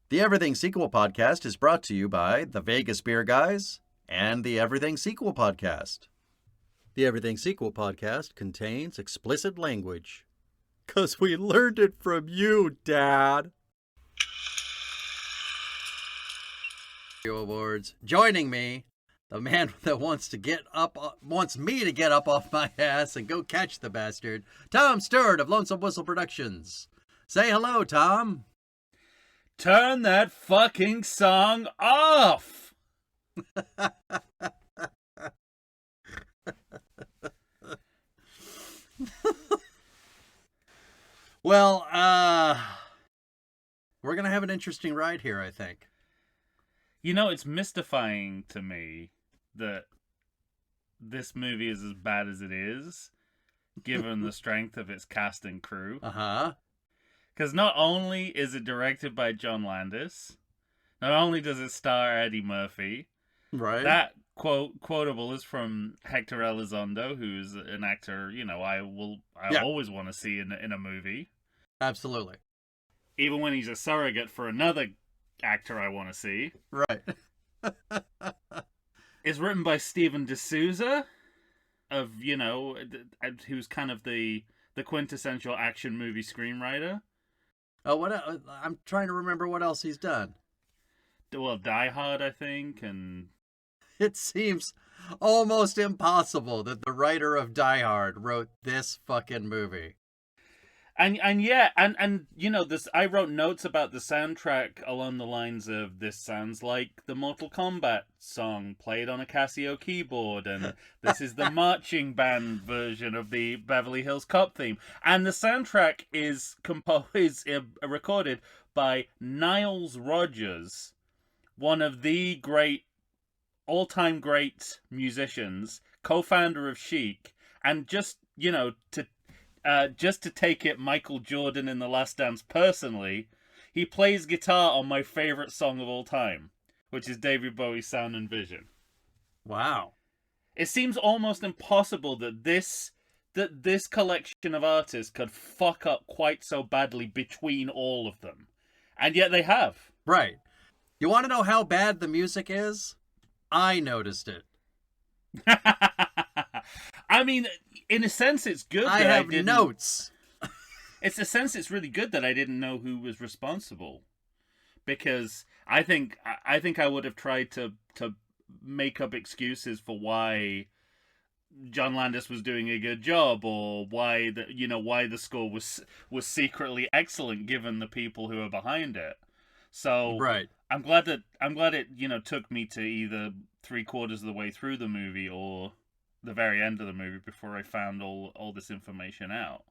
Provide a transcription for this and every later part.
The Everything Sequel Podcast is brought to you by the Vegas Beer Guys and the Everything Sequel Podcast. The Everything Sequel Podcast contains explicit language. 'Cause we learned it from you, Dad. Awards. Joining me, the man that wants me to get up off my ass and go catch the bastard, Tom Stewart of Lonesome Whistle Productions. Say hello, Tom. Turn that fucking song off! Well, we're going to have an interesting ride here, I think. You know, it's mystifying to me that this movie is as bad as it is, given the strength of its cast and crew. Uh-huh. Because not only is it directed by John Landis, not only does it star Eddie Murphy, right? That quotable is from Hector Elizondo, who's an actor, you know, I always want to see in a movie. Absolutely. Even when he's a surrogate for another actor I want to see. Right. It's written by Steven D'Souza, of, you know, who's kind of the quintessential action movie screenwriter. Oh, I'm trying to remember what else he's done. Well, Die Hard, I think, and... It seems almost impossible that the writer of Die Hard wrote this fucking movie. And you know, this, I wrote notes about the soundtrack along the lines of, this sounds like the Mortal Kombat song played on a Casio keyboard, and this is the marching band version of the Beverly Hills Cop theme. And the soundtrack is recorded by Niles Rodgers, one of the all-time great musicians, co-founder of Chic, and just, you know, just to take it Michael Jordan in The Last Dance personally, he plays guitar on my favorite song of all time, which is David Bowie's Sound and Vision. Wow. It seems almost impossible that this collection of artists could fuck up quite so badly between all of them. And yet they have. Right. You want to know how bad the music is? I noticed it. I mean, in a sense, it's good. I have notes. It's a sense it's really good that I didn't know who was responsible, because I think I would have tried to make up excuses for why John Landis was doing a good job, or why the score was secretly excellent given the people who are behind it. So right. I'm glad it, you know, took me to either 3/4 of the way through the movie or the very end of the movie before I found all this information out.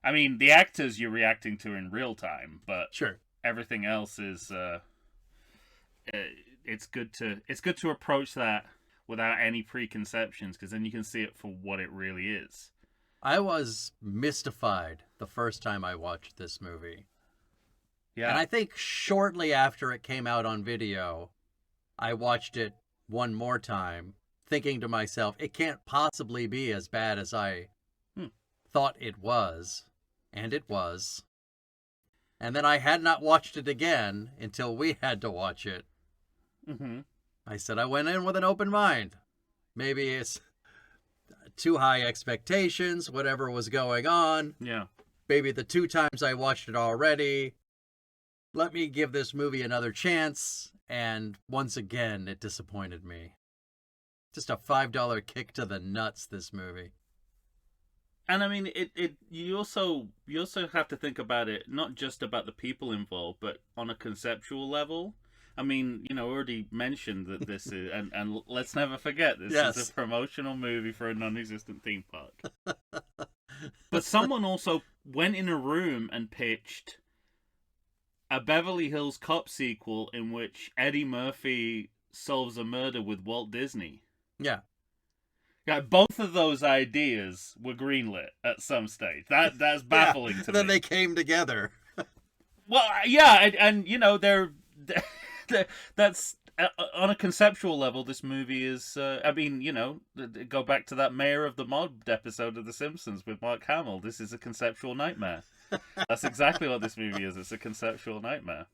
I mean, the actors you're reacting to in real time, but sure, everything else is it's good to approach that without any preconceptions, because then you can see it for what it really is. I was mystified the first time I watched this movie. Yeah. And I think shortly after it came out on video, I watched it one more time, thinking to myself, it can't possibly be as bad as I thought it was. And it was. And then I had not watched it again until we had to watch it. Mm-hmm. I said I went in with an open mind. Maybe it's too high expectations, whatever was going on. Yeah. Maybe the 2 times I watched it already. Let me give this movie another chance. And once again, it disappointed me. Just a $5 kick to the nuts, this movie. And I mean, you also have to think about it, not just about the people involved, but on a conceptual level. I mean, you know, I already mentioned that this is, and let's never forget, this is a promotional movie for a non-existent theme park. But someone also went in a room and pitched a Beverly Hills Cop sequel in which Eddie Murphy solves a murder with Walt Disney. Yeah. Yeah, both of those ideas were greenlit at some stage. That's baffling to me. Then they came together. Well, yeah, and you know, that's on a conceptual level, this movie is, I mean, you know, go back to that Mayor of the Mob episode of The Simpsons with Mark Hamill. This is a conceptual nightmare. That's exactly what this movie is. It's a conceptual nightmare.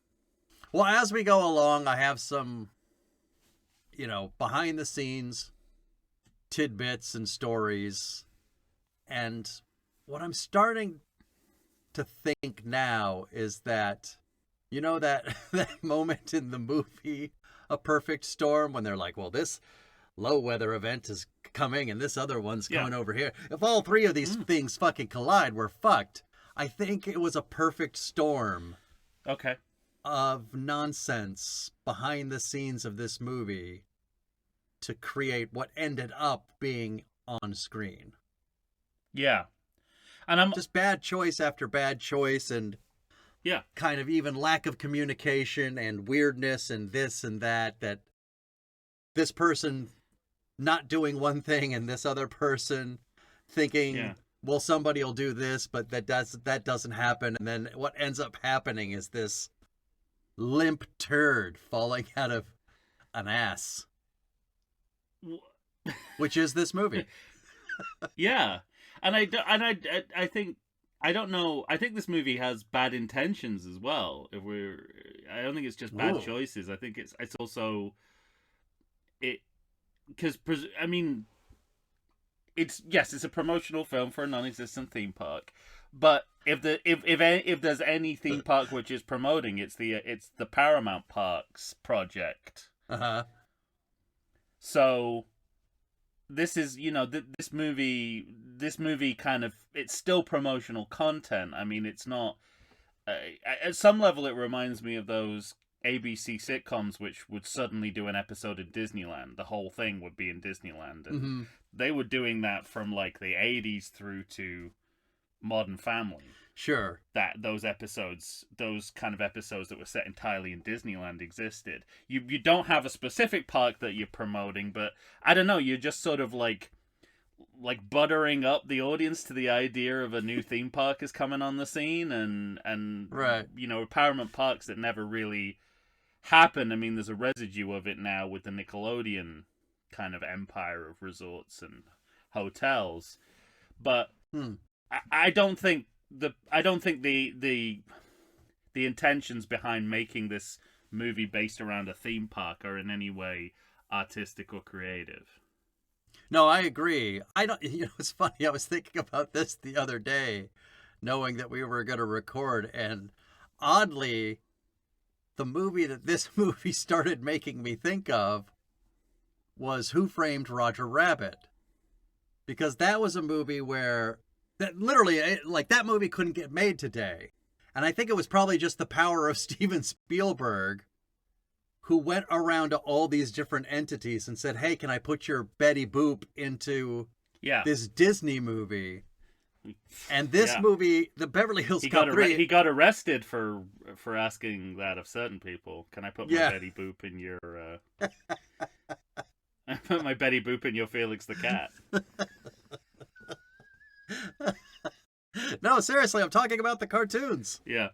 Well, as we go along, I have some, behind the scenes tidbits and stories. And what I'm starting to think now is that, that that moment in the movie A Perfect Storm when they're like, well, this low weather event is coming and this other one's coming over here. If all three of these things fucking collide, we're fucked. I think it was a perfect storm. Okay. Of nonsense behind the scenes of this movie to create what ended up being on screen. Yeah. And I'm just bad choice after bad choice, and kind of even lack of communication and weirdness and this and that this person not doing one thing and this other person thinking, well, somebody will do this, but that doesn't happen. And then what ends up happening is this limp turd falling out of an ass, which is this movie. Yeah. And I think, I don't know, I think this movie has bad intentions as well. I don't think it's just bad choices. I think it's also, because, I mean, it's a promotional film for a non-existent theme park, but if there's any theme park which is promoting, it's the Paramount Parks project. So this is, this movie kind of, it's still promotional content. I mean, it's not, at some level it reminds me of those ABC sitcoms which would suddenly do an episode in Disneyland. The whole thing would be in Disneyland, and they were doing that from like the 80s through to Modern Family. Sure. Those kind of episodes that were set entirely in Disneyland existed. You don't have a specific park that you're promoting, but I don't know, you're just sort of like buttering up the audience to the idea of a new theme park is coming on the scene, and right. Paramount Parks that never really happened. I mean, there's a residue of it now with the Nickelodeon kind of empire of resorts and hotels, but I don't think the intentions behind making this movie based around a theme park are in any way artistic or creative. No, I agree. It's funny. I was thinking about this the other day, knowing that we were going to record, and oddly, the movie that this movie started making me think of was Who Framed Roger Rabbit, because that was a movie where that literally, like, that movie couldn't get made today. And I think it was probably just the power of Steven Spielberg, who went around to all these different entities and said, hey, can I put your Betty Boop into this Disney movie? And this movie, the Beverly Hills Cop 3... He got arrested for asking that of certain people. Can I put my Betty Boop in your... I put my Betty Boop in your Felix the Cat. No, seriously, I'm talking about the cartoons. Yeah.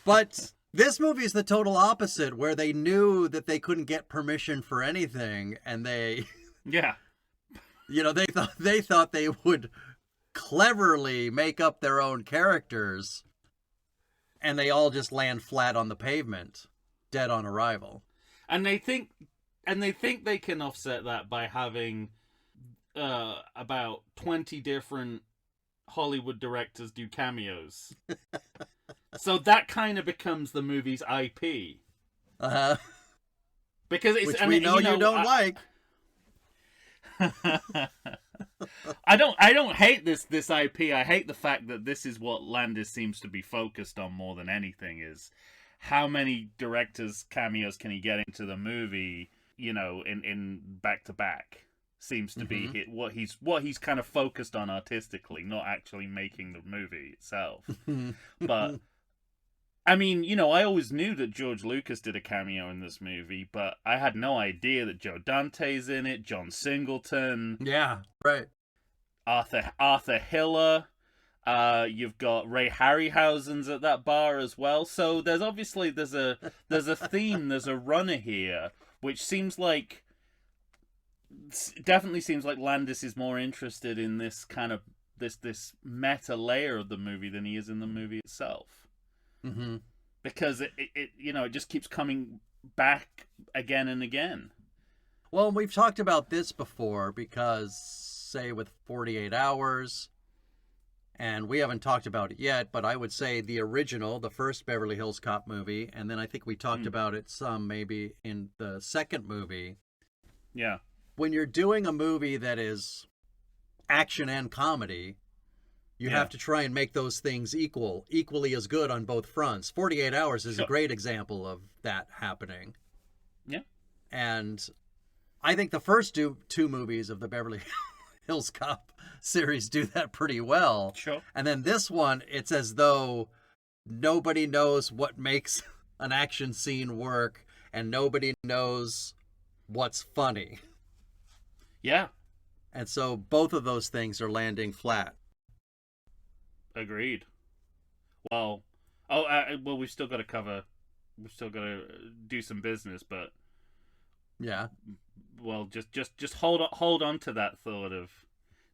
But this movie is the total opposite, where they knew that they couldn't get permission for anything, and they... Yeah. They thought they would cleverly make up their own characters, and they all just land flat on the pavement, dead on arrival. And they think they can offset that by having about 20 different Hollywood directors do cameos. So that kind of becomes the movie's IP. Because it's, which we know you don't like. I don't hate this IP. I hate the fact that this is what Landis seems to be focused on more than anything, is how many directors' cameos can he get into the movie, in back to back. Seems to be what he's kind of focused on artistically, not actually making the movie itself. But I mean, I always knew that George Lucas did a cameo in this movie, but I had no idea that Joe Dante's in it, John Singleton. Yeah, right. Arthur Hiller. You've got Ray Harryhausen's at that bar as well. So there's a theme, there's a runner here, which definitely seems like Landis is more interested in this kind of this meta layer of the movie than he is in the movie itself. because it it just keeps coming back again and again. Well, we've talked about this before because, say, with 48 Hours, and we haven't talked about it yet, but I would say the original, the first Beverly Hills Cop movie, and then I think we talked about it some maybe in the second movie. Yeah. When you're doing a movie that is action and comedy, you have to try and make those things equally as good on both fronts. 48 Hours is a great example of that happening. Yeah. And I think the first two movies of the Beverly Hills Cop series do that pretty well. Sure. And then this one, it's as though nobody knows what makes an action scene work and nobody knows what's funny. Yeah. And so both of those things are landing flat. Agreed. Well, we've still got to do some business, but yeah. Well, just hold on to that thought of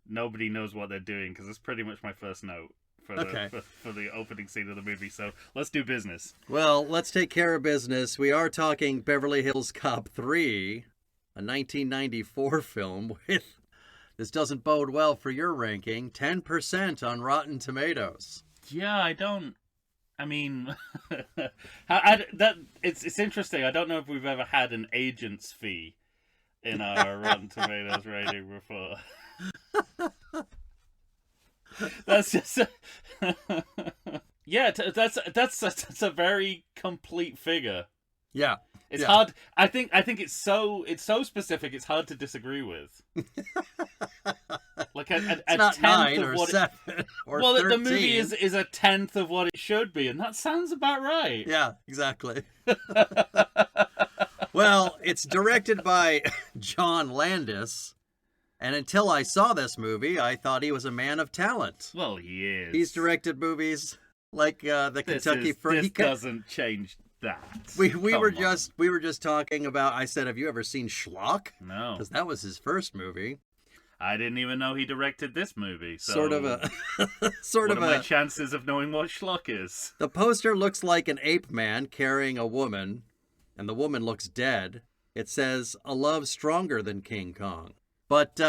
nobody knows what they're doing, because that's pretty much my first note for the opening scene of the movie. So let's do business. Well, let's take care of business. We are talking Beverly Hills Cop 3, a 1994 film with, this doesn't bode well for your ranking, 10% on Rotten Tomatoes. Yeah, it's interesting. I don't know if we've ever had an agent's fee in our Rotten Tomatoes rating before. That's just yeah. That's a very complete figure. Yeah. It's hard. I think it's so specific. It's hard to disagree with. Like a not 10th 9 of or what 7 or well, 13. the movie is a 10th of what it should be, and that sounds about right. Yeah, exactly. Well, it's directed by John Landis, and until I saw this movie, I thought he was a man of talent. Well, he is. He's directed movies like the Kentucky Fried. This doesn't change that. We were just talking about. I said, have you ever seen Schlock? No, because that was his first movie. I didn't even know he directed this movie. So sort of what are my chances of knowing what Schlock is? The poster looks like an ape man carrying a woman, and the woman looks dead. It says, "A love stronger than King Kong." But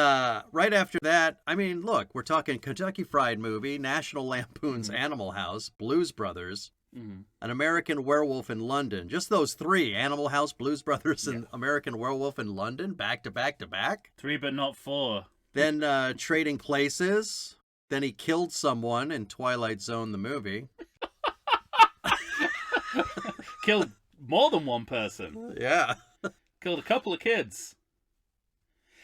right after that, I mean, look, we're talking Kentucky Fried Movie, National Lampoon's Animal House, Blues Brothers, An American Werewolf in London. Just those three, Animal House, Blues Brothers, and American Werewolf in London, back to back to back. 3 but not 4. Then Trading Places. Then he killed someone in Twilight Zone, the movie. Killed more than one person. Yeah. Killed a couple of kids.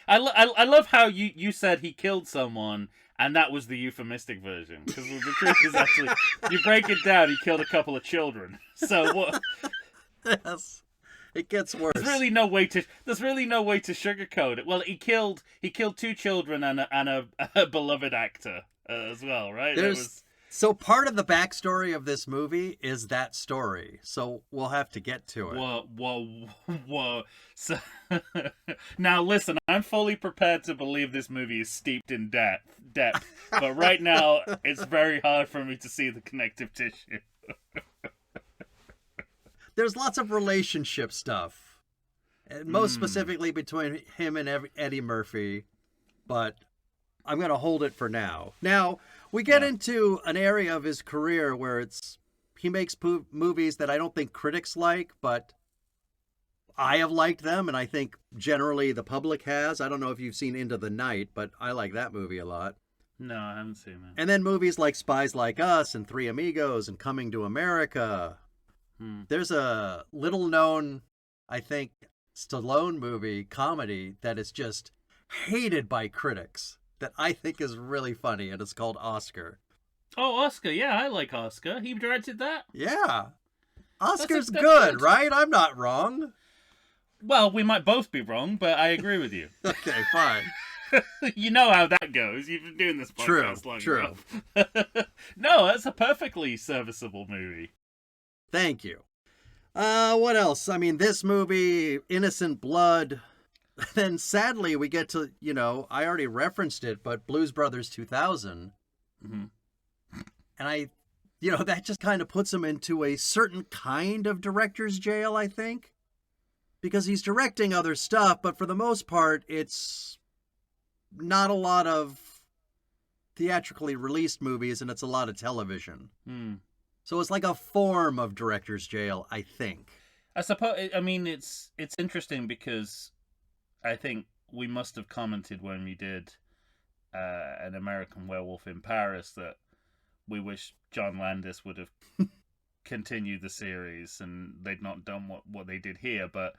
I love how you said he killed someone, and that was the euphemistic version. Because the truth is actually, you break it down, he killed a couple of children. So what? Yes. It gets worse. There's really no way to sugarcoat it. Well, he killed 2 children and a beloved actor as well, right? So part of the backstory of this movie is that story. So we'll have to get to it. Whoa. So, now listen, I'm fully prepared to believe this movie is steeped in depth, but right now it's very hard for me to see the connective tissue. There's lots of relationship stuff, most specifically between him and Eddie Murphy, but I'm going to hold it for now. Now, we get into an area of his career where he makes movies that I don't think critics like, but I have liked them, and I think generally the public has. I don't know if you've seen Into the Night, but I like that movie a lot. No, I haven't seen that. And then movies like Spies Like Us and Three Amigos and Coming to America. There's a little-known, I think, Stallone movie, comedy, that is just hated by critics that I think is really funny, and it's called Oscar. Oh, Oscar. Yeah, I like Oscar. He directed that? Yeah. Oscar's good, right? I'm not wrong. Well, we might both be wrong, but I agree with you. Okay, fine. You know how that goes. You've been doing this podcast long enough. No, that's a perfectly serviceable movie. Thank you. What else? I mean, this movie, Innocent Blood. Then sadly, we get to, I already referenced it, but Blues Brothers 2000. And that just kind of puts him into a certain kind of director's jail, I think. Because he's directing other stuff, but for the most part, it's not a lot of theatrically released movies, and it's a lot of television. So it's like a form of director's jail, I think. I suppose. I mean, it's interesting because I think we must have commented when we did An American Werewolf in Paris that we wish John Landis would have continued the series and they'd not done what they did here. But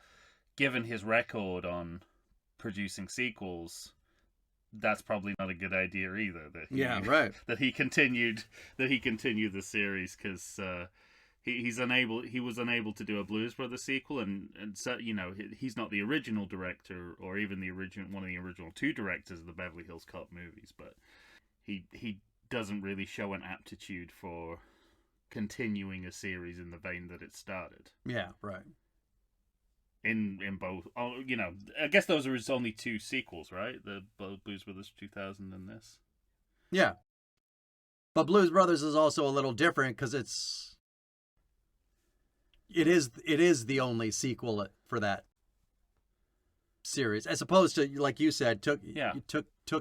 given his record on producing sequels, that's probably not a good idea either. That he continued the series because he was unable to do a Blues Brothers sequel, and so he's not the original director or even one of the original two directors of the Beverly Hills Cop movies, but he doesn't really show an aptitude for continuing a series in the vein that it started. Yeah, right. In both, I guess those are his only two sequels, right? The Blues Brothers 2000 and this. Yeah, but Blues Brothers is also a little different because it is the only sequel for that series, as opposed to, like you said, took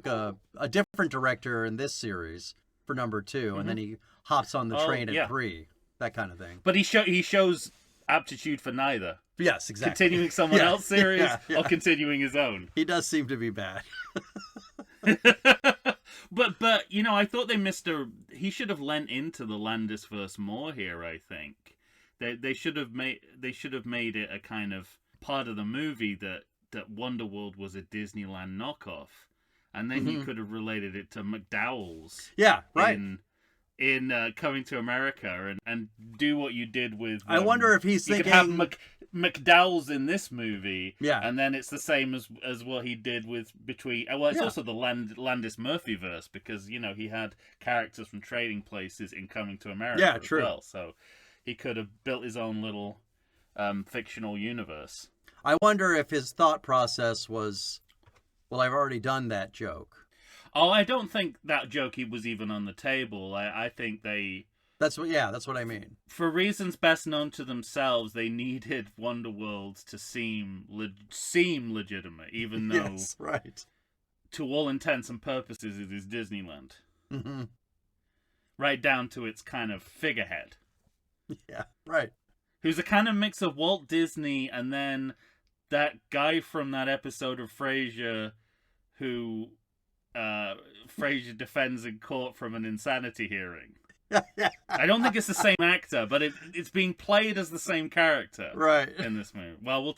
a different director in this series for number 2, and then he hops on the train at 3, that kind of thing. But he shows aptitude for neither. Yes, exactly. Continuing someone else's series or continuing his own. He does seem to be bad. But I thought they missed he should have lent into the Landis verse more here, I think. They should have made it a kind of part of the movie that Wonderworld was a Disneyland knockoff, and then you could have related it to McDowell's. Yeah, right. In Coming to America, and do what you did with. I wonder if he's thinking. You could have McDowell's in this movie, and then it's the same as what he did with between. Well, it's also the Landis Murphy verse because he had characters from Trading Places in Coming to America as well, so he could have built his own little fictional universe. I wonder if his thought process was, well, I've already done that joke. Oh, I don't think that joke was even on the table. I think they... That's what I mean. For reasons best known to themselves, they needed Wonderworld to seem legitimate, even though... Yes, right. To all intents and purposes, it is Disneyland. Mm-hmm. Right down to its kind of figurehead. Yeah, right. Who's a kind of mix of Walt Disney and then that guy from that episode of Frasier who... Frasier defends in court from an insanity hearing. I don't think it's the same actor, but it's being played as the same character, right, in this movie. Well, we'll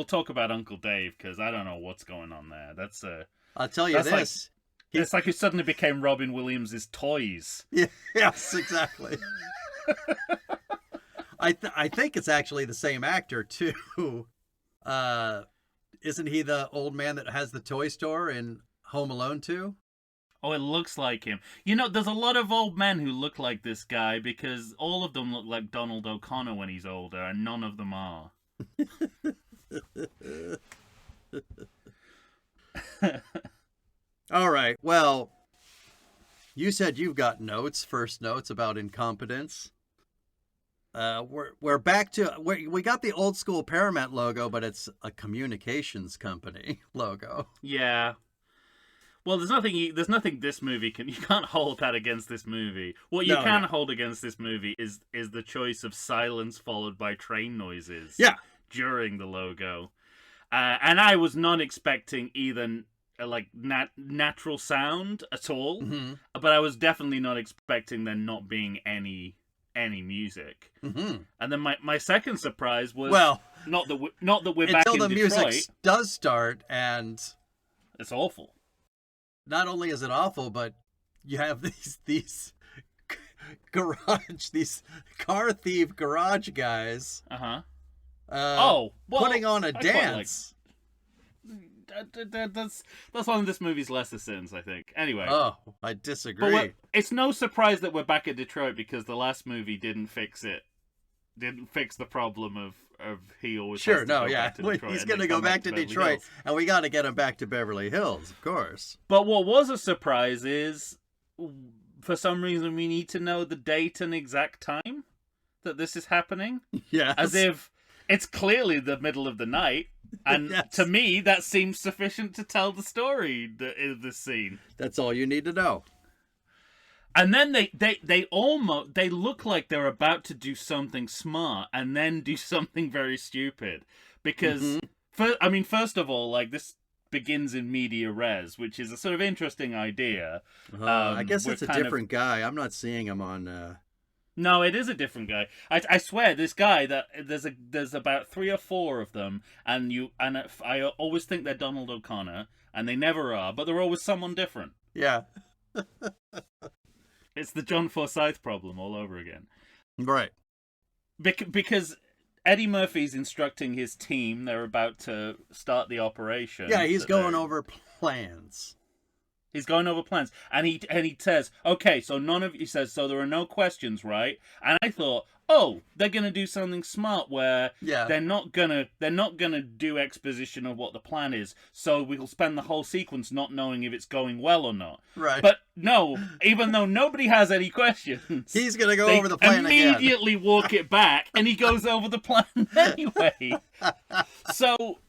talk about Uncle Dave because I don't know what's going on there. That's I'll tell you this. It's like he suddenly became Robin Williams' toys. Yeah, yes, exactly. I think it's actually the same actor too. Isn't he the old man that has the toy store in Home Alone 2? Oh, it looks like him. There's a lot of old men who look like this guy because all of them look like Donald O'Connor when he's older, and none of them are. All right. Well, you said you've got first notes about incompetence. We're back to we got the old school Paramount logo, but it's a communications company logo. Yeah. Well, there's nothing this movie you can't hold that against this movie. What you can hold against this movie is the choice of silence followed by train noises. Yeah. During the logo, and I was not expecting either natural sound at all, but I was definitely not expecting there not being any music. And then my second surprise was not that we're back in Detroit. Until the music does start, and it's awful. Not only is it awful, but you have these car thief garage guys. Putting on a dance. That's one of this movie's lesser sins, I think. Anyway. Oh, I disagree. It's no surprise that we're back at Detroit because the last movie didn't fix it. Didn't fix the problem of he always has to go back to Detroit. He's going to go back to Detroit, and we got to get him back to Beverly Hills, of course. But what was a surprise is for some reason we need to know the date and exact time that this is happening. Yes. As if it's clearly the middle of the night. And Yes. to me, that seems sufficient to tell the story of this scene. That's all you need to know. And then they look like they're about to do something smart and then do something very stupid. Because, first of all, like, this begins in media res, which is a sort of interesting idea. I guess it's a different guy. I'm not seeing him on... No, it is a different guy. I swear, this guy, that there's about 3 or 4 of them, and I always think they're Donald O'Connor, and they never are, but they're always someone different. Yeah. It's the John Forsythe problem all over again. Right. Because Eddie Murphy's instructing his team. They're about to start the operation. Yeah, he's going over plans. He's going over plans, and he says, "Okay, so he says, so there are no questions, right?" And I thought, oh, they're gonna do something smart where they're not gonna do exposition of what the plan is, so we'll spend the whole sequence not knowing if it's going well or not. Right. But no, even though nobody has any questions, he's gonna go over the plan immediately walk it back, and he goes over the plan anyway. So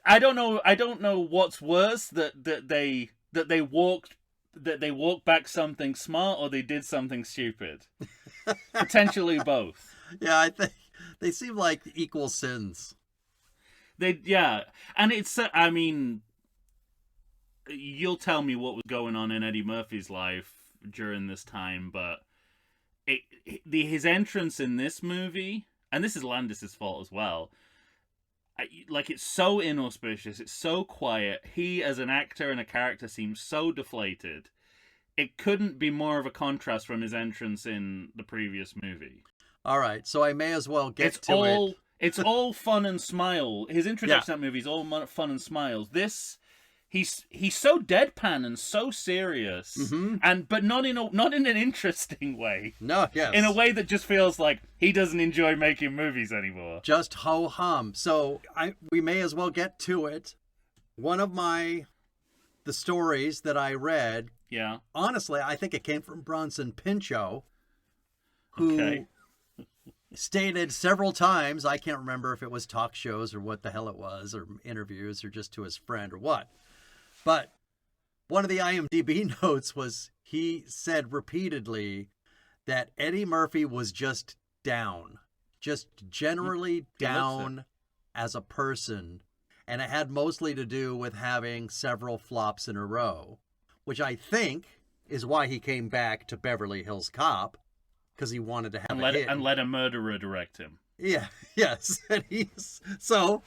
I don't know what's worse, that they walked back something smart, or they did something stupid. Potentially both. Yeah, I think they seem like equal sins. And it's, I mean, you'll tell me what was going on in Eddie Murphy's life during this time, but his entrance in this movie, and this is Landis's fault as well, it's so inauspicious, it's so quiet. He, as an actor and a character, seems so deflated. It couldn't be more of a contrast from his entrance in the previous movie. All right, so I may as well get to it. It's all fun and smile. His introduction to that movie is all fun and smiles. This, he's so deadpan and so serious, but not in an interesting way. No, yes. In a way that just feels like he doesn't enjoy making movies anymore. Just ho-hum. So we may as well get to it. One of the stories that I read, honestly, I think it came from Bronson Pinchot, who stated several times, I can't remember if it was talk shows or what the hell it was, or interviews, or just to his friend or what, but one of the IMDb notes was he said repeatedly that Eddie Murphy was just down, just generally down as a person, and it had mostly to do with having several flops in a row, which I think is why he came back to Beverly Hills Cop, because he wanted to have and let a murderer direct him. Yeah, yes, and he's so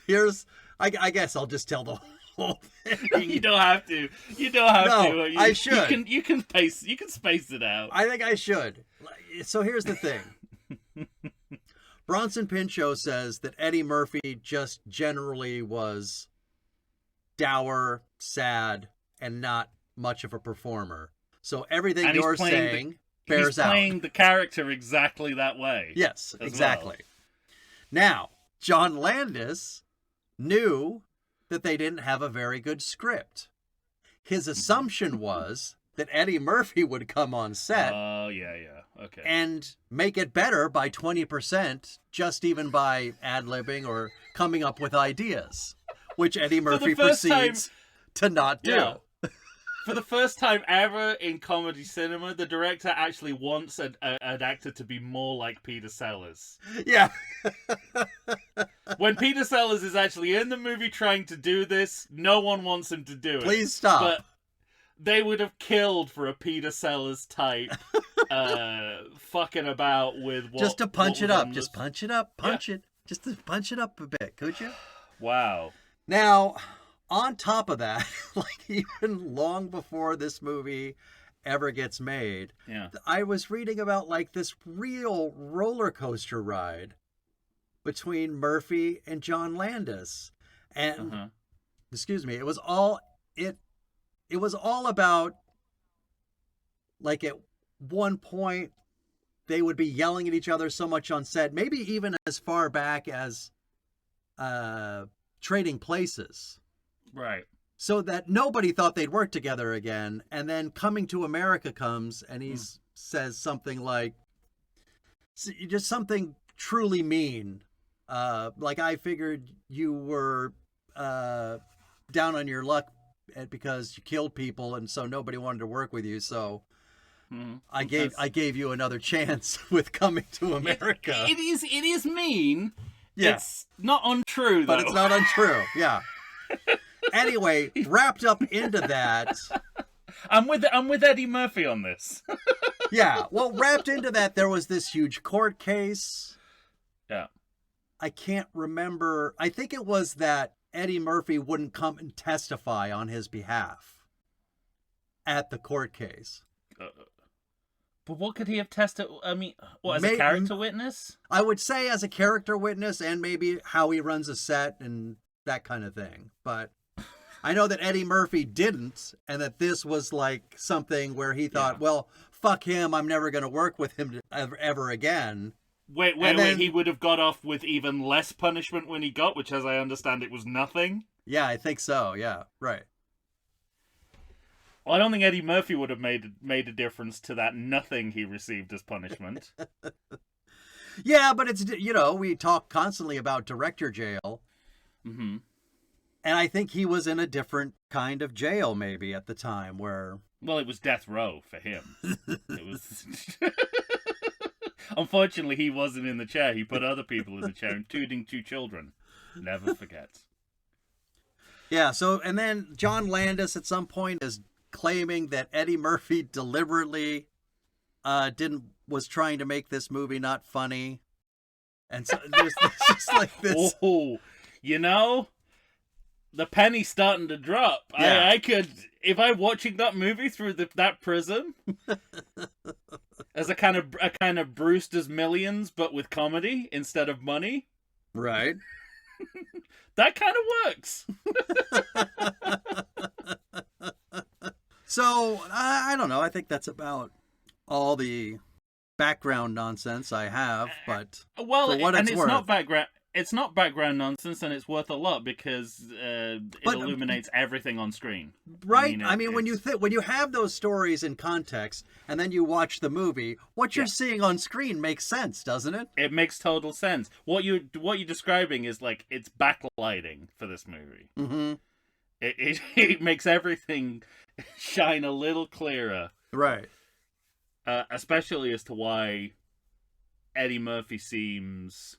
here's I guess I'll just tell the whole thing. You don't have to. You don't have to. I should. You can space it out. I think I should. So here's the thing. Bronson Pinchot says that Eddie Murphy just generally was dour, sad, and not much of a performer. So everything you're saying bears out. He's playing the character exactly that way. Yes, exactly. Well. Now, John Landis knew that they didn't have a very good script. His assumption was that Eddie Murphy would come on set. Okay. And make it better by 20%, just even by ad-libbing or coming up with ideas, which Eddie Murphy proceeds to not do. Yeah. For the first time ever in comedy cinema, the director actually wants an actor to be more like Peter Sellers. Yeah. When Peter Sellers is actually in the movie trying to do this, no one wants him to do it. Please stop. But they would have killed for a Peter Sellers type fucking about with what... Just to punch it up. Just punch it up. Punch it. Just to punch it up a bit, could you? Wow. Now, on top of that, like even long before this movie ever gets made, I was reading about like this real roller coaster ride between Murphy and John Landis. And excuse me, it was all about, like, at one point they would be yelling at each other so much on set, maybe even as far back as Trading Places. Right. so that nobody thought they'd work together again. And then Coming to America comes, and he says something like, just something truly mean. Like, I figured you were down on your luck because you killed people, and so nobody wanted to work with you. So I gave you another chance with Coming to America. It is mean. Yeah. It's not untrue, though. But it's not untrue. Yeah. Anyway, wrapped up into that. I'm with Eddie Murphy on this. Yeah. Well, wrapped into that, there was this huge court case. Yeah. I can't remember. I think it was that Eddie Murphy wouldn't come and testify on his behalf at the court case. But what could he have tested? I mean, as a character witness? I would say as a character witness, and maybe how he runs a set and that kind of thing. But I know that Eddie Murphy didn't, and that this was like something where he thought, well, fuck him, I'm never going to work with him ever again. Wait, he would have got off with even less punishment when he got, which, as I understand it, was nothing? Yeah, I think so, yeah, right. Well, I don't think Eddie Murphy would have made a difference to that nothing he received as punishment. Yeah, but it's, we talk constantly about director jail. Mm-hmm. And I think he was in a different kind of jail, maybe, at the time, where... Well, it was death row for him. It was... Unfortunately, he wasn't in the chair. He put other people in the chair, including 2 children. Never forget. Yeah, so, and then John Landis at some point is claiming that Eddie Murphy deliberately was trying to make this movie not funny. And so there's just like this... Oh, the penny's starting to drop. Yeah. I could, if I'm watching that movie through that prism, as a kind of Brewster's Millions, but with comedy instead of money. Right. That kind of works. So, I don't know. I think that's about all the background nonsense I have, but for what it's worth. It's not background nonsense, and it's worth a lot because it illuminates everything on screen. Right. I mean, when you have those stories in context, and then you watch the movie, what you're seeing on screen makes sense, doesn't it? It makes total sense. What you're describing is like it's backlighting for this movie. Mm-hmm. It makes everything shine a little clearer. Right. Especially as to why Eddie Murphy seems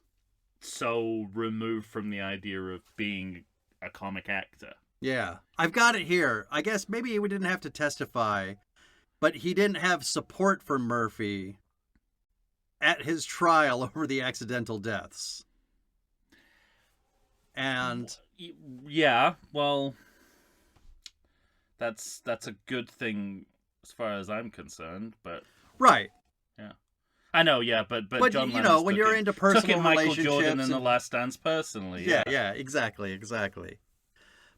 so removed from the idea of being a comic actor. Yeah. I've got it here. I guess maybe we didn't have to testify, but he didn't have support from Murphy at his trial over the accidental deaths. And yeah, well, that's a good thing as far as I'm concerned, but right. Yeah. I know, yeah, but John Lennon, when you're into personal relationships, Michael Jordan and The Last Dance personally. Yeah, exactly.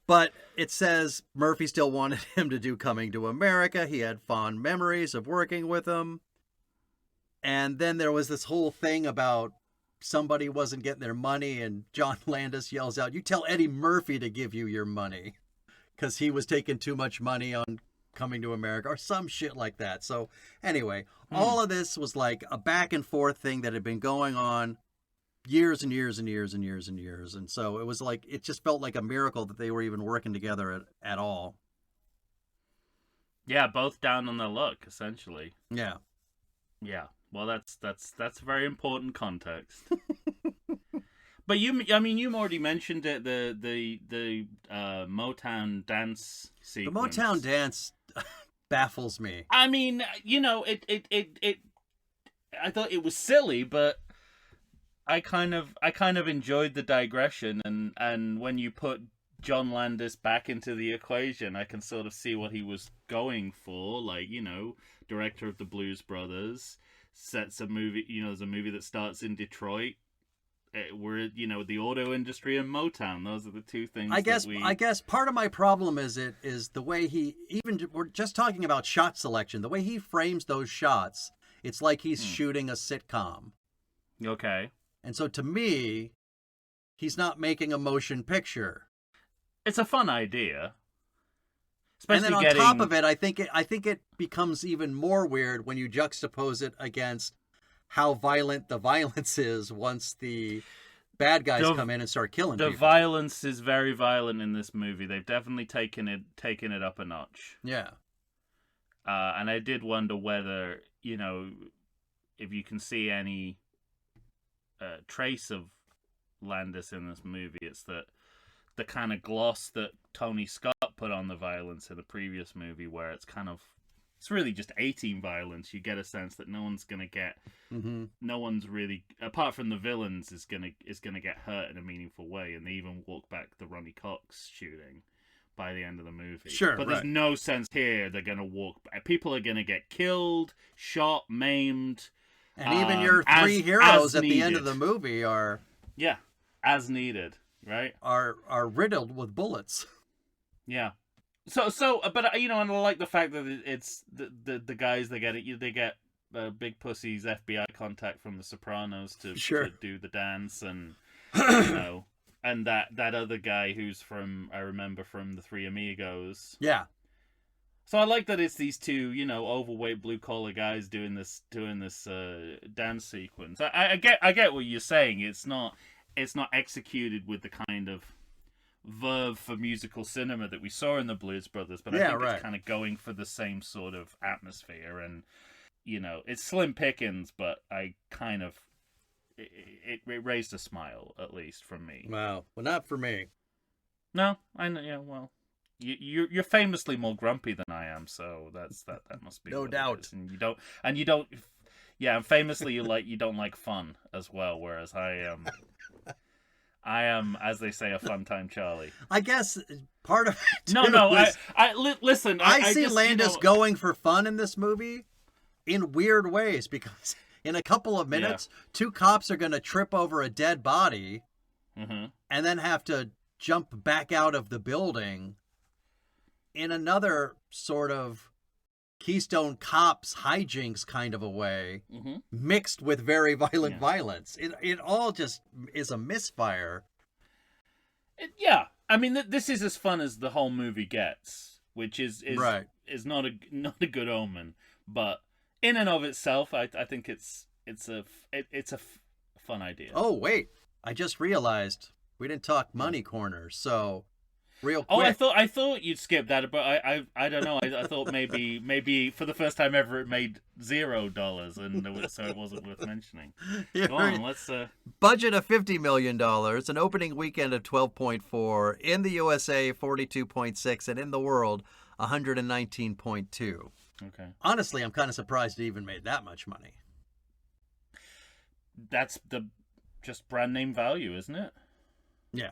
But it says Murphy still wanted him to do Coming to America. He had fond memories of working with him. And then there was this whole thing about somebody wasn't getting their money, and John Landis yells out, "You tell Eddie Murphy to give you your money," because he was taking too much money on Coming to America or some shit like that. So anyway, all of this was like a back and forth thing that had been going on years and years and years and years and years. And so it was like, it just felt like a miracle that they were even working together at all. Yeah, both down on their luck, essentially. Yeah. Yeah. Well, that's very important context. But you already mentioned it, the Motown dance sequence. The Motown dance baffles me. I mean, it I thought it was silly, but I kind of enjoyed the digression, and when you put John Landis back into the equation, I can sort of see what he was going for. Like, director of the Blues Brothers, sets a movie, there's a movie that starts in Detroit. We're, the auto industry and Motown. Those are the two things. I guess part of my problem is the way we're just talking about shot selection, the way he frames those shots. It's like he's shooting a sitcom. Okay. And so to me, he's not making a motion picture. It's a fun idea. Especially and then on top of it, I think it becomes even more weird when you juxtapose it against how violent the violence is once the bad guys come in and start killing people. The violence is very violent in this movie. They've definitely taken it up a notch. Yeah. And I did wonder whether, if you can see any trace of Landis in this movie, it's that the kind of gloss that Tony Scott put on the violence in the previous movie, where it's really just 18 violence. You get a sense that no one's gonna get, no one's really, apart from the villains, is gonna get hurt in a meaningful way, and they even walk back the Ronnie Cox shooting by the end of the movie. Sure, but there's no sense here they're gonna walk. People are gonna get killed, shot, maimed, and even your three heroes at the end of the movie are as needed, right? Are riddled with bullets. Yeah. So, but and I like the fact that it's the guys they get big pussy's FBI contact from The Sopranos to do the dance, and and that other guy who's I remember from the Three Amigos. Yeah. So I like that it's these two, overweight blue collar guys doing this dance sequence. I get what you're saying. It's not executed with the kind of verve for musical cinema that we saw in the Blues Brothers, but I think it's kind of going for the same sort of atmosphere, and it's slim pickings, but I kind of it raised a smile, at least from me. Wow. Well, not for me. No, I know. Yeah, well, you're famously more grumpy than I am, so that must be no doubt. And you don't. Yeah, and famously you don't like fun as well, whereas I am, as they say, a fun time Charlie. I guess part of it listen. I see Landis going for fun in this movie in weird ways, because in a couple of minutes, two cops are going to trip over a dead body and then have to jump back out of the building in another sort of Keystone Cops hijinks kind of a way, mixed with very violent violence. It all just is a misfire. I mean, this is as fun as the whole movie gets, which is not a good omen. But in and of itself, I think it's a fun idea. Oh wait, I just realized we didn't talk money corner, so. Real quick. Oh, I thought you'd skip that, but I don't know. I thought maybe for the first time ever it made $0, and so it wasn't worth mentioning. Go on, let's. Budget of $50 million, an opening weekend of 12.4, in the USA 42.6, and in the world 119.2. Okay. Honestly, I'm kind of surprised it even made that much money. That's just brand name value, isn't it? Yeah.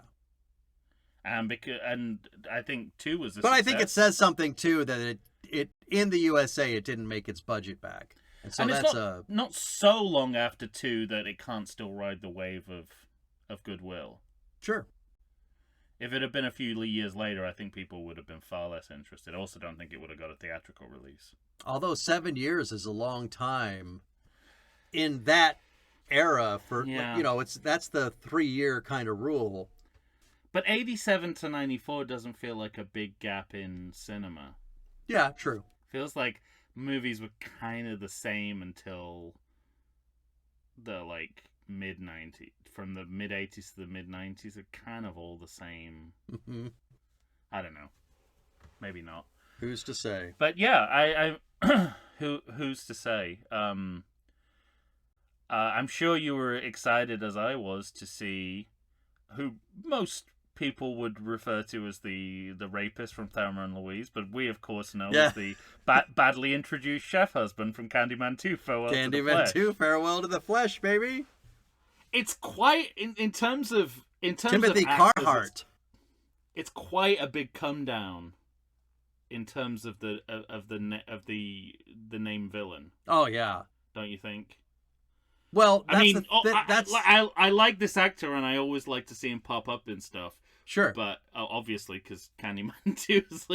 And I think 2 was a But success. I think it says something too that it in the USA it didn't make its budget back, and so that's not so long after 2 that it can't still ride the wave of goodwill. Sure. If it had been a few years later, I think people would have been far less interested. I also don't think it would have got a theatrical release. Although 7 years is a long time in that era for that's the 3-year kind of rule. But 87 to 94 doesn't feel like a big gap in cinema. Yeah, true. Feels like movies were kind of the same until the mid-90s. From the mid-80s to the mid-90s, are kind of all the same. I don't know. Maybe not. Who's to say? But yeah, I who's to say? I'm sure you were excited as I was to see who most people would refer to as the rapist from Thelma and Louise, but we of course know as the badly introduced chef husband from Candyman 2, Farewell to the Flesh. 2, Farewell to the Flesh, baby. It's quite in terms of Timothy actors, Carhart. It's quite a big come down in terms of the name villain. Oh yeah, don't you think? Well, I like this actor, and I always like to see him pop up in stuff. Sure. But obviously, because Candyman 2 is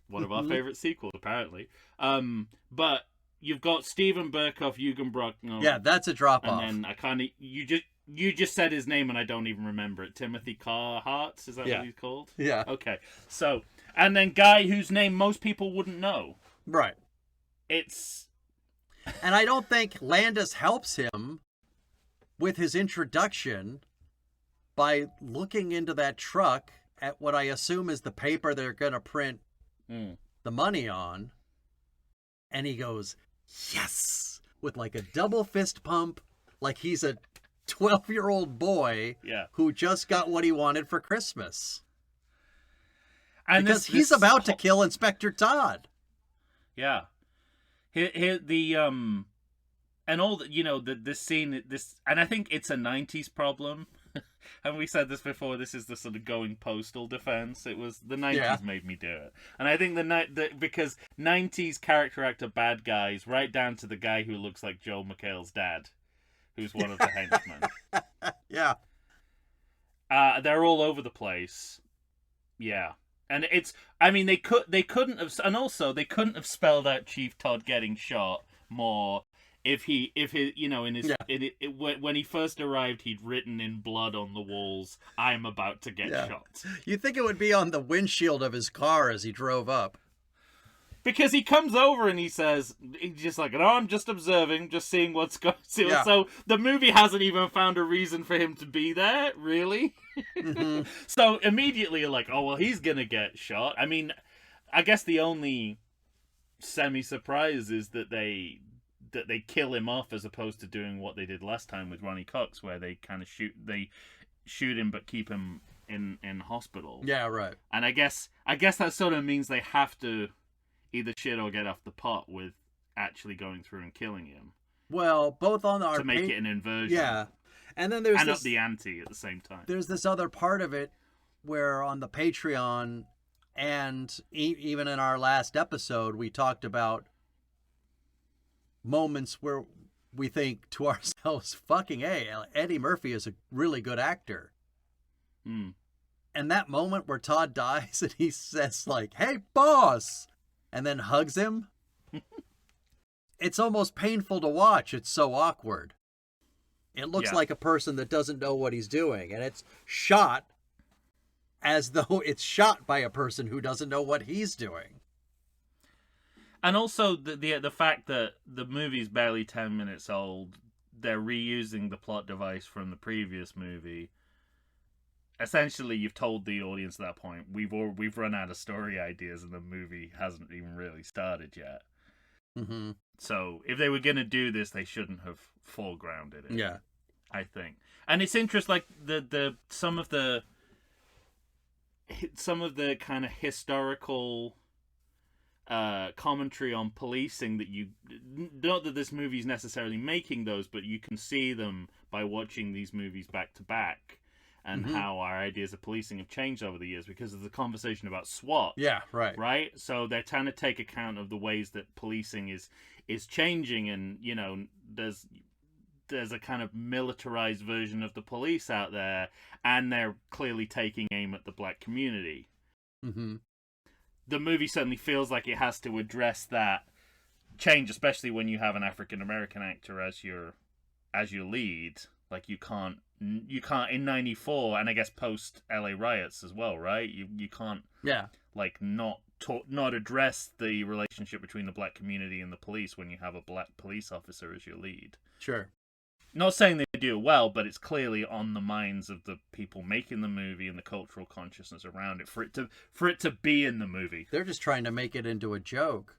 one of our favorite sequels, apparently. But you've got Steven Berkoff, Eugen Bruckner. Yeah, that's a drop off. And then I kind of you just said his name, and I don't even remember it. Timothy Carhart, is that what he's called? Yeah. Okay, so And then guy whose name most people wouldn't know. Right. It's... And I don't think Landis helps him with his introduction by looking into that truck at what I assume is the paper they're going to print the money on. And he goes, yes, with like a double fist pump, like he's a 12-year-old boy who just got what he wanted for Christmas. And because he's about to kill Inspector Todd. Yeah. And all the, you know, this scene, and I think it's a 90s problem. And we said this before, this is the sort of going postal defense. It was the 90s made me do it. And I think because 90s character actor bad guys, right down to the guy who looks like Joel McHale's dad, who's one of the henchmen. Yeah. They're all over the place. Yeah. And it's, I mean, they couldn't have, and also they couldn't have spelled out Chief Todd getting shot more if he, you know, in his, when he first arrived, he'd written in blood on the walls, "I'm about to get shot." You'd think it would be on the windshield of his car as he drove up. Because he comes over and he says, he's just like, "Oh, I'm just observing, just seeing what's going on." Yeah. So the movie hasn't even found a reason for him to be there, really. Mm-hmm. So immediately you're like, oh, well, he's going to get shot. I mean, I guess the only semi-surprise is that they kill him off as opposed to doing what they did last time with Ronnie Cox, where they kind of shoot him but keep him in hospital. Yeah, right. And I guess that sort of means they have to either shit or get off the pot with actually going through and killing him. Well, both on our to make it an inversion. Yeah. And then there's up the ante at the same time. There's this other part of it where on the Patreon and even in our last episode, we talked about moments where we think to ourselves, fucking A, Eddie Murphy is a really good actor. And that moment where Todd dies and he says like, "Hey, boss," and then hugs him, it's almost painful to watch. It's so awkward. It looks like a person that doesn't know what he's doing, and it's shot as though it's shot by a person who doesn't know what he's doing. And also the fact that the movie's barely 10 minutes old, they're reusing the plot device from the previous movie. Essentially, you've told the audience at that point, we've run out of story ideas, and the movie hasn't even really started yet. Mm-hmm. So if they were going to do this, they shouldn't have foregrounded it. Yeah, I think. And it's interesting, like some of the kind of historical commentary on policing that you, not that this movie's necessarily making those, but you can see them by watching these movies back to back. And how our ideas of policing have changed over the years because of the conversation about SWAT. Yeah, right. Right? So they're trying to take account of the ways that policing is changing, and, you know, there's a kind of militarized version of the police out there, and they're clearly taking aim at the black community. Mm-hmm. The movie certainly feels like it has to address that change, especially when you have an African-American actor as your lead. Like, you can't in 94, and I guess post LA riots as well, right? You can't like not address the relationship between the black community and the police when you have a black police officer as your lead. Sure. Not saying they do it well, but it's clearly on the minds of the people making the movie and the cultural consciousness around it for it to be in the movie. They're just trying to make it into a joke,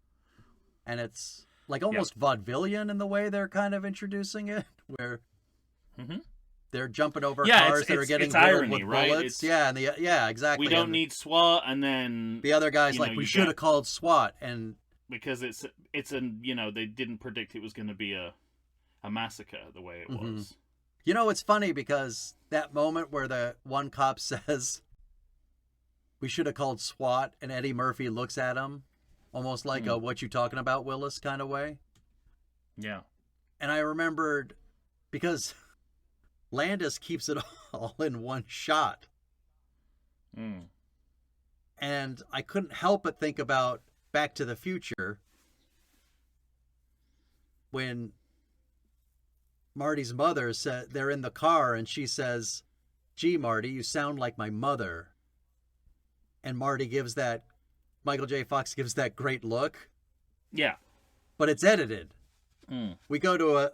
and it's like almost vaudevillian in the way they're kind of introducing it, where they're jumping over cars that are getting riddled with bullets. Right? Exactly. We don't need SWAT, and then the other guy's like, we should have called SWAT, and because it's they didn't predict it was going to be a massacre the way it was. You know, it's funny because that moment where the one cop says, "We should have called SWAT," and Eddie Murphy looks at him almost like a "what you talking about, Willis" kind of way. Yeah. And I remembered because Landis keeps it all in one shot. And I couldn't help but think about Back to the Future when Marty's mother said, they're in the car and she says, "Gee, Marty, you sound like my mother." And Marty gives that Michael J. Fox gives that great look. Yeah. But it's edited. Mm. We go to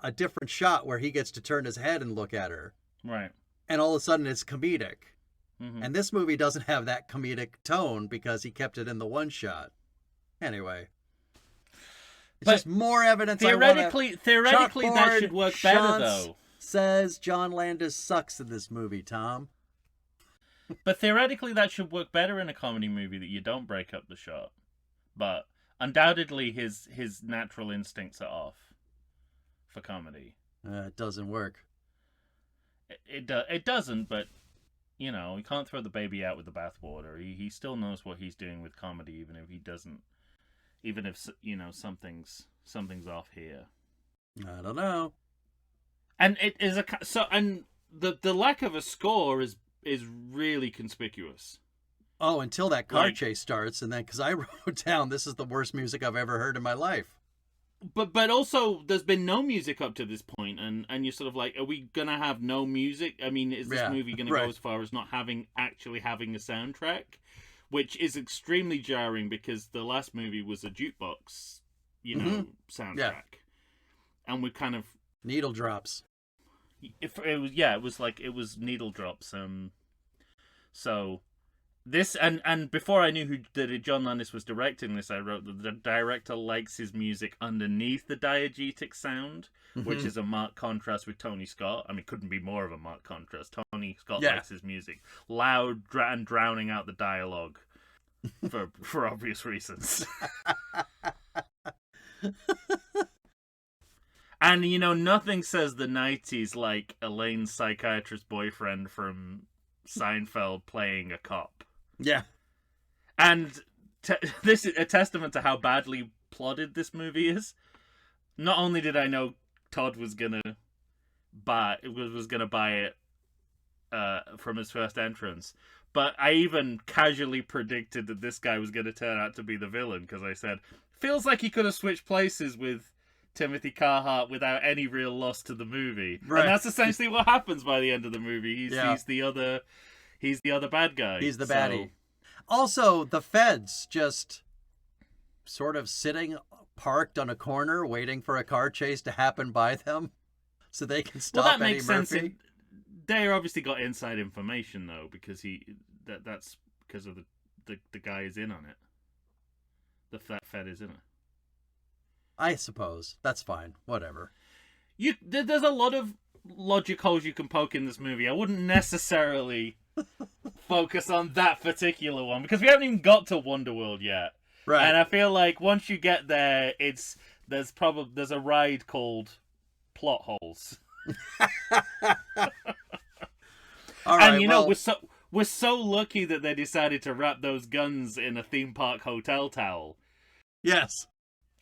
a different shot where he gets to turn his head and look at her. Right. And all of a sudden it's comedic. Mm-hmm. And this movie doesn't have that comedic tone because he kept it in the one shot. Anyway. It's just more evidence. Theoretically, that should work better, though. Says John Landis sucks in this movie, Tom. But theoretically, that should work better in a comedy movie, that you don't break up the shot. But undoubtedly, his natural instincts are off for comedy. It doesn't work. It doesn't, but, you know, you can't throw the baby out with the bathwater. He still knows what he's doing with comedy, even if he doesn't. Even if, you know, something's off here. I don't know. And it is the lack of a score is really conspicuous. Oh, until that car chase starts, and then because I wrote down, this is the worst music I've ever heard in my life. But also, there's been no music up to this point, and you're sort of like, are we gonna have no music? I mean, is this movie gonna go as far as not actually having a soundtrack? Which is extremely jarring because the last movie was a jukebox, you know, soundtrack. Yeah. And we kind of... Needle drops. It was needle drops. So this, and before I knew that John Landis was directing this, I wrote that the director likes his music underneath the diegetic sound, which is a marked contrast with Tony Scott. I mean, couldn't be more of a marked contrast. Tony Scott likes his music loud and drowning out the dialogue for obvious reasons. And, you know, nothing says the 90s like Elaine's psychiatrist boyfriend from Seinfeld playing a cop. Yeah. And this is a testament to how badly plotted this movie is. Not only did I know Todd was gonna buy it from his first entrance, but I even casually predicted that this guy was gonna turn out to be the villain, because I said, feels like he could have switched places with Timothy Carhart without any real loss to the movie. Right. And that's essentially what happens by the end of the movie. He's the other bad guy. He's the baddie. Also, the feds just sort of sitting parked on a corner waiting for a car chase to happen by them so they can stop that Eddie makes Murphy. Sense. They obviously got inside information, though, because that's because of the guy is in on it. The Fed is in it. I suppose. That's fine. Whatever. There's a lot of logic holes you can poke in this movie. I wouldn't necessarily focus on that particular one, because we haven't even got to Wonderworld yet. Right. And I feel like once you get there, there's a ride called Plot Holes. All right, and know, we're so lucky that they decided to wrap those guns in a theme park hotel towel. Yes.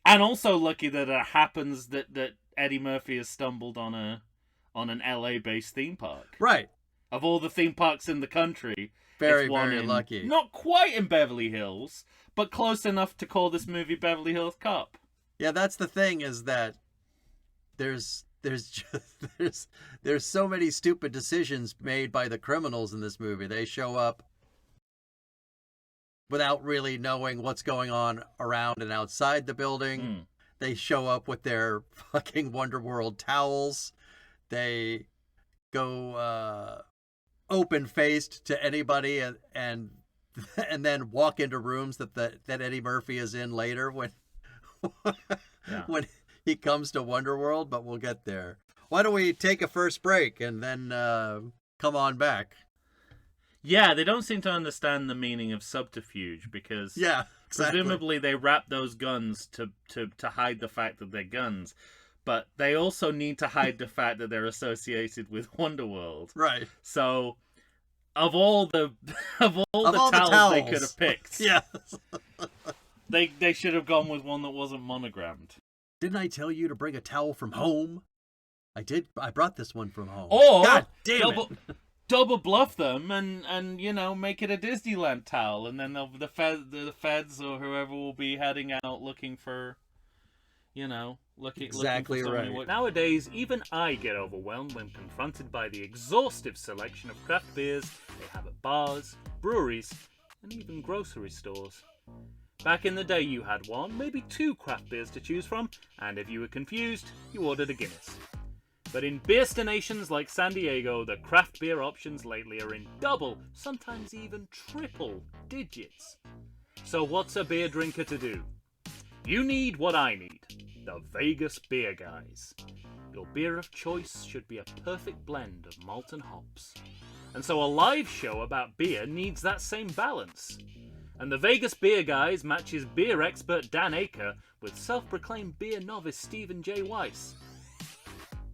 And also lucky that it happens that Eddie Murphy has stumbled on an LA-based theme park. Right. Of all the theme parks in the country, very lucky. Not quite in Beverly Hills, but close enough to call this movie Beverly Hills Cop. Yeah, that's the thing, is that there's so many stupid decisions made by the criminals in this movie. They show up without really knowing what's going on around and outside the building. They show up with their fucking Wonderworld towels. They go open-faced to anybody and then walk into rooms that Eddie Murphy is in later when when he comes to Wonderworld, but we'll get there. Why don't we take a first break and then come on back? Yeah, they don't seem to understand the meaning of subterfuge, because presumably they wrap those guns to hide the fact that they're guns, but they also need to hide the fact that they're associated with Wonderworld. Right. So, of all the towels they could have picked, they should have gone with one that wasn't monogrammed. Didn't I tell you to bring a towel from home? I did. I brought this one from home. Or God damn it. Double bluff them and you know, make it a Disneyland towel, and then the feds or whoever will be heading out looking for, you know, exactly looking for right. Nowadays, even I get overwhelmed when confronted by the exhaustive selection of craft beers they have at bars, breweries, and even grocery stores. Back in the day you had one, maybe two craft beers to choose from, and if you were confused, you ordered a Guinness. But in beerstinations like San Diego, the craft beer options lately are in double, sometimes even triple digits. So what's a beer drinker to do? You need what I need, the Vegas Beer Guys. Your beer of choice should be a perfect blend of malt and hops. And so a live show about beer needs that same balance. And the Vegas Beer Guys matches beer expert Dan Aker with self-proclaimed beer novice Stephen J. Weiss.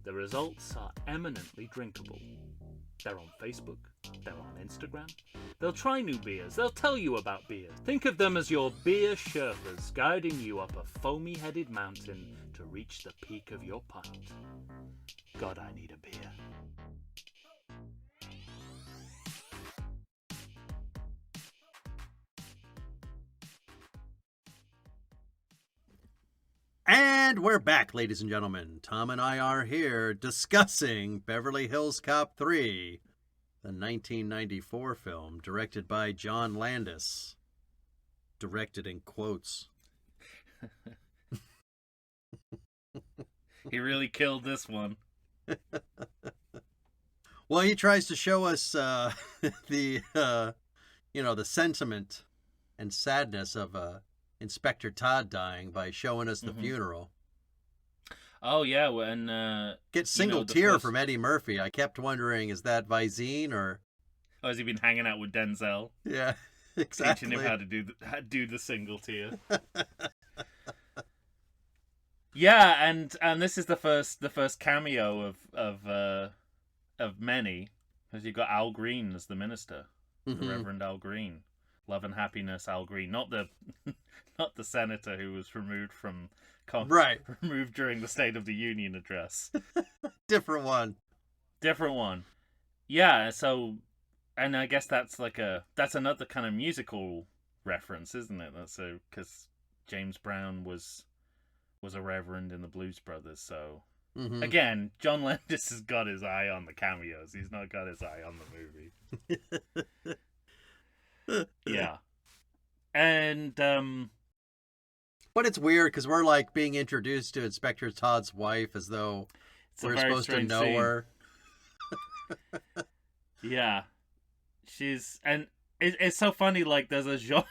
The results are eminently drinkable. They're on Facebook, they're on Instagram. They'll try new beers, they'll tell you about beers. Think of them as your beer Sherpas guiding you up a foamy-headed mountain to reach the peak of your pint. God, I need a beer. And we're back, ladies and gentlemen. Tom and I are here discussing Beverly Hills Cop 3, the 1994 film directed by John Landis. Directed in quotes. He really killed this one. Well, he tries to show us the sentiment and sadness of Inspector Todd dying by showing us the funeral. Oh yeah, when Get single tear from Eddie Murphy. I kept wondering, is that Visine or? Oh, has he been hanging out with Denzel? Yeah, exactly. Teaching him how to do the single tear. Yeah, and this is the first cameo of many, because you've got Al Green as the minister, the Reverend Al Green, Love and Happiness Al Green, not the senator who was removed from removed during the State of the Union address. Different one. Yeah, so, and I guess that's another kind of musical reference, isn't it? That's because James Brown was a reverend in the Blues Brothers, so again, John Landis has got his eye on the cameos. He's not got his eye on the movie. Yeah. And but it's weird because we're like being introduced to Inspector Todd's wife as though we're supposed to know her. Yeah, it's so funny. Like there's a genre.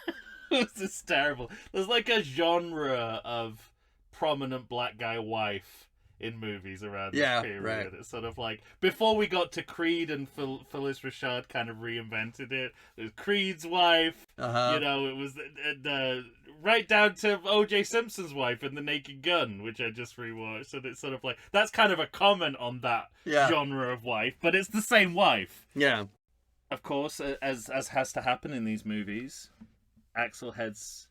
This is terrible. There's like a genre of prominent black guy wife in movies around this period. Right. It's sort of like before we got to Creed and Phyllis Rashad kind of reinvented it. There's Creed's wife. It was right down to O.J. Simpson's wife in The Naked Gun, which I just rewatched. And it's sort of like that's kind of a comment on that genre of wife, but it's the same wife. Yeah. Of course, as has to happen in these movies, Axel heads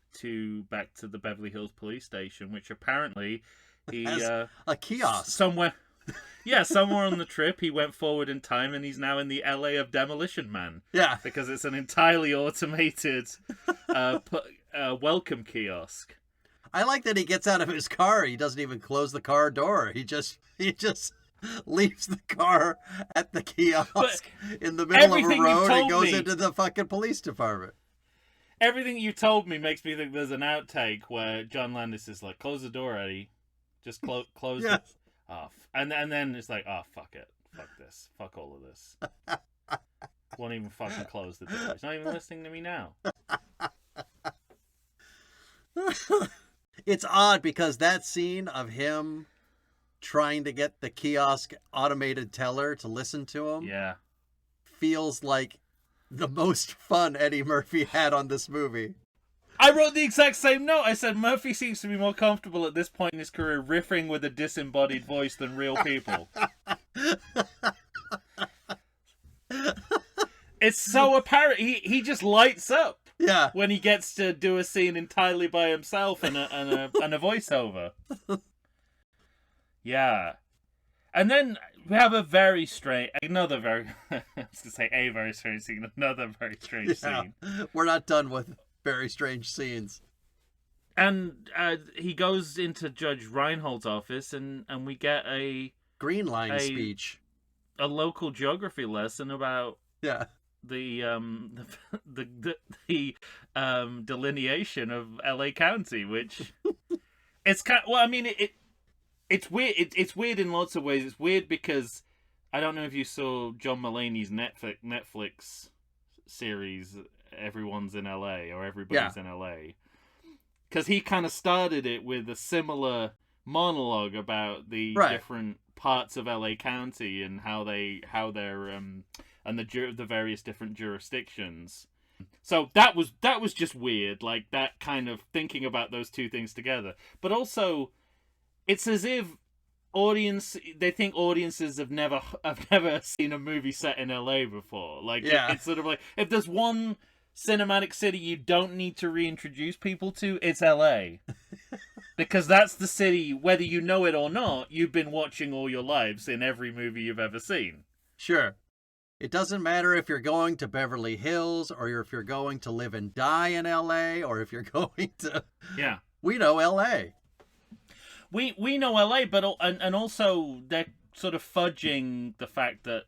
back to the Beverly Hills police station, which apparently he has a kiosk somewhere. Yeah, somewhere on the trip he went forward in time, and he's now in the LA of Demolition Man. Yeah, because it's an entirely automated welcome kiosk. I like that he gets out of his car. He doesn't even close the car door. He just leaves the car at the kiosk in the middle of a road and goes into the fucking police department. Everything you told me makes me think there's an outtake where John Landis is like, "Close the door, Eddie. Just close it off." And then it's like, "Oh, fuck it. Fuck this. Fuck all of this. Won't even fucking close the door. He's not even listening to me now." It's odd because that scene of him trying to get the kiosk automated teller to listen to him feels like the most fun Eddie Murphy had on this movie. I wrote the exact same note. I said Murphy seems to be more comfortable at this point in his career riffing with a disembodied voice than real people. It's so apparent. He just lights up when he gets to do a scene entirely by himself and a voiceover. Yeah. And then we have a very strange scene, another very strange scene. We're not done with very strange scenes. And he goes into Judge Reinhold's office, and we get a Green Line speech. A local geography lesson about delineation of LA County, which it's kind. Well, I mean, it's weird. It's weird in lots of ways. It's weird because I don't know if you saw John Mulaney's Netflix series, Everyone's in LA or Everybody's in LA, because he kind of started it with a similar monologue about the different parts of LA County and how they're and the various different jurisdictions. So that was just weird, like that kind of thinking about those two things together. But also, it's as if they think audiences have never seen a movie set in LA before. Like it's sort of like, if there's one cinematic city you don't need to reintroduce people to, it's LA. Because that's the city, whether you know it or not, you've been watching all your lives in every movie you've ever seen. Sure. It doesn't matter if you're going to Beverly Hills or if you're going to live and die in LA or if you're going to... Yeah. We know LA. We know LA, but and also they're sort of fudging the fact that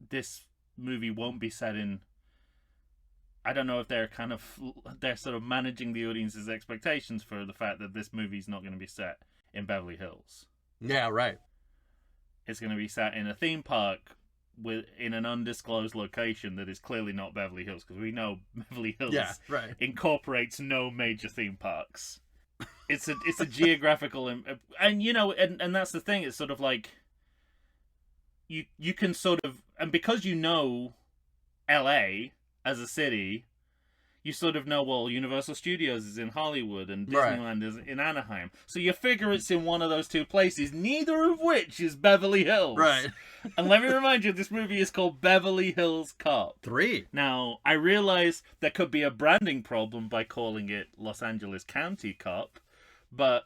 this movie won't be set in... I don't know if they're sort of managing the audience's expectations for the fact that this movie's not going to be set in Beverly Hills. Yeah, right. It's going to be set in a theme park in an undisclosed location that is clearly not Beverly Hills, because we know Beverly Hills incorporates no major theme parks. It's a geographical and you know, and that's the thing. It's sort of like you can sort of, and because you know LA as a city, you sort of know, well, Universal Studios is in Hollywood and Disneyland is in Anaheim. So you figure it's in one of those two places, neither of which is Beverly Hills. Right. And let me remind you, this movie is called Beverly Hills Cop 3. Now, I realize there could be a branding problem by calling it Los Angeles County Cop, but...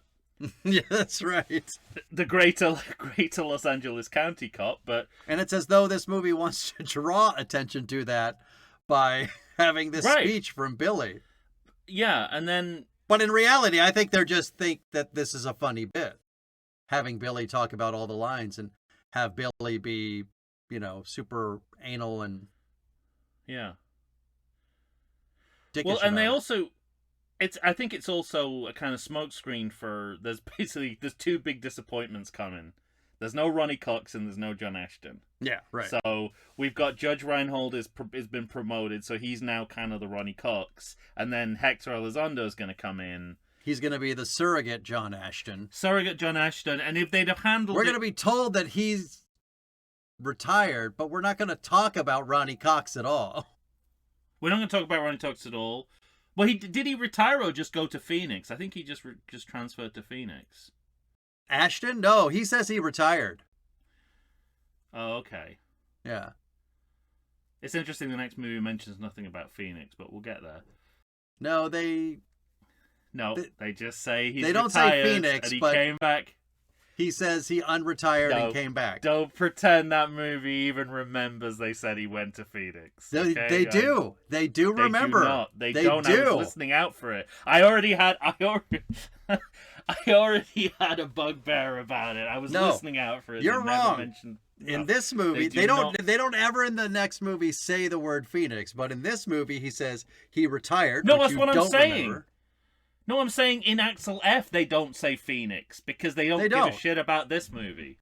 Yeah, that's right. The greater Los Angeles County Cop, but... And it's as though this movie wants to draw attention to that by having this speech from Billy. Yeah, and then... But in reality, I think they just think that this is a funny bit. Having Billy talk about all the lines and have Billy be, you know, super anal and... Yeah. Dickish. Well, and they also... I think it's also a kind of smokescreen for... There's two big disappointments coming. There's no Ronnie Cox and there's no John Ashton. Yeah, right. So we've got Judge Reinhold has been promoted, so he's now kind of the Ronnie Cox. And then Hector Elizondo is going to come in. He's going to be the surrogate John Ashton. And if they'd have handled We're going to be told that he's retired, but we're not going to talk about Ronnie Cox at all. We're not going to talk about Ronnie Cox at all. Well, did he retire or just go to Phoenix? I think he just transferred to Phoenix. Ashton? No, he says he retired. Oh, okay. Yeah. It's interesting the next movie mentions nothing about Phoenix, but we'll get there. No, they just say he's retired. They don't say Phoenix, and he but came back. He says he unretired and came back. Don't pretend that movie even remembers they said he went to Phoenix. Okay? They do. They do remember. They do not. They don't. I was listening out for it. I already had a bugbear about it. I was listening out for it. You're wrong. In this movie, they don't ever in the next movie say the word Phoenix, but in this movie he says he retired. No, that's what I'm saying. Remember. No, I'm saying in Axel F they don't say Phoenix because they don't give a shit about this movie.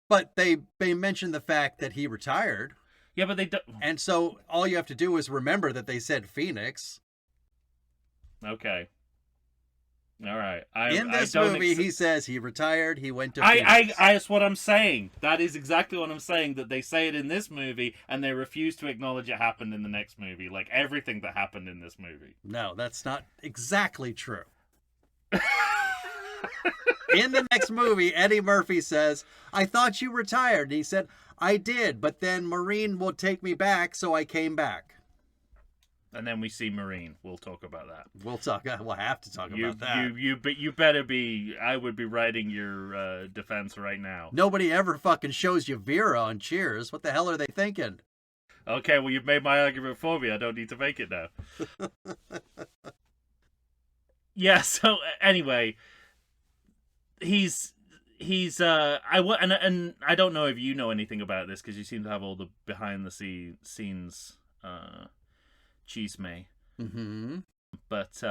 But they mention the fact that he retired. Yeah, but they don't. And so all you have to do is remember that they said Phoenix. Okay. All right. In this movie, he says he retired. He went to Phoenix. That's what I'm saying. That is exactly what I'm saying. That they say it in this movie, and they refuse to acknowledge it happened in the next movie. Like everything that happened in this movie. No, that's not exactly true. In the next movie, Eddie Murphy says, "I thought you retired." And he said, "I did, but then Maureen will take me back, so I came back." And then we see Marine. We'll talk about that. We'll have to talk about that. You better be. I would be writing your defense right now. Nobody ever fucking shows you Vera on Cheers. What the hell are they thinking? Okay, well, you've made my argument for me. I don't need to make it now. Yeah. So anyway, he's and I don't know if you know anything about this because you seem to have all the behind the scenes Chisme. Mm-hmm. But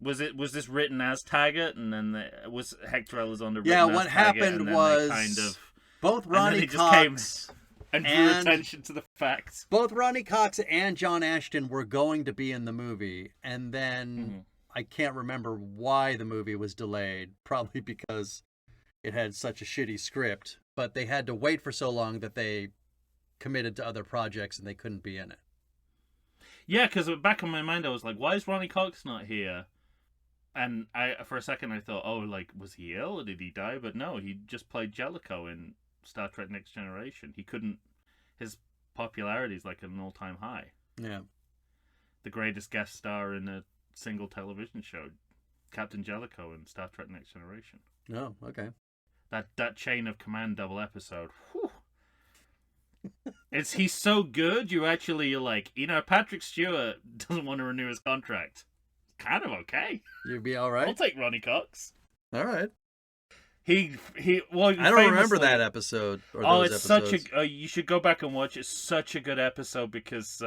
was this written as Taggart, and then was Hector Elizondo written Yeah, as what Taggart, happened and then was they kind of both and then Ronnie he just came Cox and drew and- attention to the facts. both Ronnie Cox and John Ashton were going to be in the movie, and then Mm-hmm. I can't remember why the movie was delayed. Probably because it had such a shitty script, but they had to wait for so long that they committed to other projects and they couldn't be in it. Yeah, because back in my mind, I was like, why is Ronnie Cox not here? And for a second, I thought, oh, like, was he ill or did he die? But no, he just played Jellicoe in Star Trek Next Generation. He couldn't... His popularity is like at an all-time high. Yeah. The greatest guest star in a single television show, Captain Jellicoe in Star Trek Next Generation. Oh, okay. That chain of command double episode. Whew. He's so good, you're like, Patrick Stewart doesn't want to renew his contract. Kind of okay. You'd be all right. I'll take Ronnie Cox. All right. Well, I don't remember that episode. Or those it's episodes. such a. You should go back and watch. It's such a good episode because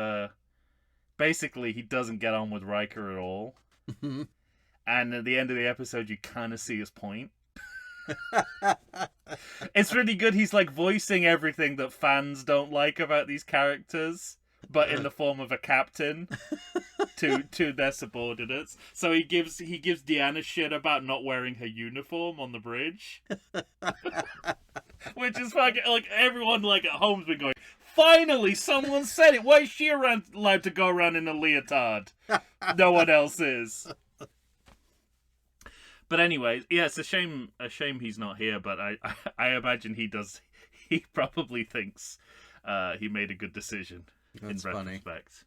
basically he doesn't get on with Riker at all, and at the end of the episode, you kind of see his point. It's really good. He's like voicing everything that fans don't like about these characters, but in the form of a captain to their subordinates. So he gives Deanna shit about not wearing her uniform on the bridge, which is fucking like everyone like at home's been going, finally someone said it. Why is she allowed to go around in a leotard? No one else is. But anyway, yeah, it's a shame he's not here. But I imagine he does. He probably thinks he made a good decision. That's in funny. retrospect.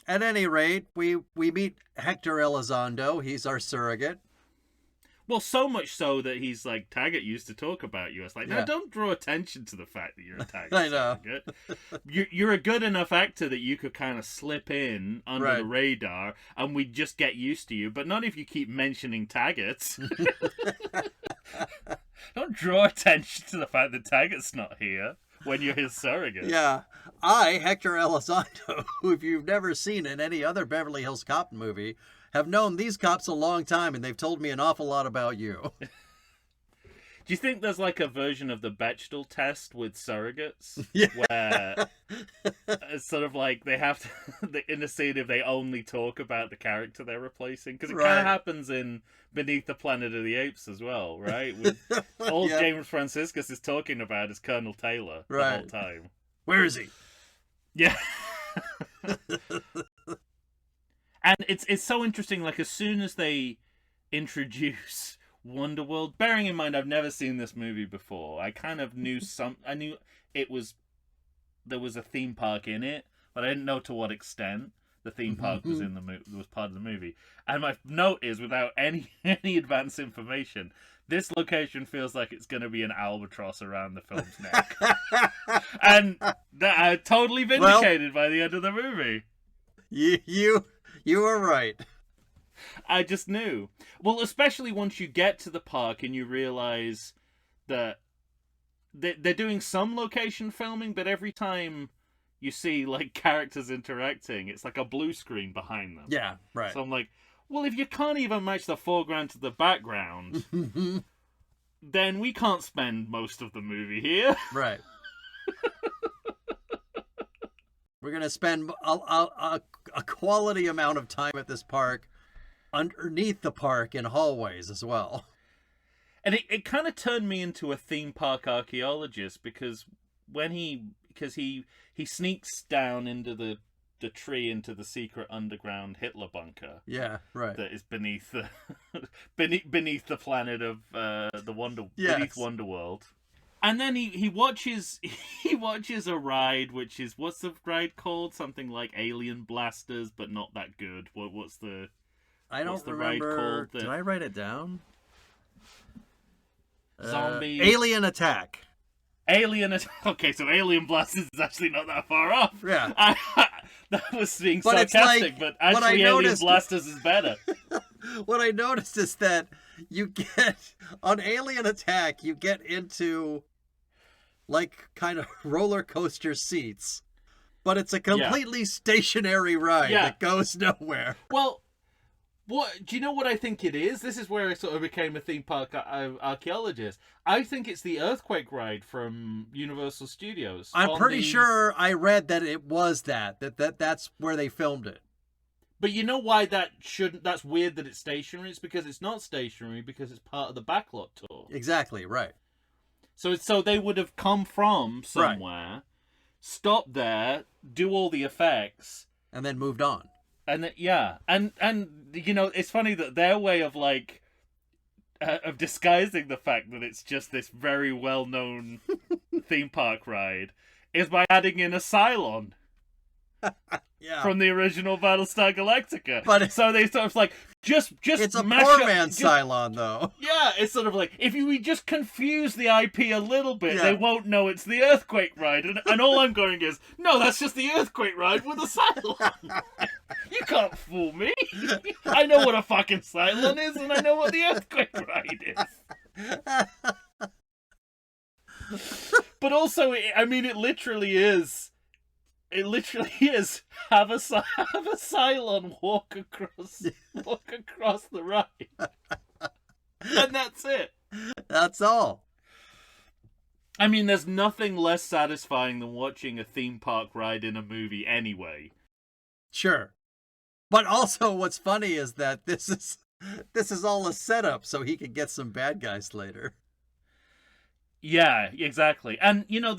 At any rate, we meet Hector Elizondo. He's our surrogate. Well, so much so that he's like, Taggart used to talk about you. It's like, no, Yeah. don't draw attention to the fact that you're a Taggart I know. surrogate. You're a good enough actor that you could kind of slip in under Right. the radar and we'd just get used to you, but not if you keep mentioning Taggarts. Don't draw attention to the fact that Taggart's not here when you're his surrogate. Yeah. I, Hector Elizondo, who if you've never seen in any other Beverly Hills Cop movie, have known these cops a long time, and they've told me an awful lot about you. Do you think there's like a version of the Bechdel test with surrogates? Yeah. Where it's sort of like they have to, in a scene, if they only talk about the character they're replacing. Because it kind Right. of happens in Beneath the Planet of the Apes as well, right? With all Yeah. James Franciscus is talking about is Colonel Taylor the Right. whole time. Where is he? Yeah. And it's so interesting, like as soon as they introduce Wonderworld, bearing in mind I've never seen this movie before, I kind of knew I knew there was a theme park in it, but I didn't know to what extent the theme park was in was part of the movie. And my note is, without any advance information, this location feels like it's going to be an albatross around the film's neck. And that totally vindicated by the end of the movie. You were right. I just knew. Well, especially once you get to the park and you realize that they're doing some location filming, but every time you see like characters interacting, it's like a blue screen behind them. Yeah, right. So I'm like, well, if you can't even match the foreground to the background, then we can't spend most of the movie here. Right. We're going to spend a quality amount of time at this park, underneath the park in hallways as well. And it kind of turned me into a theme park archaeologist because he sneaks down into the tree into the secret underground Hitler bunker. Yeah, right. That is beneath the beneath the planet of beneath Wonderworld. And then he watches a ride, which is, what's the ride called? Something like Alien Blasters, but not that good. What's the I don't what's the remember. ride called? Did I write it down? Zombie Alien Attack. Okay, so Alien Blasters is actually not that far off. Yeah. That was being But it's sarcastic, like, but what I actually Alien noticed- Blasters is better. What I noticed is that you get, on Alien Attack, you get into, like, kind of roller coaster seats. but it's a completely stationary ride that goes nowhere. Well, do you know what I think it is? This is where I sort of became a theme park archaeologist. I think it's the earthquake ride from Universal Studios. I'm pretty sure I read that it was that's where they filmed it. But you know why that's weird that it's stationary? It's because it's not stationary, because it's part of the backlot tour. Exactly, right. So they would have come from somewhere, stop there, do all the effects, and then moved on. And and you know, it's funny that their way of like of disguising the fact that it's just this very well-known theme park ride is by adding in a Cylon. From the original Battlestar Galactica. But so they sort of like just it's a poor man's Cylon, though. Yeah, it's sort of like if we just confuse the IP a little bit, they won't know it's the earthquake ride. And all I'm going is, no, that's just the earthquake ride with a Cylon. You can't fool me. I know what a fucking Cylon is, and I know what the earthquake ride is. But also, I mean, it literally is. It literally is have a Cylon walk across the ride, and that's it. That's all. I mean, there's nothing less satisfying than watching a theme park ride in a movie, anyway. Sure, but also what's funny is that this is all a setup so he can get some bad guys later. Yeah, exactly. And, you know,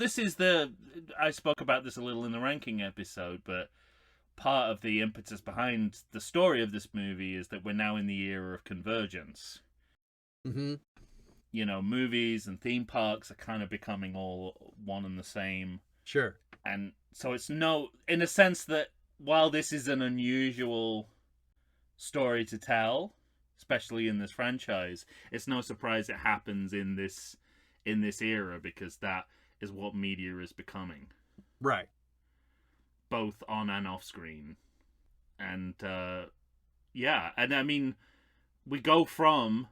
I spoke about this a little in the ranking episode, but part of the impetus behind the story of this movie is that we're now in the era of convergence. Mm-hmm. You know, movies and theme parks are kind of becoming all one and the same. Sure. And so it's in a sense that while this is an unusual story to tell, especially in this franchise, it's no surprise it happens in this era, because that is what media is becoming. Right. Both on and off screen. And, and I mean, we go from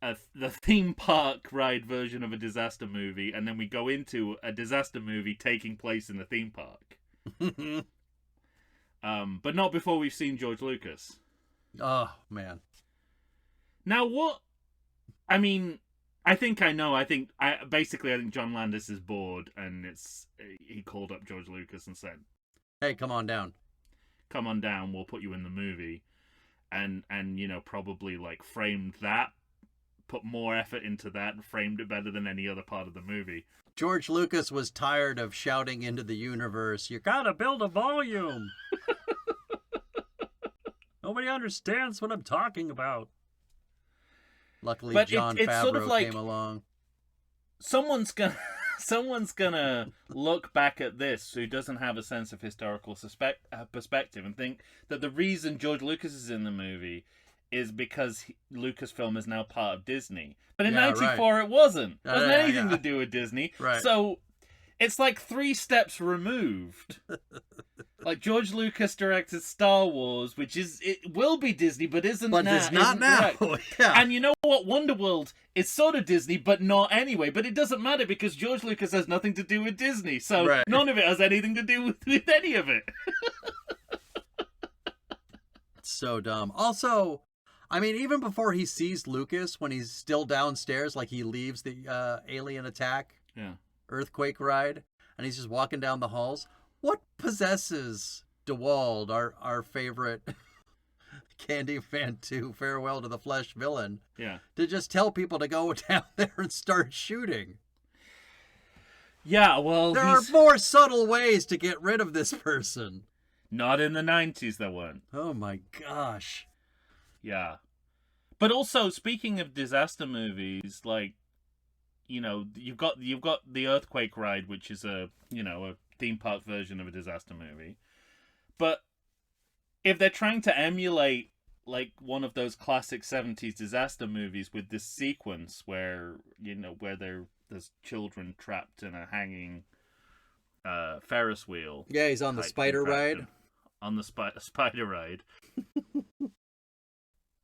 the theme park ride version of a disaster movie, and then we go into a disaster movie taking place in the theme park. But not before we've seen George Lucas. Oh, man. Now, what... I mean... I think John Landis is bored, and he called up George Lucas and said, "Hey, come on down. Come on down. We'll put you in the movie," and you know, probably like framed that, put more effort into that, and framed it better than any other part of the movie. George Lucas was tired of shouting into the universe, "You gotta build a volume." Nobody understands what I'm talking about. Luckily, but Jon it's Favreau sort of like came along. Someone's gonna look back at this who doesn't have a sense of historical perspective and think that the reason George Lucas is in the movie is because Lucasfilm is now part of Disney. But in '94, it wasn't. It wasn't anything to do with Disney. Right. So it's like 3 steps removed. Like George Lucas directed Star Wars, which it will be Disney, but isn't now. But it's not now. Yeah. And you know what? Wonderworld is sort of Disney, but not anyway. But it doesn't matter because George Lucas has nothing to do with Disney, so none of it has anything to do with any of it. It's so dumb. Also, I mean, even before he sees Lucas, when he's still downstairs, like he leaves the alien attack earthquake ride, and he's just walking down the halls. What possesses DeWald, our favorite Candyman 2 Farewell to the Flesh villain, to just tell people to go down there and start shooting? Yeah, well, there are more subtle ways to get rid of this person. Not in the 90s, there weren't. Oh my gosh. Yeah. But also, speaking of disaster movies, like, you know, you've got the earthquake ride, which is a theme park version of a disaster movie. But if they're trying to emulate like one of those classic 70s disaster movies with this sequence where there's children trapped in a hanging Ferris wheel. Yeah, he's on the spider ride. On the spider ride.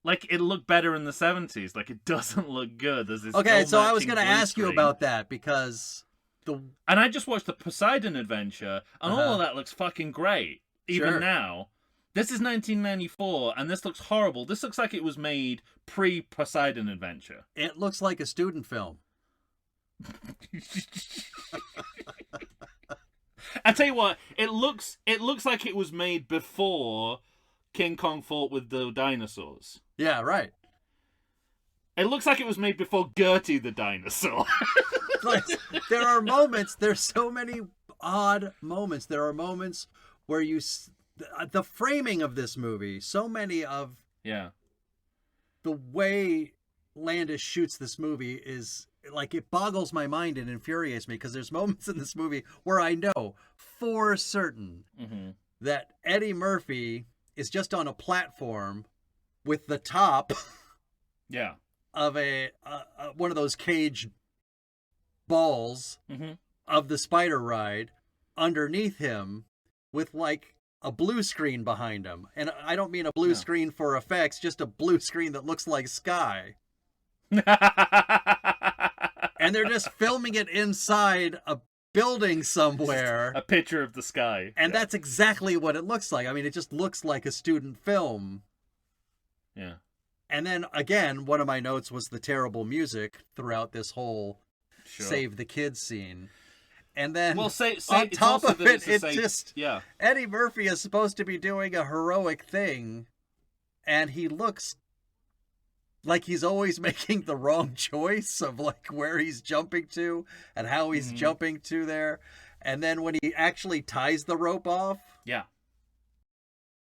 Like, it looked better in the 70s. Like, it doesn't look good. There's this okay, so I was going to ask you about that, because And I just watched the Poseidon Adventure, and all Uh-huh. of that looks fucking great, even Sure. now. This is 1994, and this looks horrible. This looks like it was made pre-Poseidon Adventure. It looks like a student film. I tell you what, it looks like it was made before King Kong fought with the dinosaurs. Yeah, right. It looks like it was made before Gertie the dinosaur. Like, there are moments, there's so many odd moments. There are moments where the framing of this movie, so many of Yeah. the way Landis shoots this movie is like, it boggles my mind and infuriates me, because there's moments in this movie where I know for certain that Eddie Murphy is just on a platform with the top Yeah. of one of those cage balls of the spider ride underneath him, with like a blue screen behind him. And I don't mean a blue screen for effects, just a blue screen that looks like sky. And they're just filming it inside a building somewhere. A picture of the sky. And that's exactly what it looks like. I mean, it just looks like a student film. Yeah. And then, again, one of my notes was the terrible music throughout this whole Save the Kids scene. And then, well, on top of it, yeah. Eddie Murphy is supposed to be doing a heroic thing, and he looks like he's always making the wrong choice of like where he's jumping to and how he's jumping to there. And then when he actually ties the rope off, yeah,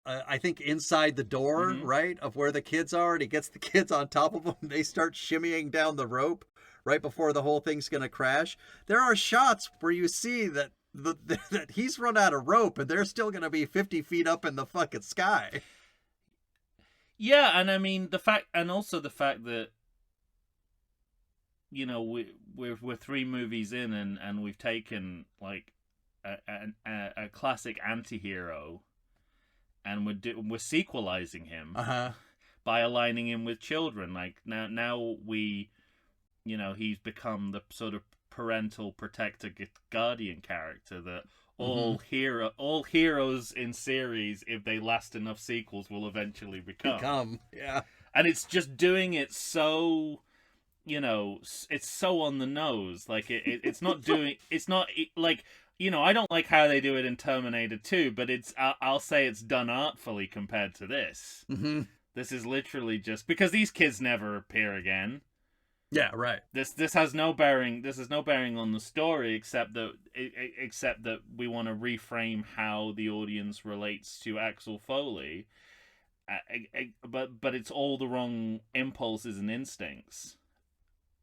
I think inside the door, right, of where the kids are, and he gets the kids on top of them, and they start shimmying down the rope right before the whole thing's going to crash. There are shots where you see that that he's run out of rope, and they're still going to be 50 feet up in the fucking sky. Yeah, and I mean the fact that, you know, we're 3 movies in, and we've taken like a classic anti-hero, and we're sequelizing him by aligning him with children. Like now we, you know, he's become the sort of parental protector guardian character that all heroes in series, if they last enough sequels, will eventually become. Yeah. And it's just doing it so, you know, it's so on the nose. Like it's not doing, it's not like, you know, I don't like how they do it in Terminator 2, but I'll say it's done artfully compared to this. This is literally just because these kids never appear again. Yeah, right. This has no bearing. This has no bearing on the story, except that we want to reframe how the audience relates to Axel Foley. But it's all the wrong impulses and instincts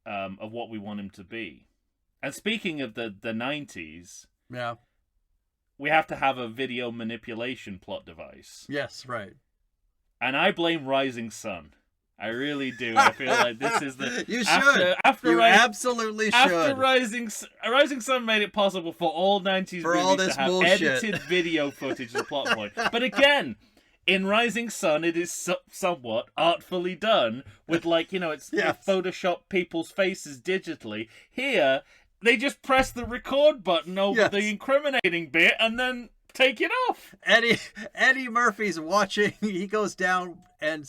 of what we want him to be. And speaking of the 90s, yeah, we have to have a video manipulation plot device. Yes, right. And I blame Rising Sun. I really do. I feel like this is the... You should. You absolutely should. After Rising Sun made it possible for all 90s for movies all this to have bullshit. Edited video footage of the plot point. But again, in Rising Sun, it is somewhat artfully done with, like, you know, it's Photoshop people's faces digitally. Here, they just press the record button over the incriminating bit and then take it off. Eddie Murphy's watching. He goes down and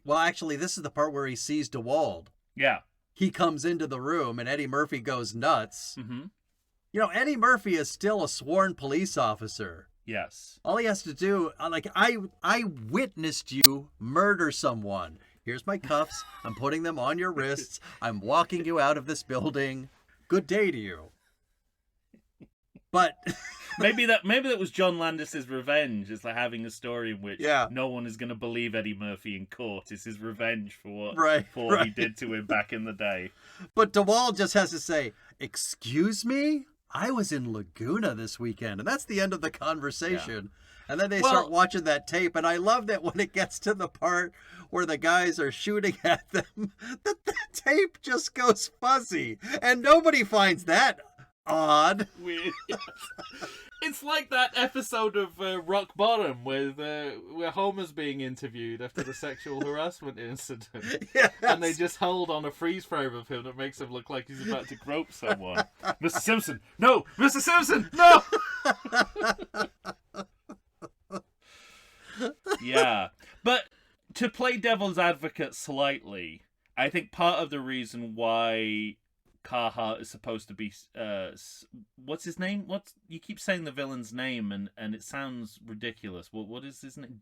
well, actually, this is the part where he sees DeWald. Yeah. He comes into the room and Eddie Murphy goes nuts. Mm-hmm. You know, Eddie Murphy is still a sworn police officer. Yes. All he has to do, like, I witnessed you murder someone. Here's my cuffs. I'm putting them on your wrists. I'm walking you out of this building. Good day to you. But maybe that was John Landis's revenge. It's like having a story in which no one is going to believe Eddie Murphy in court. It's his revenge for what he did to him back in the day. But DeWald just has to say, "Excuse me? I was in Laguna this weekend." And that's the end of the conversation. Yeah. And then they start watching that tape. And I love that when it gets to the part where the guys are shooting at them, that the tape just goes fuzzy. And nobody finds that odd. Weird. Yes. It's like that episode of Rock Bottom where Homer's being interviewed after the sexual harassment incident. Yes. And they just hold on a freeze frame of him that makes him look like he's about to grope someone. Mr. Simpson! No! Mr. Simpson! No! Yeah. But to play devil's advocate slightly, I think part of the reason why Carhart is supposed to be what's his name? You keep saying the villain's name and it sounds ridiculous. What is his name?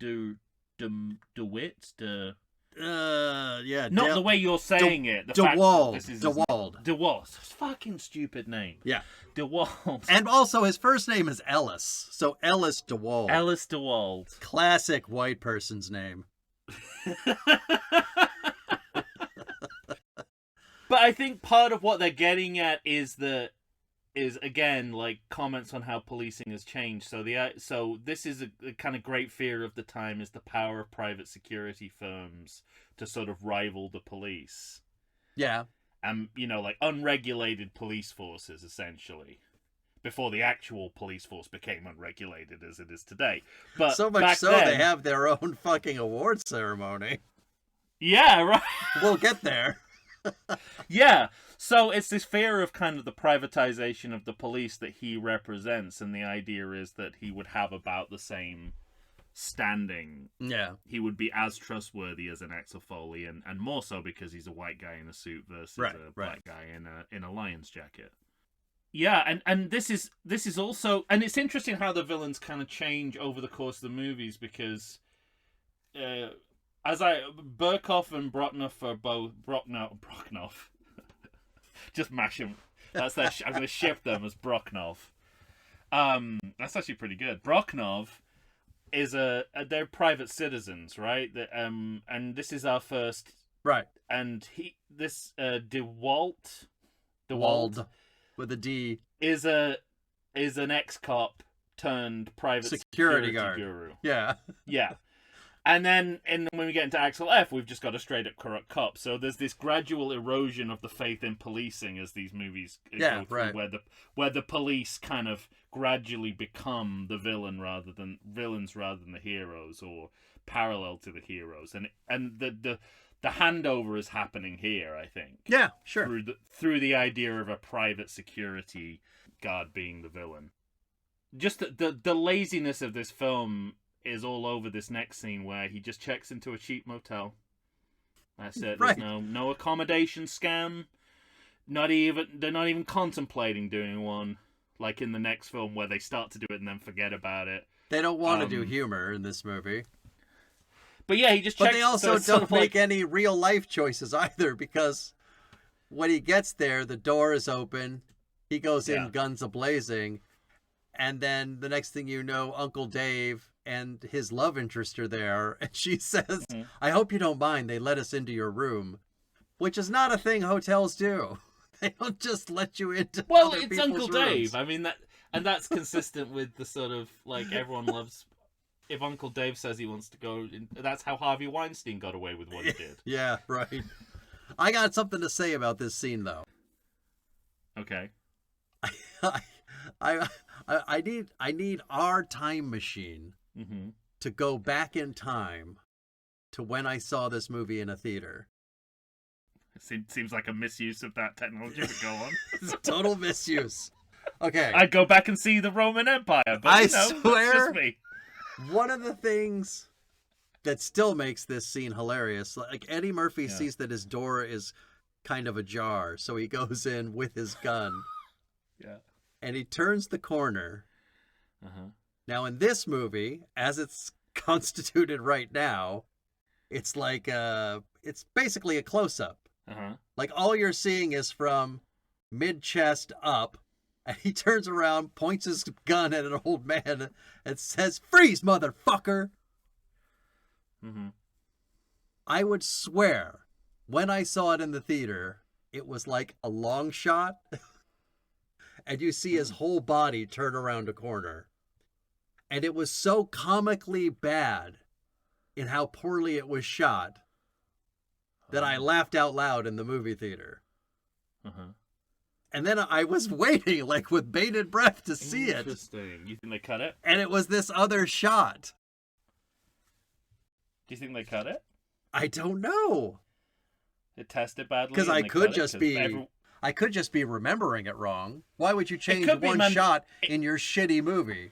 DeWitt? Yeah. Not the way you're saying it. The DeWald. fact that this is DeWald. DeWald. Fucking stupid name. Yeah. DeWald. And also his first name is Ellis. So Ellis DeWald. Ellis DeWald. Classic white person's name. But I think part of what they're getting at is again like comments on how policing has changed. So this is a kind of great fear of the time is the power of private security firms to sort of rival the police. Yeah. And like unregulated police forces essentially. Before the actual police force became unregulated as it is today. But so much so they have their own fucking award ceremony. Yeah, right. We'll get there. Yeah, so it's this fear of kind of the privatization of the police that he represents, and the idea is that he would have about the same standing. Yeah. He would be as trustworthy as an Axel Foley, and more so because he's a white guy in a suit versus a black guy in a lion's jacket. Yeah, and this is also, and it's interesting how the villains kind of change over the course of the movies because Burkhoff and Broknoff are both Broknoff. Just mash them. That's their. I'm going to ship them as Broknov. That's actually pretty good. Broknov is they're private citizens, right? And this is our first. Right. And DeWalt with a D is an ex-cop turned private security guard guru. Yeah. Yeah. And then when we get into Axel F, we've just got a straight-up corrupt cop. So there's this gradual erosion of the faith in policing as these movies go through, right. where the police kind of gradually become the villains rather than the heroes, or parallel to the heroes. And the handover is happening here, I think. Yeah, sure. Through the idea of a private security guard being the villain. Just the laziness of this film is all over this next scene where he just checks into a cheap motel. That's it. Right. There's no accommodation scam. They're not even contemplating doing one, like in the next film where they start to do it and then forget about it. They don't want to do humor in this movie. But yeah, he just checks. But they also don't make any real life choices either, because when he gets there, the door is open. He goes in guns a-blazing. And then the next thing you know, Uncle Dave and his love interest are there. And she says, I hope you don't mind. They let us into your room. Which is not a thing hotels do. They don't just let you into other it's people's Uncle rooms. Dave. I mean, that's consistent with the sort of, like, everyone loves... If Uncle Dave says he wants to go... That's how Harvey Weinstein got away with what he did. Yeah, right. I got something to say about this scene, though. Okay. I need our time machine to go back in time to when I saw this movie in a theater. It seems like a misuse of that technology, but go on. It's a total misuse. Okay. I'd go back and see the Roman Empire, but I swear, swear, that's just me. One of the things that still makes this scene hilarious, like Eddie Murphy sees that his door is kind of ajar, so he goes in with his gun. Yeah. And he turns the corner. Now, in this movie, as it's constituted right now, it's like it's basically a close-up. Like, all you're seeing is from mid-chest up, and he turns around, points his gun at an old man, and says, "Freeze, motherfucker!" I would swear, when I saw it in the theater, it was like a long shot, and you see his whole body turn around a corner. And it was so comically bad in how poorly it was shot that I laughed out loud in the movie theater. And then I was waiting, like, with bated breath to see it. Interesting. You think they cut it? And it was this other shot. Do you think they cut it? I don't know. It tested badly? Because and I they could cut just it? 'Cause be... I could just be remembering it wrong. Why would you change could be, one man. shot in your shitty movie?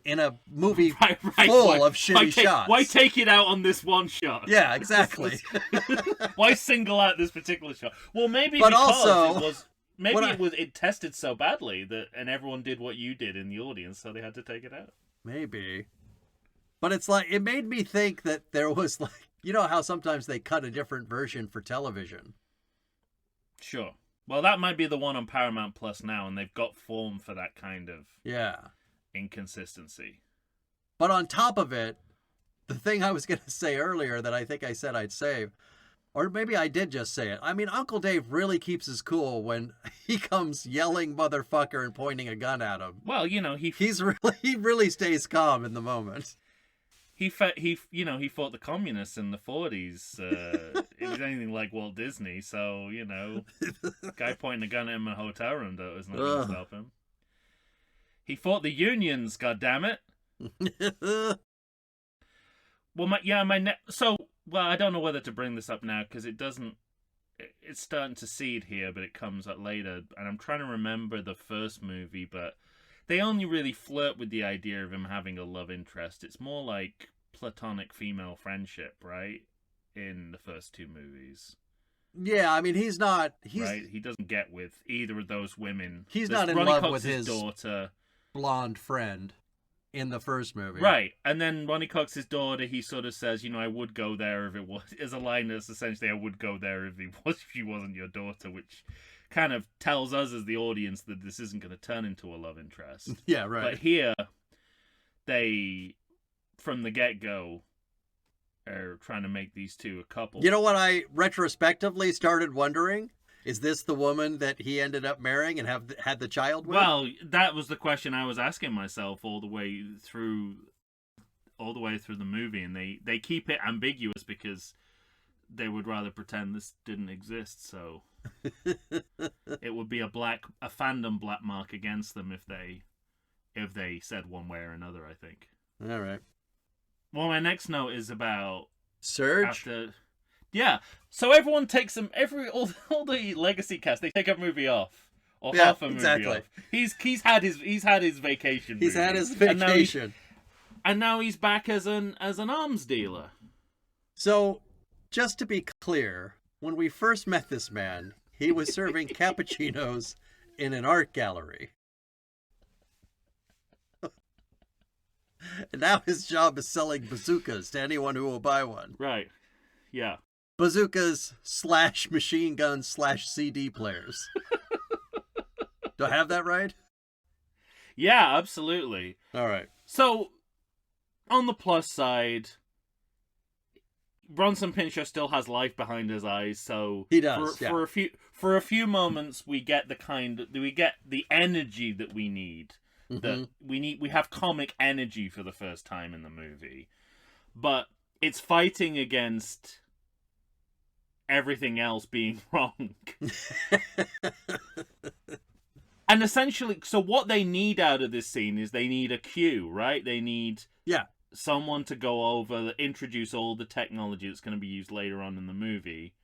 In a movie Right, full of shitty shots. Why take it out on this one shot? Yeah, exactly. Why single out this particular shot? Well, maybe But because also, it was... Maybe it tested so badly that and everyone did what you did in the audience, so they had to take it out. Maybe. But it's like, it made me think that there was like, you know how sometimes they cut a different version for television? Sure. Well, that might be the one on Paramount Plus now, and they've got form for that kind of inconsistency. But on top of it, the thing I was going to say earlier that I think I said I'd save, or maybe I did just say it. I mean, Uncle Dave really keeps his cool when he comes yelling motherfucker and pointing a gun at him. Well, you know, he really stays calm in the moment. He fought the communists in the 40s. It was anything like Walt Disney, so, you know, guy pointing a gun at him in a hotel room is not going to stop him. He fought the unions, goddammit. Well, I don't know whether to bring this up now, because it's starting to seed here, but it comes up later, and I'm trying to remember the first movie, but they only really flirt with the idea of him having a love interest. It's more like platonic female friendship, right? In the first two movies. Yeah, I mean, he's right? He doesn't get with either of those women. He's not in Ronnie love Cox's with his daughter, blonde friend in the first movie. Right, and then Ronnie Cox's daughter, he sort of says, you know, I would go there if it was, as a line that's essentially, I would go there if she wasn't your daughter, which kind of tells us as the audience that this isn't going to turn into a love interest. Yeah, right. But here, they, from the get-go, are trying to make these two a couple. You know what I retrospectively started wondering? Is this the woman that he ended up marrying and had the child with? Well, that was the question I was asking myself all the way through the movie, and they keep it ambiguous because they would rather pretend this didn't exist, so it would be a fandom black mark against them if they said one way or another, I think. All right. Well, my next note is about Surge. Yeah, so everyone takes all the legacy cast, they take a movie off, or half a movie off. He's had his vacation. He's had his vacation, and now he's back as an arms dealer. So, just to be clear, when we first met this man, he was serving cappuccinos in an art gallery. And now his job is selling bazookas to anyone who will buy one. Right. Yeah. Bazookas / machine guns / CD players. Do I have that right? Yeah, absolutely. All right. So, on the plus side, Bronson Pinchot still has life behind his eyes, so he does. For a few moments, we get the energy that we need. Mm-hmm. We have comic energy for the first time in the movie, but it's fighting against everything else being wrong. And essentially, so what they need out of this scene is they need a cue, right? They need someone to go over, introduce all the technology that's going to be used later on in the movie.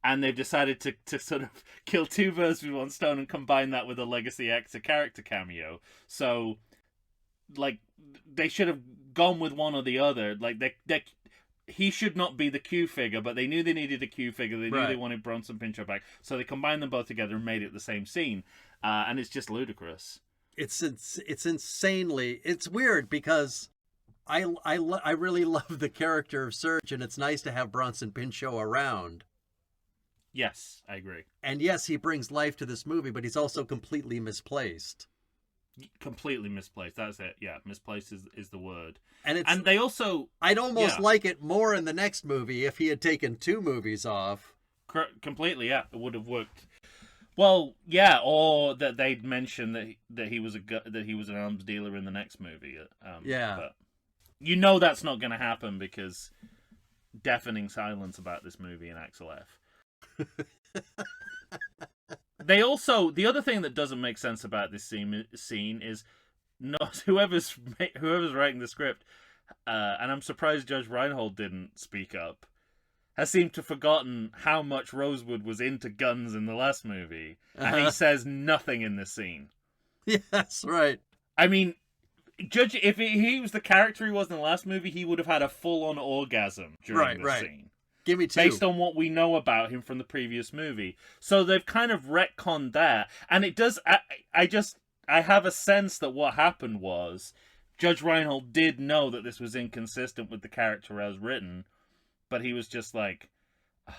And they've decided to sort of kill two birds with one stone and combine that with a legacy actor character cameo. So, like, they should have gone with one or the other. Like, he should not be the Q figure, but they knew they needed a Q figure. They knew they wanted Bronson Pinchot back. So they combined them both together and made it the same scene. And it's just ludicrous. It's insanely... It's weird because I really love the character of Surge, and it's nice to have Bronson Pinchot around. Yes, I agree. And yes, he brings life to this movie, but he's also completely misplaced. Completely misplaced. That's it. Yeah, misplaced is the word. And they also... I'd almost like it more in the next movie if he had taken 2 movies off. Completely, yeah. It would have worked. Well, yeah, or that they'd mention that he was an arms dealer in the next movie. But you know that's not going to happen because deafening silence about this movie in Axel F. they also, the other thing that doesn't make sense about this scene is not whoever's writing the script, and I'm surprised Judge Reinhold didn't speak up, has seemed to have forgotten how much Rosewood was into guns in the last movie, and he says nothing in this scene. Yes, right. I mean, if he was the character he was in the last movie, he would have had a full-on orgasm during this scene. Give me two. Based on what we know about him from the previous movie. So they've kind of retconned that. And it does... I have a sense that what happened was Judge Reinhold did know that this was inconsistent with the character as written, but he was just like,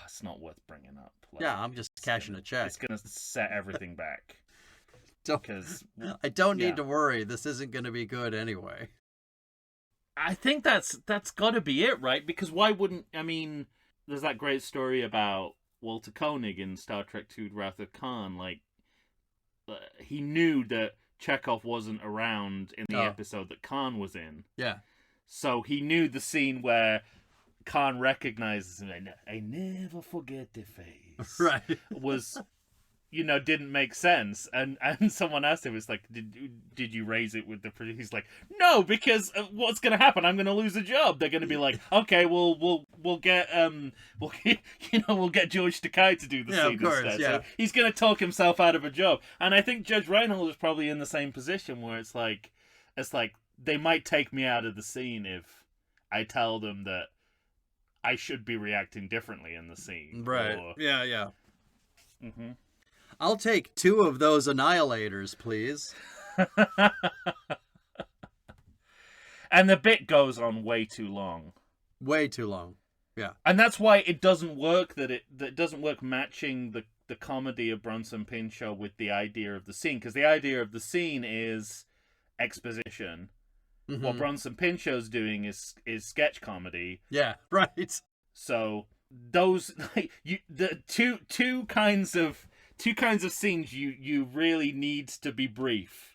it's not worth bringing up. Like, yeah, I'm just cashing a check. It's going to set everything back. I don't need to worry. This isn't going to be good anyway. I think that's got to be it, right? Because why wouldn't... I mean... There's that great story about Walter Koenig in Star Trek II: Wrath of Khan. Like, he knew that Chekhov wasn't around in the episode that Khan was in. Yeah. So he knew the scene where Khan recognizes him. I never forget the face. Right. Was... didn't make sense, and someone asked him, "It's like, did you raise it with the producer?" He's like, "No, because what's going to happen? I'm going to lose a job. They're going to be like, okay, we'll get we'll get George Takei to do the scene instead." Yeah. So he's going to talk himself out of a job, and I think Judge Reinhold is probably in the same position where it's like they might take me out of the scene if I tell them that I should be reacting differently in the scene. Right. Or... Yeah. Mm-hmm. I'll take 2 of those annihilators, please. And the bit goes on way too long. Way too long. Yeah. And that's why it doesn't work, that it doesn't work matching the comedy of Bronson Pinchot with the idea of the scene. Because the idea of the scene is exposition. Mm-hmm. What Bronson Pinchot's doing is sketch comedy. Yeah, right. So those the two kinds of scenes you really need to be brief,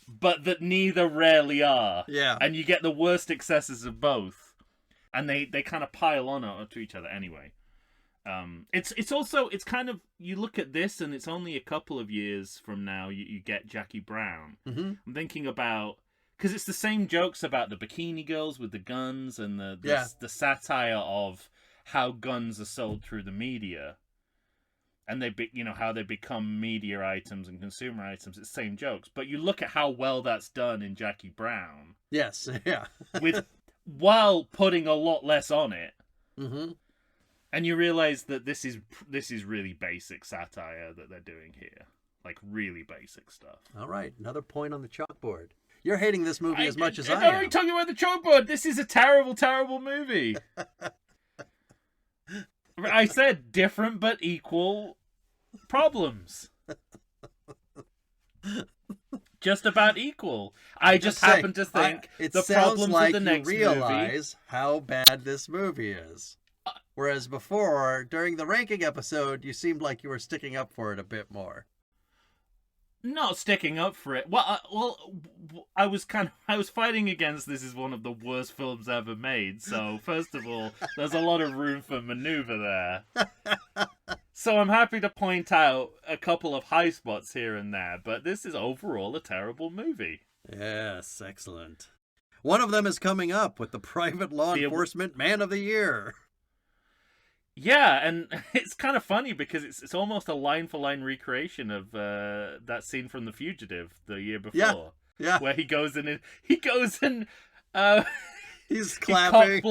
but that neither rarely are. Yeah, and you get the worst excesses of both, and they kind of pile on to each other anyway. It's also kind of, you look at this and it's only a couple of years from now you get Jackie Brown. Mm-hmm. I'm thinking about, because it's the same jokes about the bikini girls with the guns and the satire of how guns are sold through the media. And how they become media items and consumer items. It's the same jokes. But you look at how well that's done in Jackie Brown. Yes, yeah. while putting a lot less on it. Mm-hmm. And you realize that this is really basic satire that they're doing here. Like, really basic stuff. All right, another point on the chalkboard. You're hating this movie as much as I am. I'm already talking about the chalkboard. This is a terrible, terrible movie. I said different but equal problems. Just about equal. I just happen to think the problems like of the next movie... It sounds like you realize how bad this movie is. Whereas before, during the ranking episode, you seemed like you were sticking up for it a bit more. Not sticking up for it. Well, I was fighting against this is one of the worst films ever made. So first of all, there's a lot of room for maneuver there. So I'm happy to point out a couple of high spots here and there, but this is overall a terrible movie. Yes, excellent. One of them is coming up with the Private Law Enforcement Man of the Year. Yeah, and it's kind of funny because it's almost a line-for-line recreation of that scene from The Fugitive the year before. Yeah. Where he goes and he's clapping.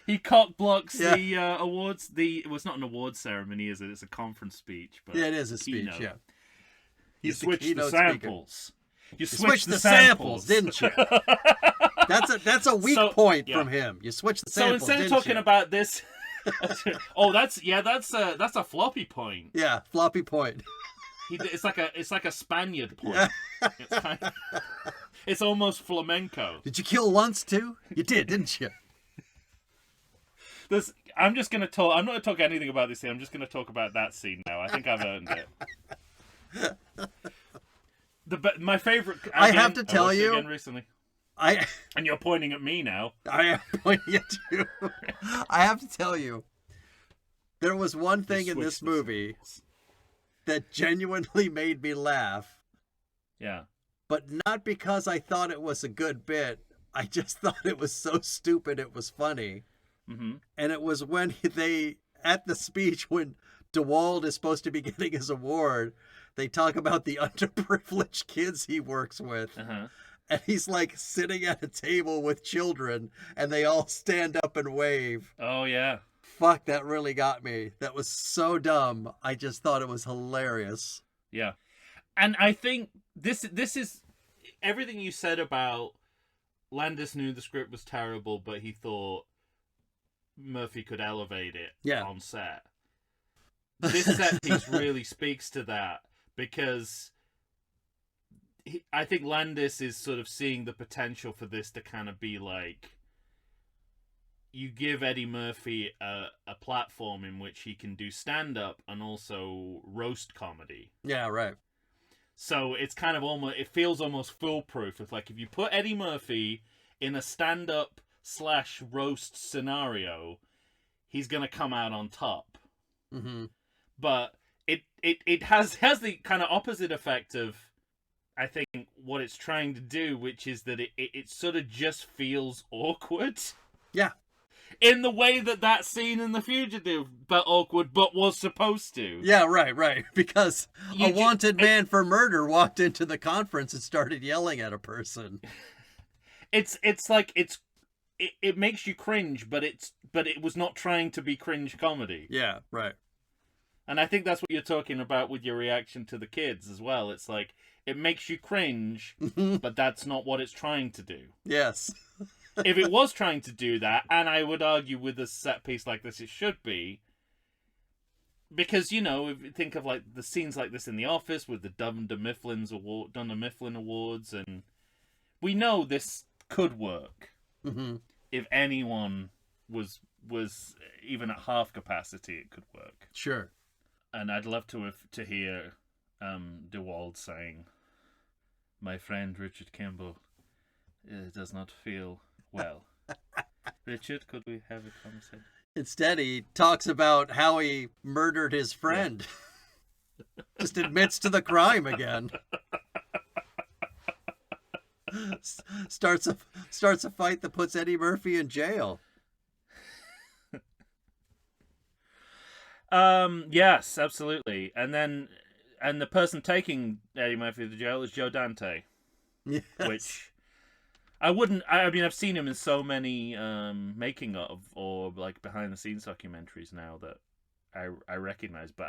He cock blocks the awards. It was not an awards ceremony, is it? It's a conference speech. But yeah, it is a speech. Keynote. Yeah. You switched the samples. You switched the samples, didn't you? That's a weak point from him. You switched the samples. So instead of talking about this. That's a floppy point. Yeah, floppy point. It's like a Spaniard point. Yeah. It's almost flamenco. Did you kill once too? You did, didn't you? I'm just gonna talk. I'm not gonna talk anything about this scene. I'm just gonna talk about that scene now. I think I've earned it. My favorite. Again, I have to tell you. Again recently. And you're pointing at me now. I am pointing at you. I have to tell you, there was one thing in this movie that genuinely made me laugh. Yeah. But not because I thought it was a good bit. I just thought it was so stupid it was funny. Mm-hmm. And it was when at the speech, when DeWald is supposed to be getting his award, they talk about the underprivileged kids he works with. Uh-huh. And he's like sitting at a table with children, and they all stand up and wave. Oh, yeah. Fuck, that really got me. That was so dumb. I just thought it was hilarious. Yeah. And I think this is everything you said about Landis knew the script was terrible, but he thought Murphy could elevate it on set. This set piece really speaks to that, because I think Landis is sort of seeing the potential for this to kind of be like, you give Eddie Murphy a platform in which he can do stand-up and also roast comedy. Yeah, right. So it's kind of it feels almost foolproof. It's like, if you put Eddie Murphy in a stand-up / roast scenario, he's going to come out on top. Mm-hmm. But it has the kind of opposite effect of, I think, what it's trying to do, which is that it sort of just feels awkward. Yeah. In the way that scene in The Fugitive felt awkward, but was supposed to. Yeah, right. Because a wanted man for murder walked into the conference and started yelling at a person. It's like it makes you cringe, but it was not trying to be cringe comedy. Yeah, right. And I think that's what you're talking about with your reaction to the kids as well. It's like, it makes you cringe, but that's not what it's trying to do. Yes. If it was trying to do that, and I would argue with a set piece like this, it should be. Because, you know, if you think of like the scenes like this in The Office with the Dunder Mifflin Awards, and we know this could work if anyone was even at half capacity. It could work. Sure. And I'd love to hear DeWald saying, "My friend Richard Kimball does not feel well." Richard, could we have a conversation? Instead, he talks about how he murdered his friend. Yeah. Just admits to the crime again. Starts a fight that puts Eddie Murphy in jail. Yes, absolutely. And the person taking Eddie Murphy to jail is Joe Dante. Yes. Which I mean, I've seen him in so many making of or like behind the scenes documentaries now that I recognize, but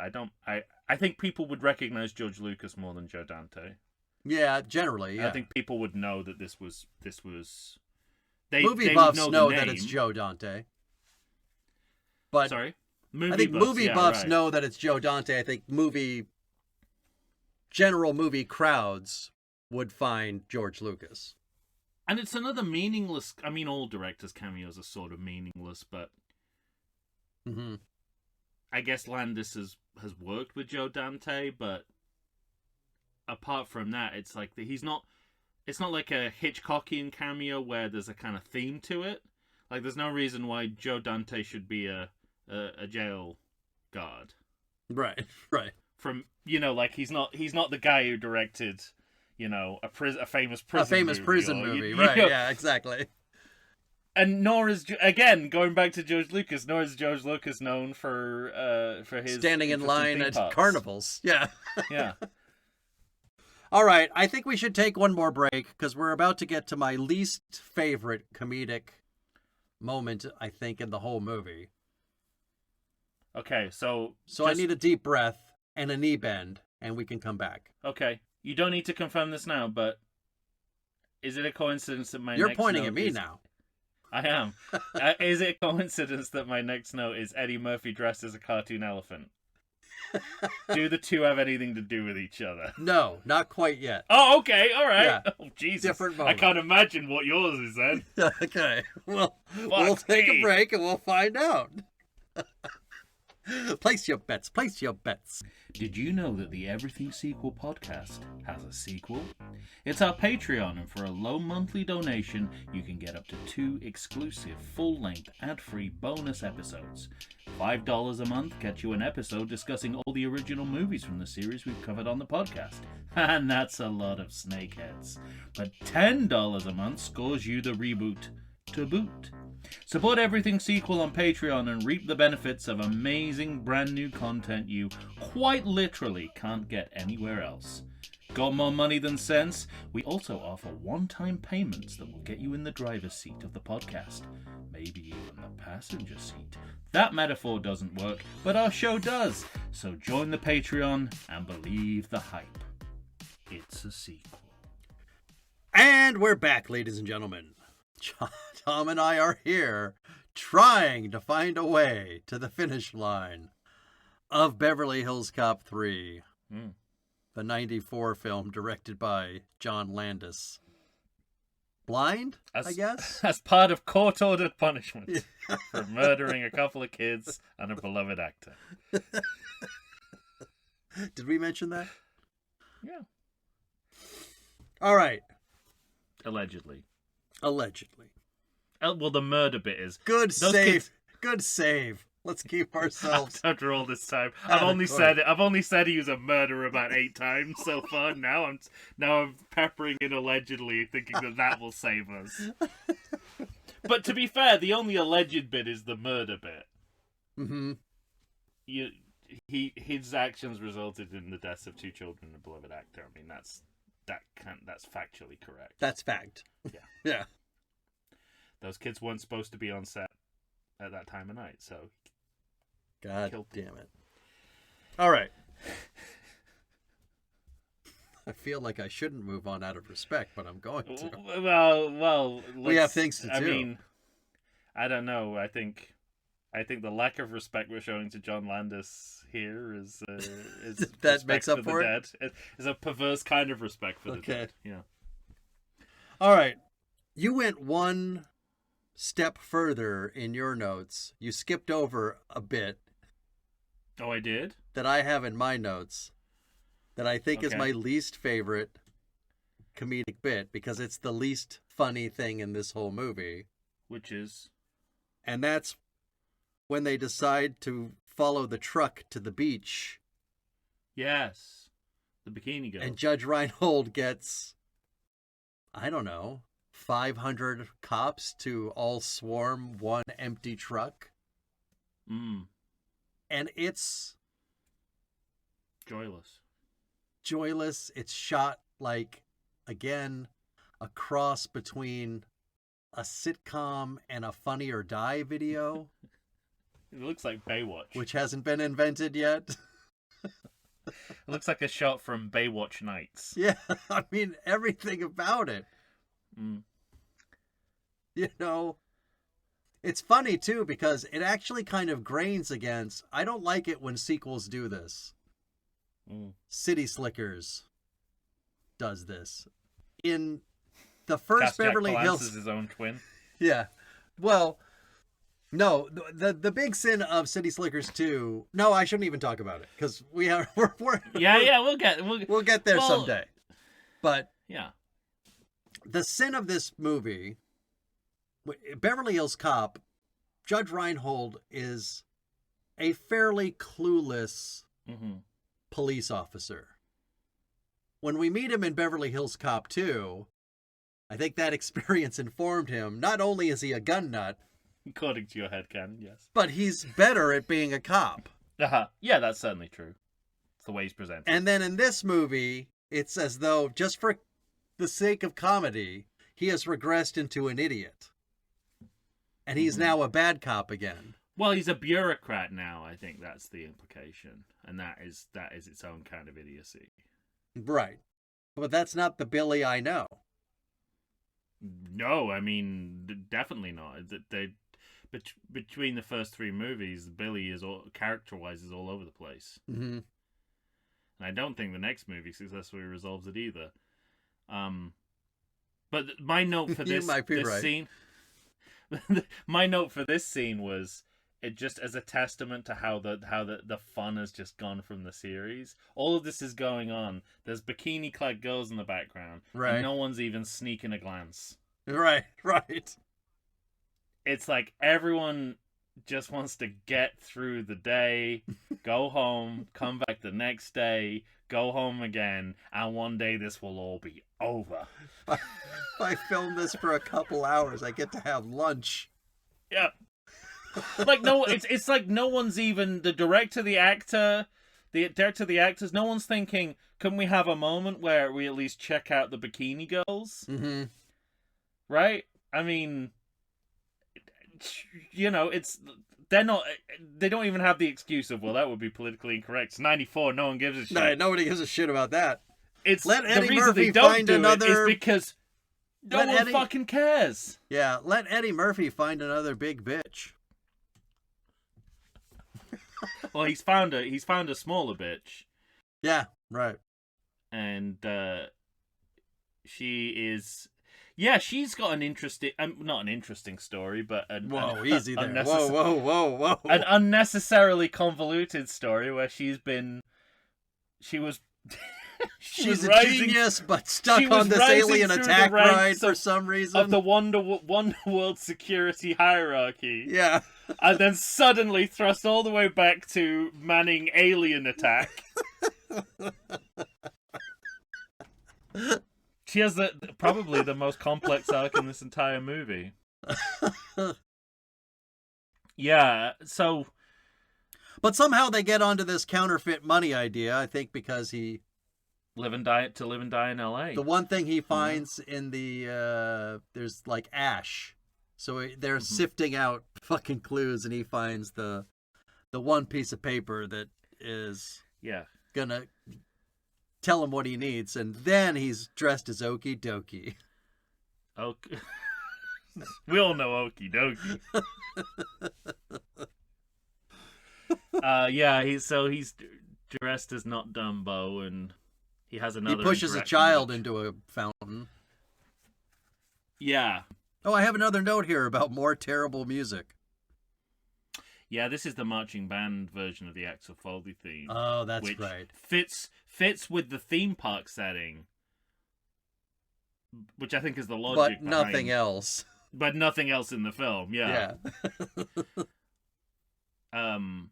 I think people would recognize George Lucas more than Joe Dante. Yeah, generally, yeah. I think people would know that this was movie buffs know that it's Joe Dante. But sorry? Movie buffs know that it's Joe Dante. I think general movie crowds would find George Lucas. And it's another meaningless... I mean, all directors' cameos are sort of meaningless, but... I guess Landis has worked with Joe Dante, but apart from that, it's like he's not... It's not like a Hitchcockian cameo where there's a kind of theme to it. Like, there's no reason why Joe Dante should be a jail guard. Right. From, you know, like, he's not the guy who directed... You know, a famous prison movie. Right? Yeah, exactly. And nor is, again, going back to George Lucas, nor is George Lucas known for his standing in line at carnivals. Yeah. Yeah. All right, I think we should take one more break because we're about to get to my least favorite comedic moment, I think, in the whole movie. Okay, so I need a deep breath and a knee bend, and we can come back. Okay. You don't need to confirm this now, but is it a coincidence that my You're next pointing note at me is... now. I am. Is it a coincidence that my next note is Eddie Murphy dressed as a cartoon elephant? Do the two have anything to do with each other? No, not quite yet. Oh, okay, all right. Yeah. Oh, Jesus. Different moment. I can't imagine what yours is then. Okay, well, we'll take a break and we'll find out. Place your bets. Place your bets. Did you know that the Everything Sequel podcast has a sequel? It's our Patreon, and for a low monthly donation, you can get up to 2 exclusive, full-length, ad-free bonus episodes. $5 a month gets you an episode discussing all the original movies from the series we've covered on the podcast. And that's a lot of snakeheads. But $10 a month scores you the reboot to boot. Support Everything Sequel on Patreon and reap the benefits of amazing brand new content you quite literally can't get anywhere else. Got more money than sense? We also offer one-time payments that will get you in the driver's seat of the podcast. Maybe even the passenger seat. That metaphor doesn't work, but our show does. So join the Patreon and believe the hype. It's a sequel. And we're back, ladies and gentlemen. Tom and I are here trying to find a way to the finish line of Beverly Hills Cop 3, the 94 film directed by John Landis. Blind, I guess? As part of court-ordered punishment for murdering a couple of kids and a beloved actor. Did we mention that? Yeah. All right. Allegedly. Allegedly. Well, the murder bit is... Good those save. kids... Good save. Let's keep ourselves... After all this time. I've only said he was a murderer about 8 times so far. Now I'm peppering in allegedly, thinking that will save us. But to be fair, the only alleged bit is the murder bit. Mm-hmm. His actions resulted in the deaths of 2 children and a beloved actor. I mean, that's factually correct. That's fact. Yeah. Yeah. Those kids weren't supposed to be on set at that time of night, so... God damn it. All right. I feel like I shouldn't move on out of respect, but I'm going to. Well, we have things to do. I mean, I don't know. I think the lack of respect we're showing to John Landis here is that makes up for it. It's a perverse kind of respect for the dead. Yeah. All right. You went one step further in your notes. You skipped over a bit. Oh, I did? That I have in my notes that I think is my least favorite comedic bit because it's the least funny thing in this whole movie. Which is? And that's when they decide to follow the truck to the beach. Yes. The bikini girl. And Judge Reinhold gets, I don't know, 500 cops to all swarm one empty truck. And it's joyless. It's shot like, again, a cross between a sitcom and a Funny or Die video. It looks like Baywatch. Which hasn't been invented yet. It looks like a shot from Baywatch Nights. Yeah, I mean, everything about it. You know, it's funny, too, because it actually kind of grains against... I don't like it when sequels do this. City Slickers does this. In the first Beverly Hills... is his own twin. Yeah. Well, no, the big sin of City Slickers 2... No, I shouldn't even talk about it, because we'll get there someday. But yeah, the sin of this movie... Beverly Hills Cop, Judge Reinhold is a fairly clueless police officer. When we meet him in Beverly Hills Cop 2, I think that experience informed him, not only is he a gun nut, according to your headcanon, yes, but he's better at being a cop. Yeah, that's certainly true. It's the way he's presented. And then in this movie, it's as though, just for the sake of comedy, he has regressed into an idiot. And he's now a bad cop again. Well, he's a bureaucrat now, I think that's the implication. And that is its own kind of idiocy. Right. But that's not the Billy I know. No, I mean, definitely not. Between the first 3 movies, Billy is character-wise is all over the place. Mm-hmm. And I don't think the next movie successfully resolves it either. But my note for this scene... My note for this scene was, it just as a testament to how the fun has just gone from the series. All of this is going on. There's bikini-clad girls in the background. Right. And no one's even sneaking a glance. Right. It's like everyone just wants to get through the day, go home, come back the next day, go home again, and one day this will all be over. If I film this for a couple hours, I get to have lunch. Yeah. Like no, it's like no one's even the director, the actors. No one's thinking, can we have a moment where we at least check out the bikini girls? Mm-hmm. Right? I mean, you know, they don't even have the excuse of, well, that would be politically incorrect. It's 94, no one gives a shit. No, nobody gives a shit about that. It's let the Eddie reason Murphy they don't find do another. It is because no one fucking cares. Yeah, let Eddie Murphy find another big bitch. Well, he's found a smaller bitch. Yeah, right. And she is. Yeah, she's got an interesting, not an interesting story, but easy there. Whoa. An unnecessarily convoluted story where she's a genius, but stuck on this alien attack ride for some reason. Of the Wonder World security hierarchy. Yeah. And then suddenly thrust all the way back to manning alien attack. She has probably the most complex arc in this entire movie. Yeah, so... But somehow they get onto this counterfeit money idea, I think because he... live and die in LA. The one thing he finds in the... there's like ash. So they're sifting out fucking clues, and he finds the one piece of paper that is gonna tell him what he needs, and then he's dressed as Okie Dokie. Okay. We all know Okie Dokie. He's dressed as not Dumbo, and he has another. He pushes a child into a fountain. Yeah. Oh, I have another note here about more terrible music. Yeah, this is the marching band version of the Axel Foley theme. Oh, that's right. Fits with the theme park setting, which I think is the logic. But nothing else. But nothing else in the film. Yeah. And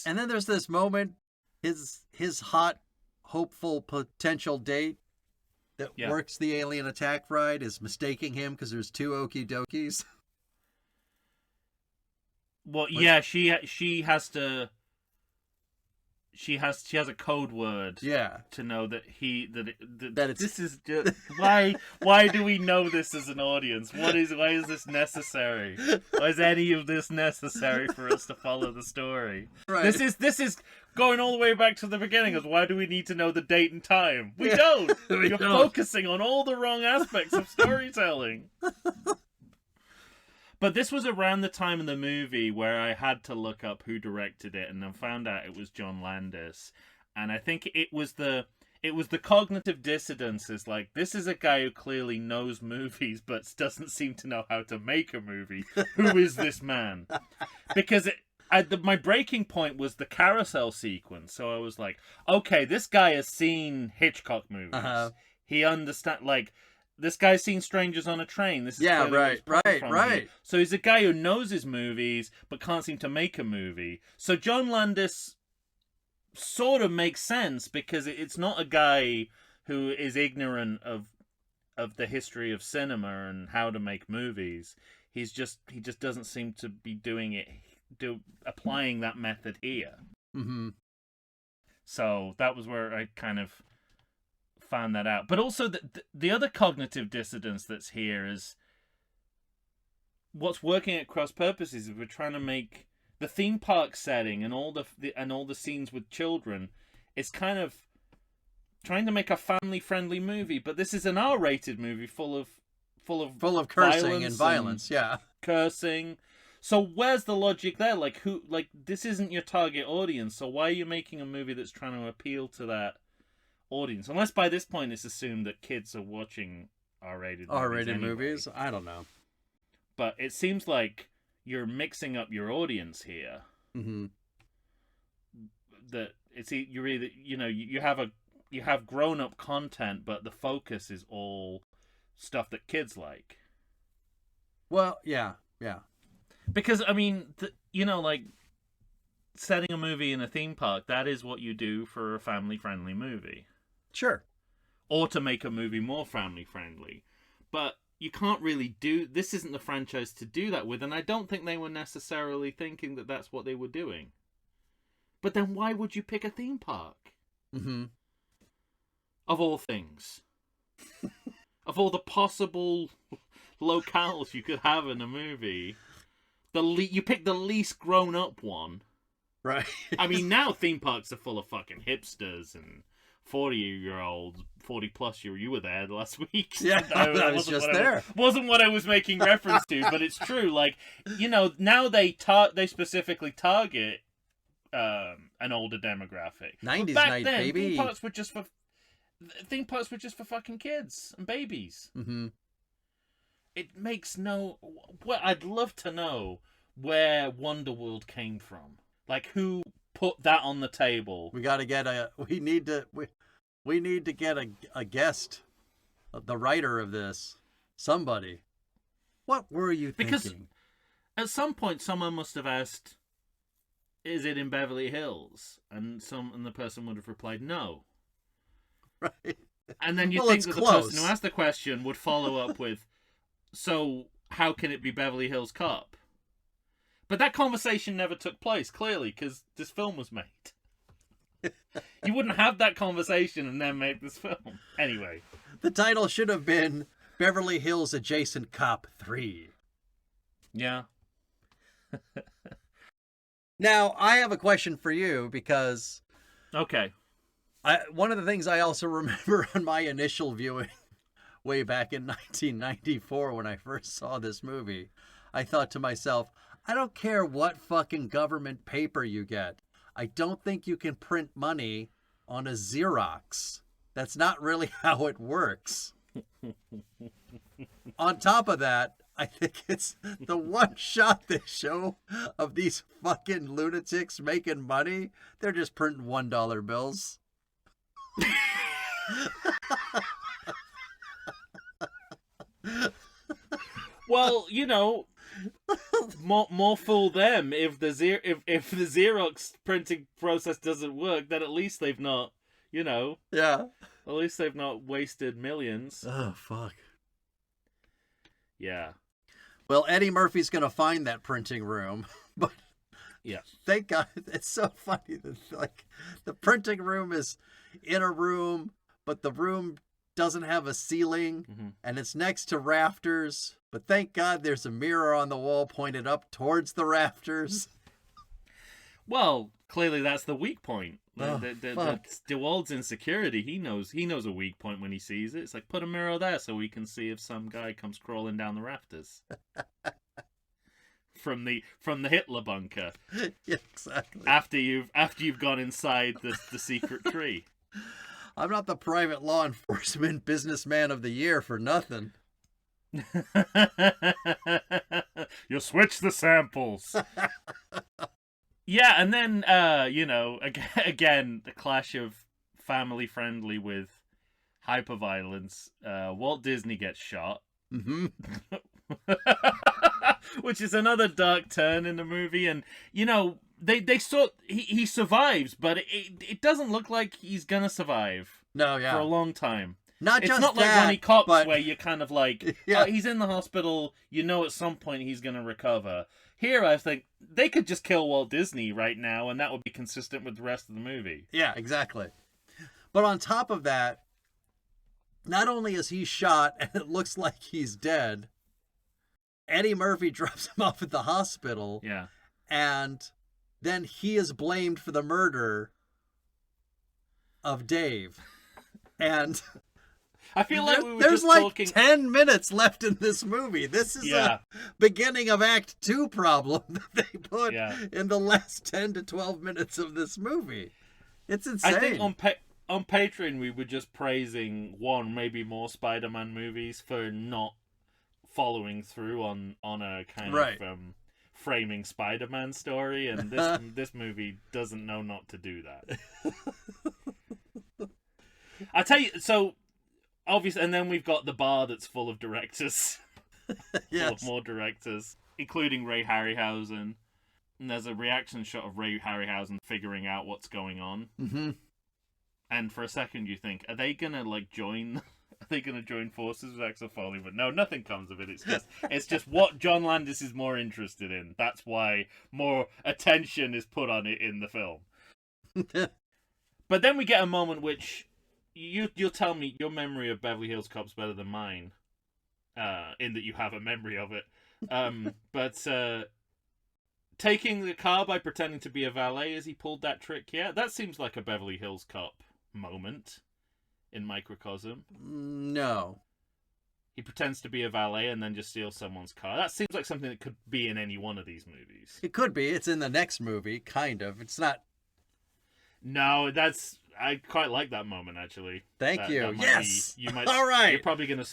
then there's this moment, his hot, hopeful potential date that works the alien attack ride is mistaking him because there's two Okie Dokies. Well, yeah, she has to. She has a code word. Yeah. To know that it's... This is just why do we know this as an audience? Why is this necessary? Why is any of this necessary for us to follow the story? Right. This is going all the way back to the beginning of why do we need to know the date and time? We don't. You're focusing on all the wrong aspects of storytelling. But this was around the time in the movie where I had to look up who directed it, and then found out it was John Landis. And I think it was the cognitive dissonance. Is like, this is a guy who clearly knows movies but doesn't seem to know how to make a movie. Who is this man? Because my breaking point was the carousel sequence. So I was like, okay, this guy has seen Hitchcock movies. Uh-huh. He understands, like... This guy's seen Strangers on a Train. This is right. So he's a guy who knows his movies but can't seem to make a movie. So John Landis sort of makes sense because it's not a guy who is ignorant of the history of cinema and how to make movies. He just doesn't seem to be applying that method here. Mm-hmm. So that was where I kind of found that out. But also the other cognitive dissonance that's here is what's working at cross purposes is we're trying to make the theme park setting and all the scenes with children is kind of trying to make a family friendly movie, but this is an R-rated movie full of cursing and violence, cursing. So where's the logic there? Like this isn't your target audience, so why are you making a movie that's trying to appeal to that audience? Unless by this point it's assumed that kids are watching R-rated movies. Movies? I don't know. but it seems like you're mixing up your audience here. Mm-hmm. That you're either you have grown up content, but the focus is all stuff that kids like. Well, yeah. Because I mean, like setting a movie in a theme park, that is what you do for a family-friendly movie. Sure. Or to make a movie more family-friendly. But you can't really this isn't the franchise to do that with, and I don't think they were necessarily thinking that that's what they were doing. But then why would you pick a theme park? Mm-hmm. Of all things. Of all the possible locales you could have in a movie, you pick the least grown-up one. Right. I mean, now theme parks are full of fucking hipsters and 40-year-olds, 40-plus. You were there last week. Yeah, I was just there. Wasn't what I was making reference to, but it's true. Like, now they specifically target an older demographic. 90s Back night, then, baby. Theme parks were just for fucking kids and babies. Mm-hmm. It makes no. Well, I'd love to know where Wonderworld came from. Like, who put that on the table? We got to get we need to get a guest, the writer of this, somebody. What were you thinking? Because at some point someone must have asked, "Is it in Beverly Hills?" And the person would have replied, "No." Right. And then you think that the person who asked the question would follow up with, "So how can it be Beverly Hills Cop?" But that conversation never took place, clearly, because this film was made. You wouldn't have that conversation and then make this film. Anyway. The title should have been Beverly Hills Adjacent Cop 3. Yeah. Now, I have a question for you because... Okay. One of the things I also remember on my initial viewing way back in 1994 when I first saw this movie, I thought to myself, I don't care what fucking government paper you get. I don't think you can print money on a Xerox. That's not really how it works. On top of that, I think it's the one shot they show of these fucking lunatics making money. They're just printing $1 bills. Well, more fool them. If the Xerox printing process doesn't work, then at least they've not, Yeah. At least they've not wasted millions. Oh, fuck. Yeah. Well, Eddie Murphy's going to find that printing room, but yeah, thank God. It's so funny that, like, the printing room is in a room, but the room doesn't have a ceiling, and it's next to rafters, but thank God there's a mirror on the wall pointed up towards the rafters. Well, clearly that's the weak point. Oh, That's DeWald's insecurity. He knows a weak point when he sees it. It's like, put a mirror there so we can see if some guy comes crawling down the rafters. From the Hitler bunker. Yeah, exactly. After you've gone inside the secret tree. I'm not the private law enforcement businessman of the year for nothing. You switch the samples. Yeah, and then again, the clash of family friendly with hyperviolence. Walt Disney gets shot. Mm-hmm. Which is another dark turn in the movie, and he survives, but it doesn't look like he's gonna survive. No, yeah, for a long time. It's not like Ronnie Cox, but... where you're kind of like, yeah. Oh, he's in the hospital. At some point he's gonna recover. Here, I think they could just kill Walt Disney right now, and that would be consistent with the rest of the movie. Yeah, exactly. But on top of that, not only is he shot and it looks like he's dead, Eddie Murphy drops him off at the hospital. Yeah. And then he is blamed for the murder of Dave. And I feel like there's like 10 minutes left in this movie. This is a beginning of Act 2 problem that they put in the last 10 to 12 minutes of this movie. It's insane. I think on Patreon we were just praising one, maybe more Spider-Man movies for not following through on a kind Right. of framing Spider-Man story, and this movie doesn't know not to do that. I tell you, so obviously, and then we've got the bar that's full of directors, Yes. full of more directors, including Ray Harryhausen. And there's a reaction shot of Ray Harryhausen figuring out what's going on. Mm-hmm. And for a second, you think, are they gonna join? Are they gonna join forces with Axel Foley? But no, nothing comes of it. It's just what John Landis is more interested in. That's why more attention is put on it in the film. But then we get a moment which you'll tell me your memory of Beverly Hills Cop's better than mine, in that you have a memory of it. But taking the car by pretending to be a valet as he pulled that trick, yeah, that seems like a Beverly Hills Cop moment in microcosm. No. He pretends to be a valet and then just steals someone's car. That seems like something that could be in any one of these movies. It could be. It's in the next movie, kind of. It's not. No, I quite like that moment, actually. Thank you. That might Yes. You might. All right. You're probably gonna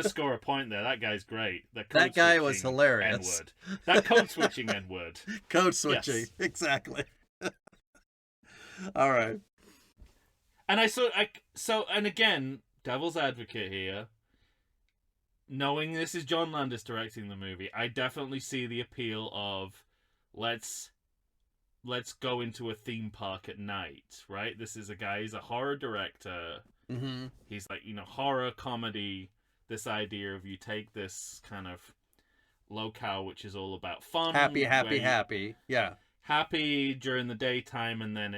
score a point there. That guy's great. That guy was hilarious. N-word. That code switching N-word. Code switching. Yes. Exactly. All right. And and again, devil's advocate here. Knowing this is John Landis directing the movie, I definitely see the appeal of let's go into a theme park at night, right? This is a guy, he's a horror director. Mm-hmm. He's like, horror comedy, this idea of you take this kind of locale which is all about fun. Happy. Yeah. Happy during the daytime, and then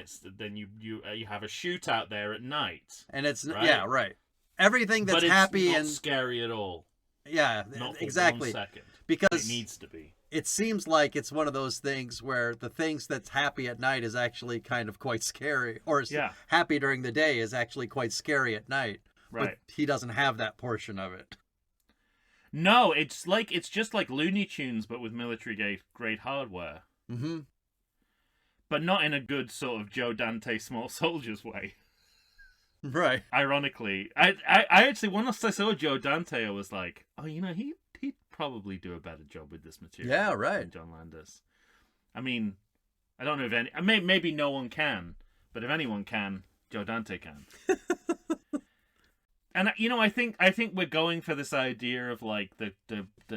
you have a shootout there at night. And it's right? Yeah, right. Everything that's but it's happy not and scary at all. Yeah, Not for exactly. 1 second. Because it needs to be. It seems like it's one of those things where the things that's happy at night is actually kind of quite scary, or happy during the day is actually quite scary at night. Right. But he doesn't have that portion of it. No, it's just like Looney Tunes, but with military grade hardware. Mm-hmm. But not in a good sort of Joe Dante Small Soldiers way. Right. Ironically, I actually, once I saw Joe Dante, I was like, oh, he'd probably do a better job with this material. Yeah, right. Than John Landis. I mean, I don't know if any. Maybe no one can, but if anyone can, Joe Dante can. And I think we're going for this idea of like the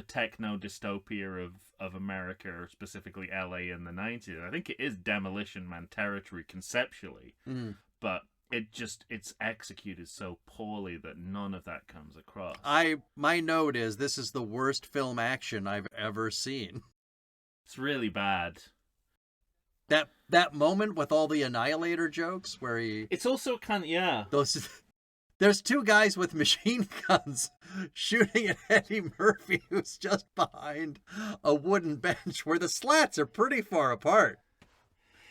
techno dystopia of America, or specifically LA in the 90s. I think it is Demolition Man territory conceptually, but it's executed so poorly that none of that comes across. My note is this is the worst film action I've ever seen. It's really bad. That moment with all the Annihilator jokes where it's also kind of There's two guys with machine guns shooting at Eddie Murphy, who's just behind a wooden bench where the slats are pretty far apart.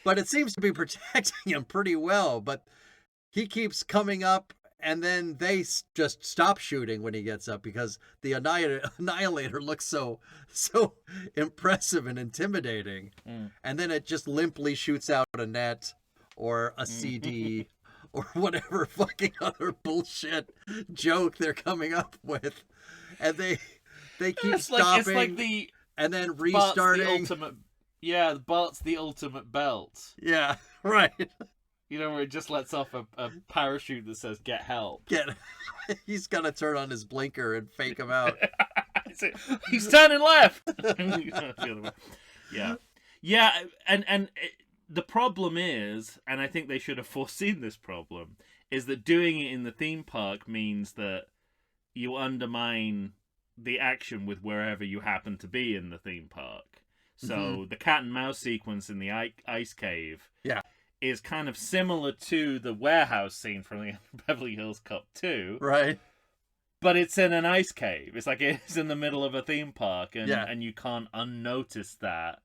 But it seems to be protecting him pretty well. But he keeps coming up, and then they just stop shooting when he gets up because the Annihilator looks so impressive and intimidating. And then it just limply shoots out a net or a CD or whatever fucking other bullshit joke they're coming up with. And they keep stopping and then restarting. Bart's the ultimate belt. Yeah, right. Where it just lets off a parachute that says, get help. He's got to turn on his blinker and fake him out. He's turning left! Yeah. Yeah, and the problem is, and I think they should have foreseen this problem, is that doing it in the theme park means that you undermine the action with wherever you happen to be in the theme park. So the cat and mouse sequence in the ice cave is kind of similar to the warehouse scene from the Beverly Hills Cop 2. Right. But it's in an ice cave. It's like it's in the middle of a theme park, and you can't unnotice that.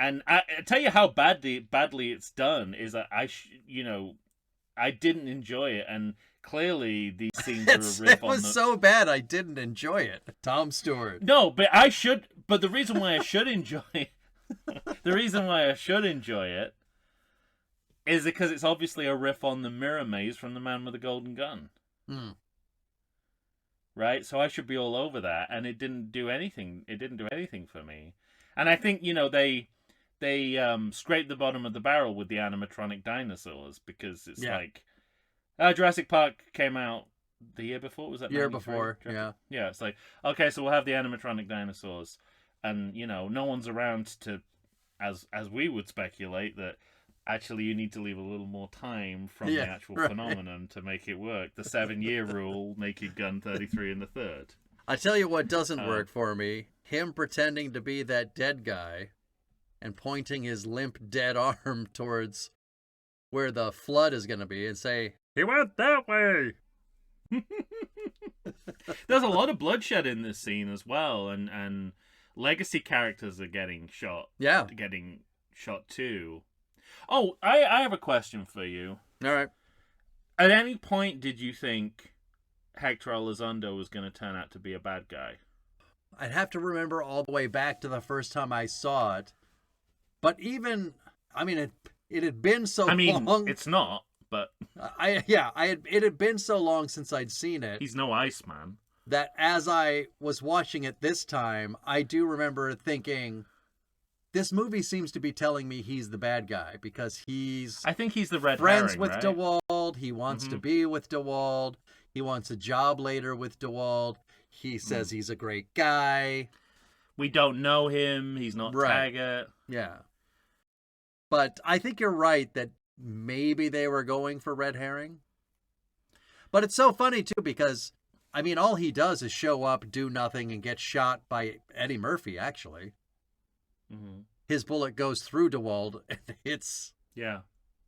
And I tell you how badly it's done is that I didn't enjoy it, and clearly these scenes are a riff on it was so bad I didn't enjoy it. Tom Stewart. No, but I should. But the reason why I should enjoy it, is because it's obviously a riff on the mirror maze from The Man with the Golden Gun. right? So I should be all over that, and it didn't do anything. It didn't do anything for me. And I think they scraped the bottom of the barrel with the animatronic dinosaurs because it's like Jurassic Park came out the year before. Was that year 93? before? Yeah. Yeah. It's like, okay, so we'll have the animatronic dinosaurs, and no one's around to, as we would speculate that. Actually, you need to leave a little more time from the actual phenomenon to make it work. The 7-year rule, Naked Gun 33 and the third. I tell you what doesn't work for me. Him pretending to be that dead guy and pointing his limp dead arm towards where the flood is going to be and say, "He went that way." There's a lot of bloodshed in this scene as well, and legacy characters are getting shot. Yeah. Getting shot too. Oh, I have a question for you. All right. At any point did you think Hector Elizondo was going to turn out to be a bad guy? I'd have to remember all the way back to the first time I saw it. But even, it had been so long. It's not, but... it had been so long since I'd seen it. He's no Iceman. That as I was watching it this time, I do remember thinking... This movie seems to be telling me he's the bad guy because I think he's the red friends herring, with right? DeWald. He wants to be with DeWald. He wants a job later with DeWald. He says he's a great guy. We don't know him. He's not Taggart. Yeah. But I think you're right that maybe they were going for red herring. But it's so funny, too, because, all he does is show up, do nothing, and get shot by Eddie Murphy, actually. Mm-hmm. His bullet goes through DeWald and hits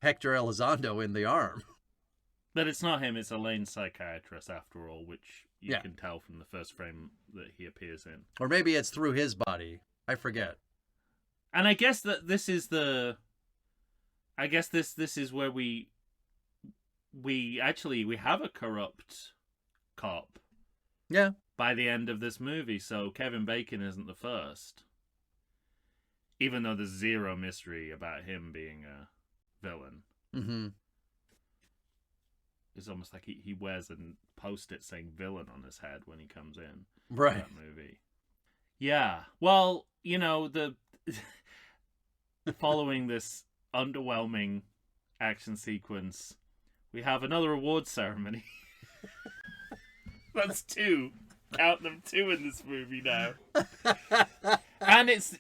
Hector Elizondo in the arm. But it's not him, it's Elaine's psychiatrist after all, which you can tell from the first frame that he appears in. Or maybe it's through his body. I forget. And I guess that this is this is where we have a corrupt cop. Yeah. By the end of this movie, so Kevin Bacon isn't the first. Even though there's zero mystery about him being a villain. Mm-hmm. It's almost like he wears a post-it saying villain on his head when he comes in. Right. That movie. Yeah. Well, the following this underwhelming action sequence, we have another awards ceremony. That's 2. Count them 2 in this movie now. And it's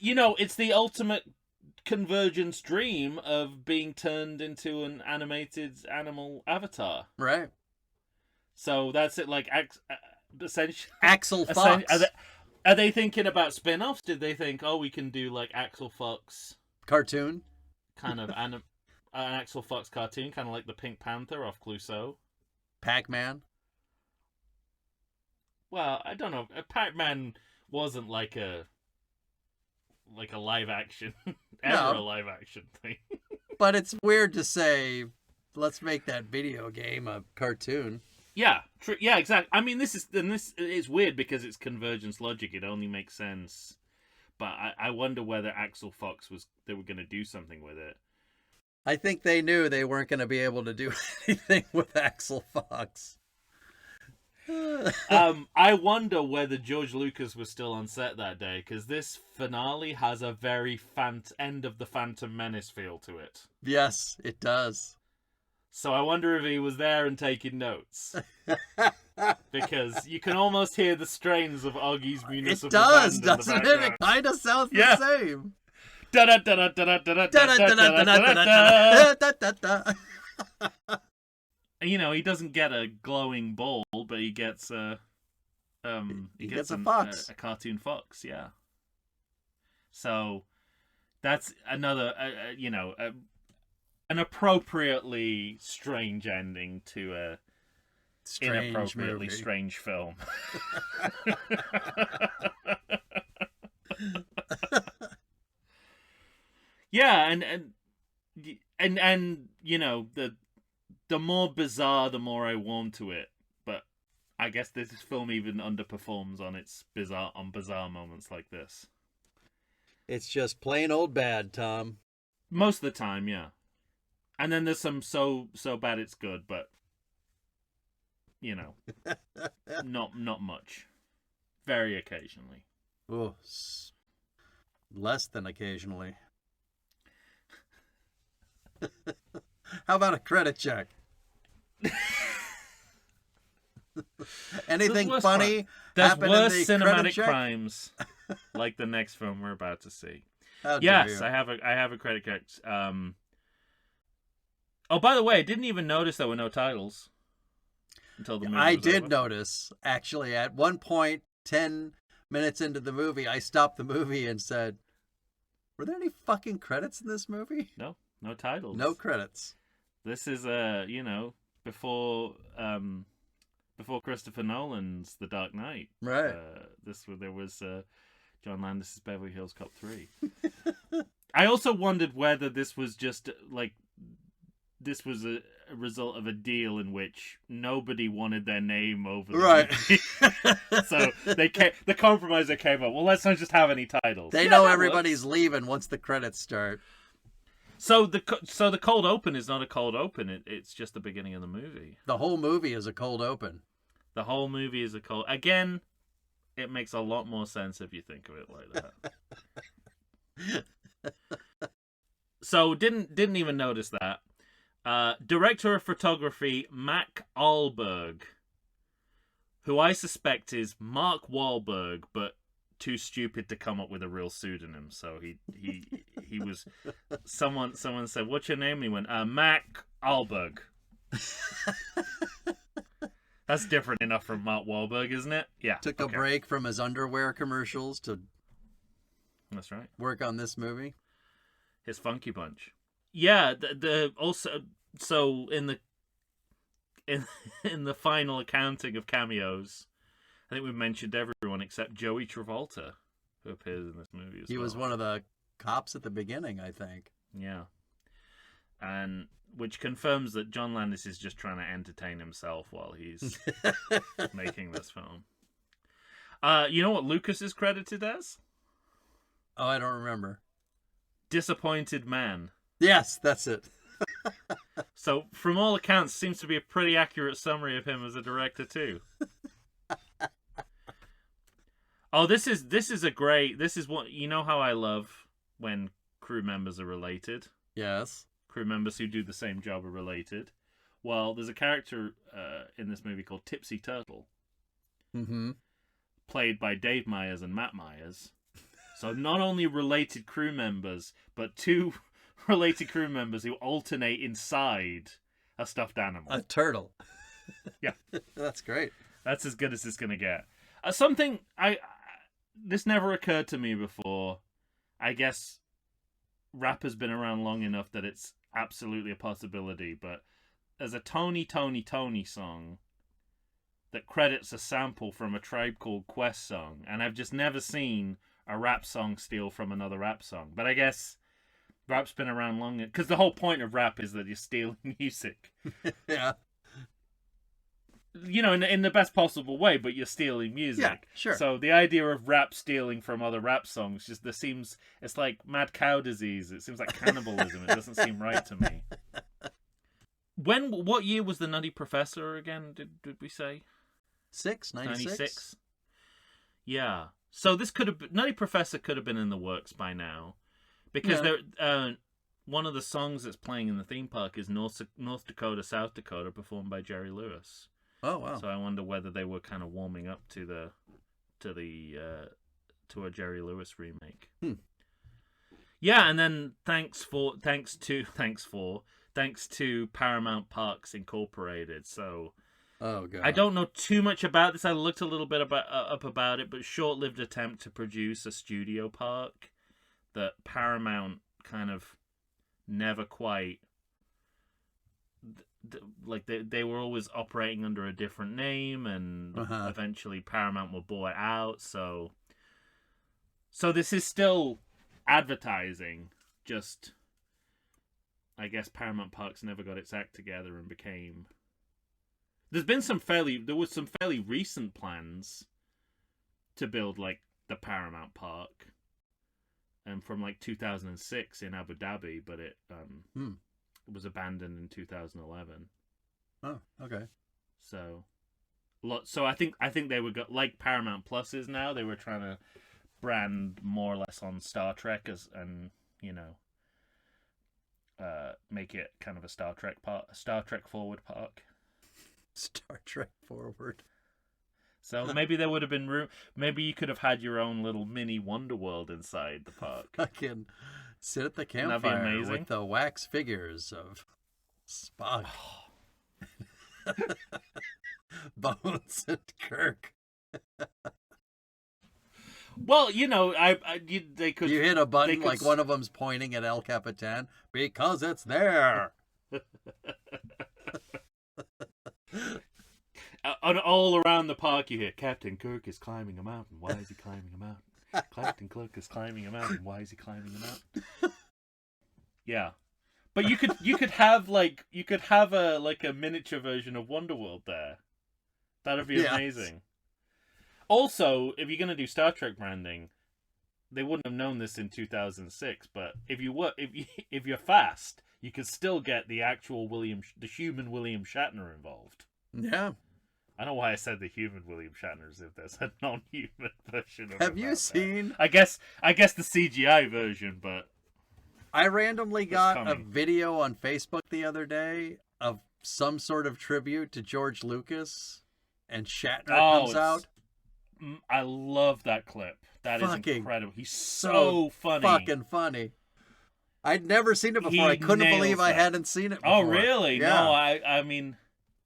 the ultimate convergence dream of being turned into an animated animal avatar. Right. So that's it, like, essentially... Axel Fox. Are they thinking about spin-offs? Did they think, we can do, like, Axel Fox... Cartoon? Kind of an Axel Fox cartoon, kind of like the Pink Panther off Clouseau. Pac-Man? Well, I don't know. Pac-Man wasn't like a live action, a live action thing. But it's weird to say, let's make that video game a cartoon. Yeah, yeah, exactly. This is weird because it's convergence logic. It only makes sense. But I wonder whether Axel Fox they were going to do something with it. I think they knew they weren't going to be able to do anything with Axel Fox. I wonder whether George Lucas was still on set that day, because this finale has a very end of the Phantom Menace feel to it. Yes, it does. So I wonder if he was there and taking notes. Because you can almost hear the strains of Augie's Municipal It does, Band doesn't it? It kind of sounds the same. He doesn't get a glowing ball, but he gets he gets a fox, a cartoon fox. Yeah. So that's another, an appropriately strange ending to a inappropriately strange film. Yeah, and the more bizarre, the more I warm to it. But I guess this film even underperforms on its bizarre moments like this. It's just plain old bad, Tom. Most of the time, yeah. And then there's some so bad it's good, but Not much. Very occasionally. Oh, less than occasionally. How about a credit check? Anything funny There's happen worse in the credit cinematic check? crimes, like the next film we're about to see. How dare Yes, you. I have a credit check. Oh, by the way, I didn't even notice there were no titles until the movie I was did over. notice, actually, at one point, 10 minutes into the movie, I stopped the movie and said, were there any fucking credits in this movie? No titles. No credits. This is before Christopher Nolan's The Dark Knight. Right. There was John Landis's Beverly Hills Cop 3. I also wondered whether this was just like this was a result of a deal in which nobody wanted their name over the movie. So the compromise that came up. Well, let's not just have any titles. They know everybody's leaving once the credits start. So the cold open is not a cold open. It's just the beginning of the movie. The whole movie is a cold open. The whole movie is a cold. Again, it makes a lot more sense if you think of it like that. So didn't even notice that. Director of photography Mac Ahlberg, who I suspect is Mark Wahlberg, but too stupid to come up with a real pseudonym. So he was someone said, "What's your name?" And he went, Mac Ahlberg. That's different enough from Mark Wahlberg, isn't it? Yeah. Took a break from his underwear commercials to That's right. work on this movie. His Funky Bunch. Yeah, the also so in the final accounting of cameos, I think we've mentioned everyone except Joey Travolta, who appears in this movie as well. He was one of the cops at the beginning, I think. Yeah. And which confirms that John Landis is just trying to entertain himself while he's making this film. You know what Lucas is credited as? Oh, I don't remember. Disappointed Man. Yes, that's it. So, from all accounts, seems to be a pretty accurate summary of him as a director too. Oh, this is what, you know how I love when crew members are related. Yes. Crew members who do the same job are related. Well, there's a character in this movie called Tipsy Turtle, played by Dave Myers and Matt Myers. So not only related crew members, but two related crew members who alternate inside a stuffed animal. A turtle. Yeah. That's great. That's as good as it's going to get. This never occurred to me before. I guess rap has been around long enough that it's absolutely a possibility, but there's a Tony song that credits a sample from a Tribe Called Quest song, and I've just never seen a rap song steal from another rap song. But I guess rap's been around long because the whole point of rap is that you're stealing music. Yeah. You know, in the best possible way, but you're stealing music. Yeah, sure. So the idea of rap stealing from other rap songs it's like mad cow disease. It seems like cannibalism. It doesn't seem right to me. What year was the Nutty Professor again? Did we say? 96? Yeah. So this Nutty Professor could have been in the works by now, because one of the songs that's playing in the theme park is North Dakota, South Dakota, performed by Jerry Lewis. Oh wow! So I wonder whether they were kind of warming up to a Jerry Lewis remake. Yeah, and then thanks to Paramount Parks Incorporated. So, oh god, I don't know too much about this. I looked a little bit up about it, but short-lived attempt to produce a studio park that Paramount kind of never quite. Like they were always operating under a different name, and eventually Paramount were bought out. So this is still advertising. Just, I guess Paramount Parks never got its act together and became. There was some fairly recent plans to build like the Paramount Park, and from like 2006 in Abu Dhabi, but it was abandoned in 2011. Oh, okay. So, So I think they were like Paramount Plus is now. They were trying to brand more or less on Star Trek make it kind of a Star Trek forward park. Star Trek forward. So maybe there would have been room. Maybe you could have had your own little mini Wonderworld inside the park. I can sit at the Wouldn't that be campfire amazing? with the wax figures of Spock, Bones, and Kirk. Well, they could. You hit a button could like one of them's pointing at El Capitan because it's there. And all around the park, you hear Captain Kirk is climbing a mountain. Why is he climbing a mountain? Captain Kirk is climbing a mountain. Why is he climbing a mountain? Yeah, but you could have a miniature version of Wonderworld there. That'd be amazing. Also, if you're gonna do Star Trek branding, they wouldn't have known this in 2006. But if you're fast, you could still get the actual the human William Shatner involved. Yeah. I don't know why I said the human William Shatner as if there's a non-human version of Have you seen? I guess the CGI version, but I randomly got a coming. video on Facebook the other day of some sort of tribute to George Lucas, and Shatner comes out. I love that clip. That is incredible. He's so funny. Fucking funny. I'd never seen it before. I couldn't believe I hadn't seen it before. Oh, really? Yeah. No, I mean,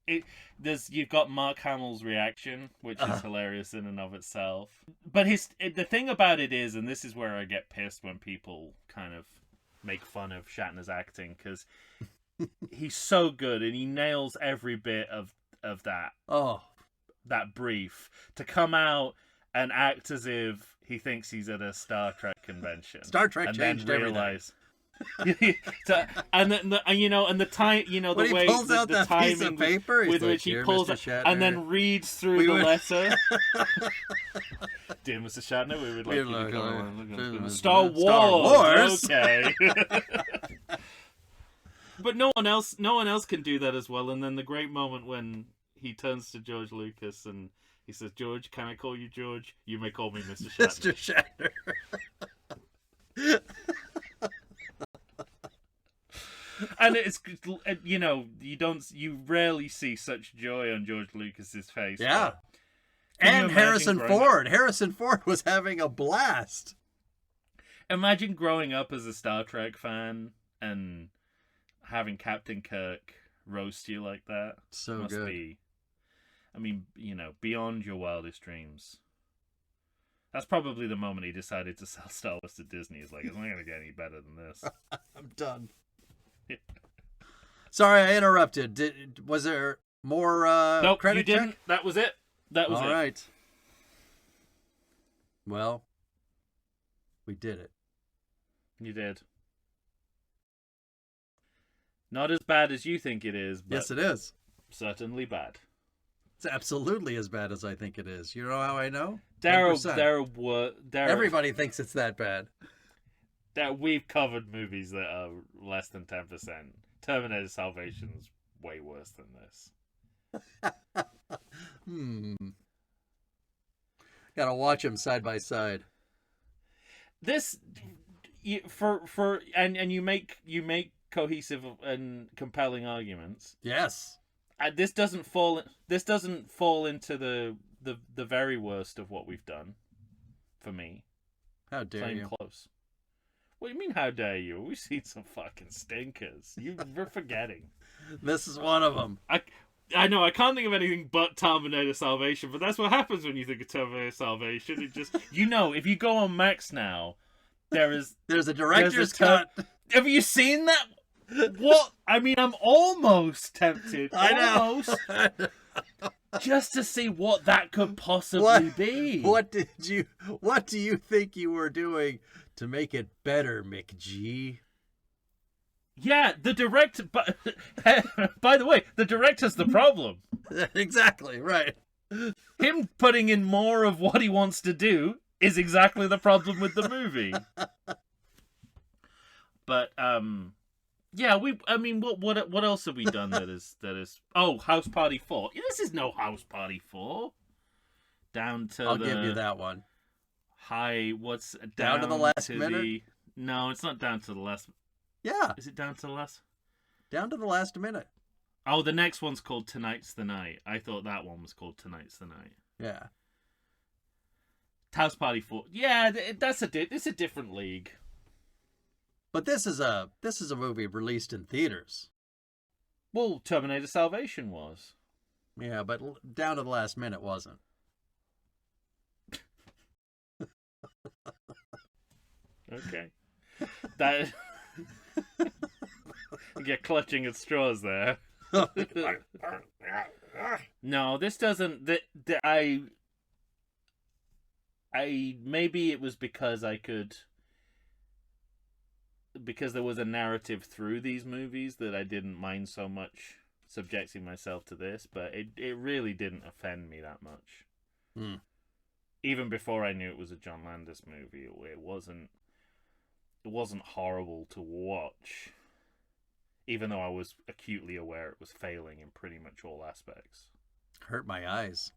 you've got Mark Hamill's reaction, which is hilarious in and of itself. But the thing about it is, and this is where I get pissed when people kind of make fun of Shatner's acting, because he's so good and he nails every bit of that. Oh. That brief to come out and act as if he thinks he's at a Star Trek convention. Star Trek and changed then realize. And the time, the when way he pulls out the that piece of timing paper, he's with like, which he "Dear pulls Mr. it Shatner, and then reads through the letter. Dear Mr. Shatner, we would like you to go on Star Wars. Okay. But no one else can do that as well. And then the great moment when he turns to George Lucas and he says, "George, can I call you George? You may call me Mr. Shatner." Mr. Shatner. And it's you rarely see such joy on George Lucas's face. Yeah. Can And you Harrison imagine Ford. Harrison Ford was having a blast. Imagine growing up as a Star Trek fan and having Captain Kirk roast you like that. So Must good. be, I mean, beyond your wildest dreams. That's probably the moment he decided to sell Star Wars to Disney. It's like, it's not going to get any better than this. I'm done. Sorry, I interrupted. Was there more Nope, credit you didn't. check? That was it. That was All it. right. Well, we did it. You did. Not as bad as you think it is, but Yes, it is. certainly bad. It's absolutely as bad as I think it is. You know how I know? There 10%. Everybody thinks it's that bad. We've covered movies that are less than 10%. Terminator Salvation's way worse than this. Gotta watch them side by side. This, you make cohesive and compelling arguments. Yes. This doesn't fall into the very worst of what we've done. For me, How dare playing you? close. What do you mean? How dare you? We've seen some fucking stinkers. You're forgetting. This is one of them. I know, I can't think of anything but Terminator Salvation, but that's what happens when you think of Terminator Salvation. It just, if you go on Max now, there's a director's cut. Have you seen that? What? I mean, I'm almost tempted. I know. Almost. Just to see what that could possibly be. What do you think you were doing to make it better, McG? Yeah, the director. By the way, the director's the problem. Exactly, right. Him putting in more of what he wants to do is exactly the problem with the movie. But Yeah, I mean, what else have we done that is? Oh, House Party 4. Yeah, this is no House Party 4. I'll give you that one. What's Down to the last minute? No, it's not down to the last. Yeah. Is it down to the last? Down to the last minute. Oh, the next one's called Tonight's the Night. I thought that one was called Tonight's the Night. Yeah. House Party 4. Yeah, it's a different league. But this is a movie released in theaters. Well, Terminator Salvation was. Yeah, but Down to the Last Minute wasn't. Okay. That you're clutching at straws there. No, this doesn't. I maybe it was because there was a narrative through these movies that I didn't mind so much subjecting myself to this, but it really didn't offend me that much. Even before I knew it was a John Landis movie, it wasn't horrible to watch, even though I was acutely aware it was failing in pretty much all aspects. Hurt my eyes.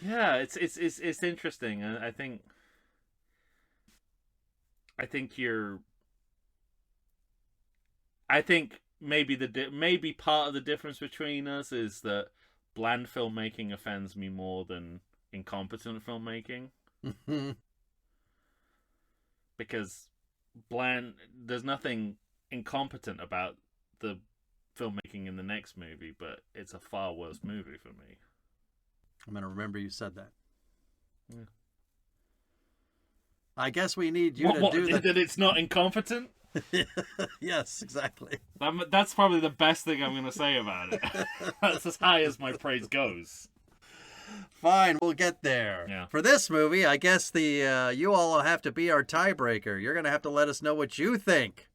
Yeah, it's interesting, and I think maybe part of the difference between us is that bland filmmaking offends me more than incompetent filmmaking. Because there's nothing incompetent about the filmmaking in the next movie, but it's a far worse movie for me. I'm going to remember you said that. Yeah. I guess we need you to do that. That it's not incompetent? Yes, exactly. That's probably the best thing I'm going to say about it. That's as high as my praise goes. Fine, we'll get there. Yeah. For this movie, I guess you all will have to be our tiebreaker. You're going to have to let us know what you think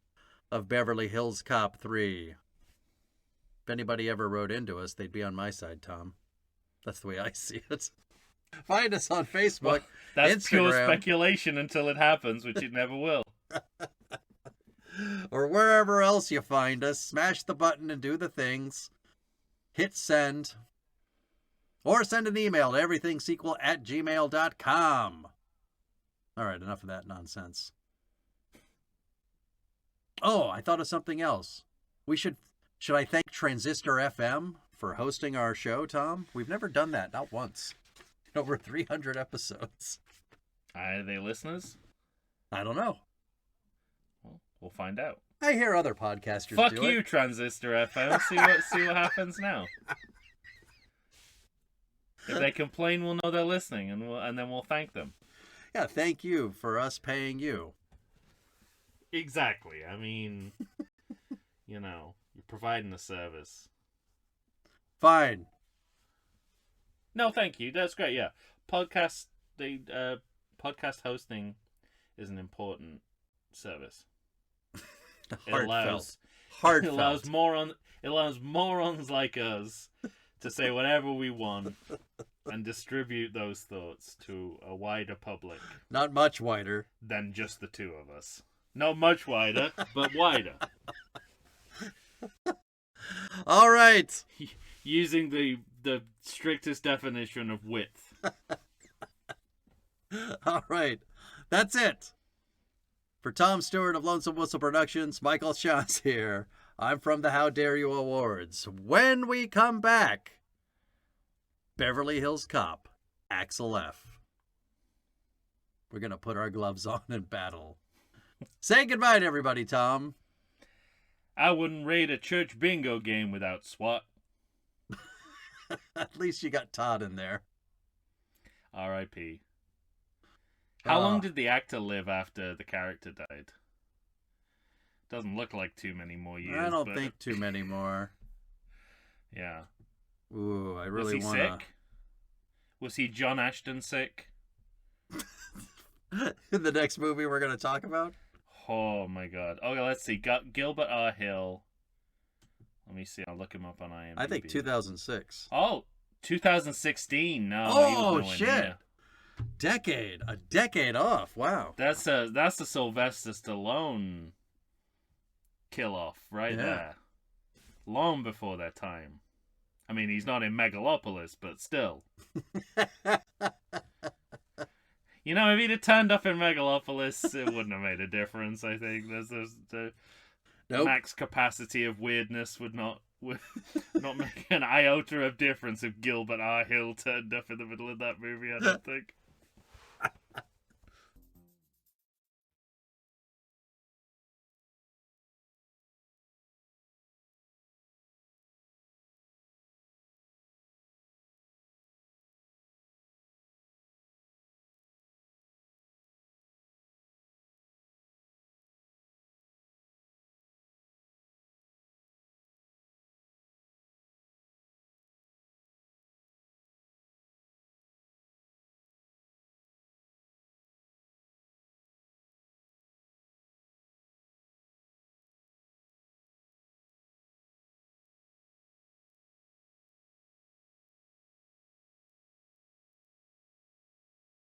of Beverly Hills Cop 3. If anybody ever wrote into us, they'd be on my side, Tom. That's the way I see it. Find us on Facebook, well, that's Instagram, pure speculation until it happens, which it never will. or wherever else you find us. Smash the button and do the things. Hit send. Or send an email to everythingsequel@gmail.com. All right, enough of that nonsense. Oh, I thought of something else. Should I thank Transistor FM for hosting our show, Tom? We've never done that, not once. Over 300 episodes. Are they listeners? I don't know. Well, we'll find out. I hear other podcasters Fuck do you, it. Transistor FM. See what happens now. If they complain, we'll know they're listening, and then we'll thank them. Yeah, thank you for us paying you. Exactly. I mean, you're providing a service. Fine. No, thank you. That's great. Yeah, podcast hosting is an important service. Heartfelt. It allows morons like us to say whatever we want and distribute those thoughts to a wider public. Not much wider than just the two of us. Not much wider, but wider. All right. Using the strictest definition of width. All right. That's it. For Tom Stewart of Lonesome Whistle Productions, Michael Schatz here. I'm from the How Dare You Awards. When we come back, Beverly Hills Cop, Axel F. We're going to put our gloves on and battle. Say goodbye to everybody, Tom. I wouldn't raid a church bingo game without SWAT. At least you got Todd in there. R.I.P. How long did the actor live after the character died? Doesn't look like too many more years. I don't think too many more. Yeah. Ooh, I really want to... Was he sick? Was he John Ashton sick? In the next movie we're going to talk about? Oh my god. Okay, let's see. Gilbert R. Hill. Let me see. I'll look him up on IMDb. I think 2006. Oh, 2016. No. Oh, shit. Near. A decade off. Wow. That's a Sylvester Stallone kill off right there. Long before their time. I mean, he's not in Megalopolis, but still. You know, if he'd have turned up in Megalopolis, it wouldn't have made a difference, I think. There's the max capacity of weirdness would not make an iota of difference if Gilbert R. Hill turned up in the middle of that movie, I don't think.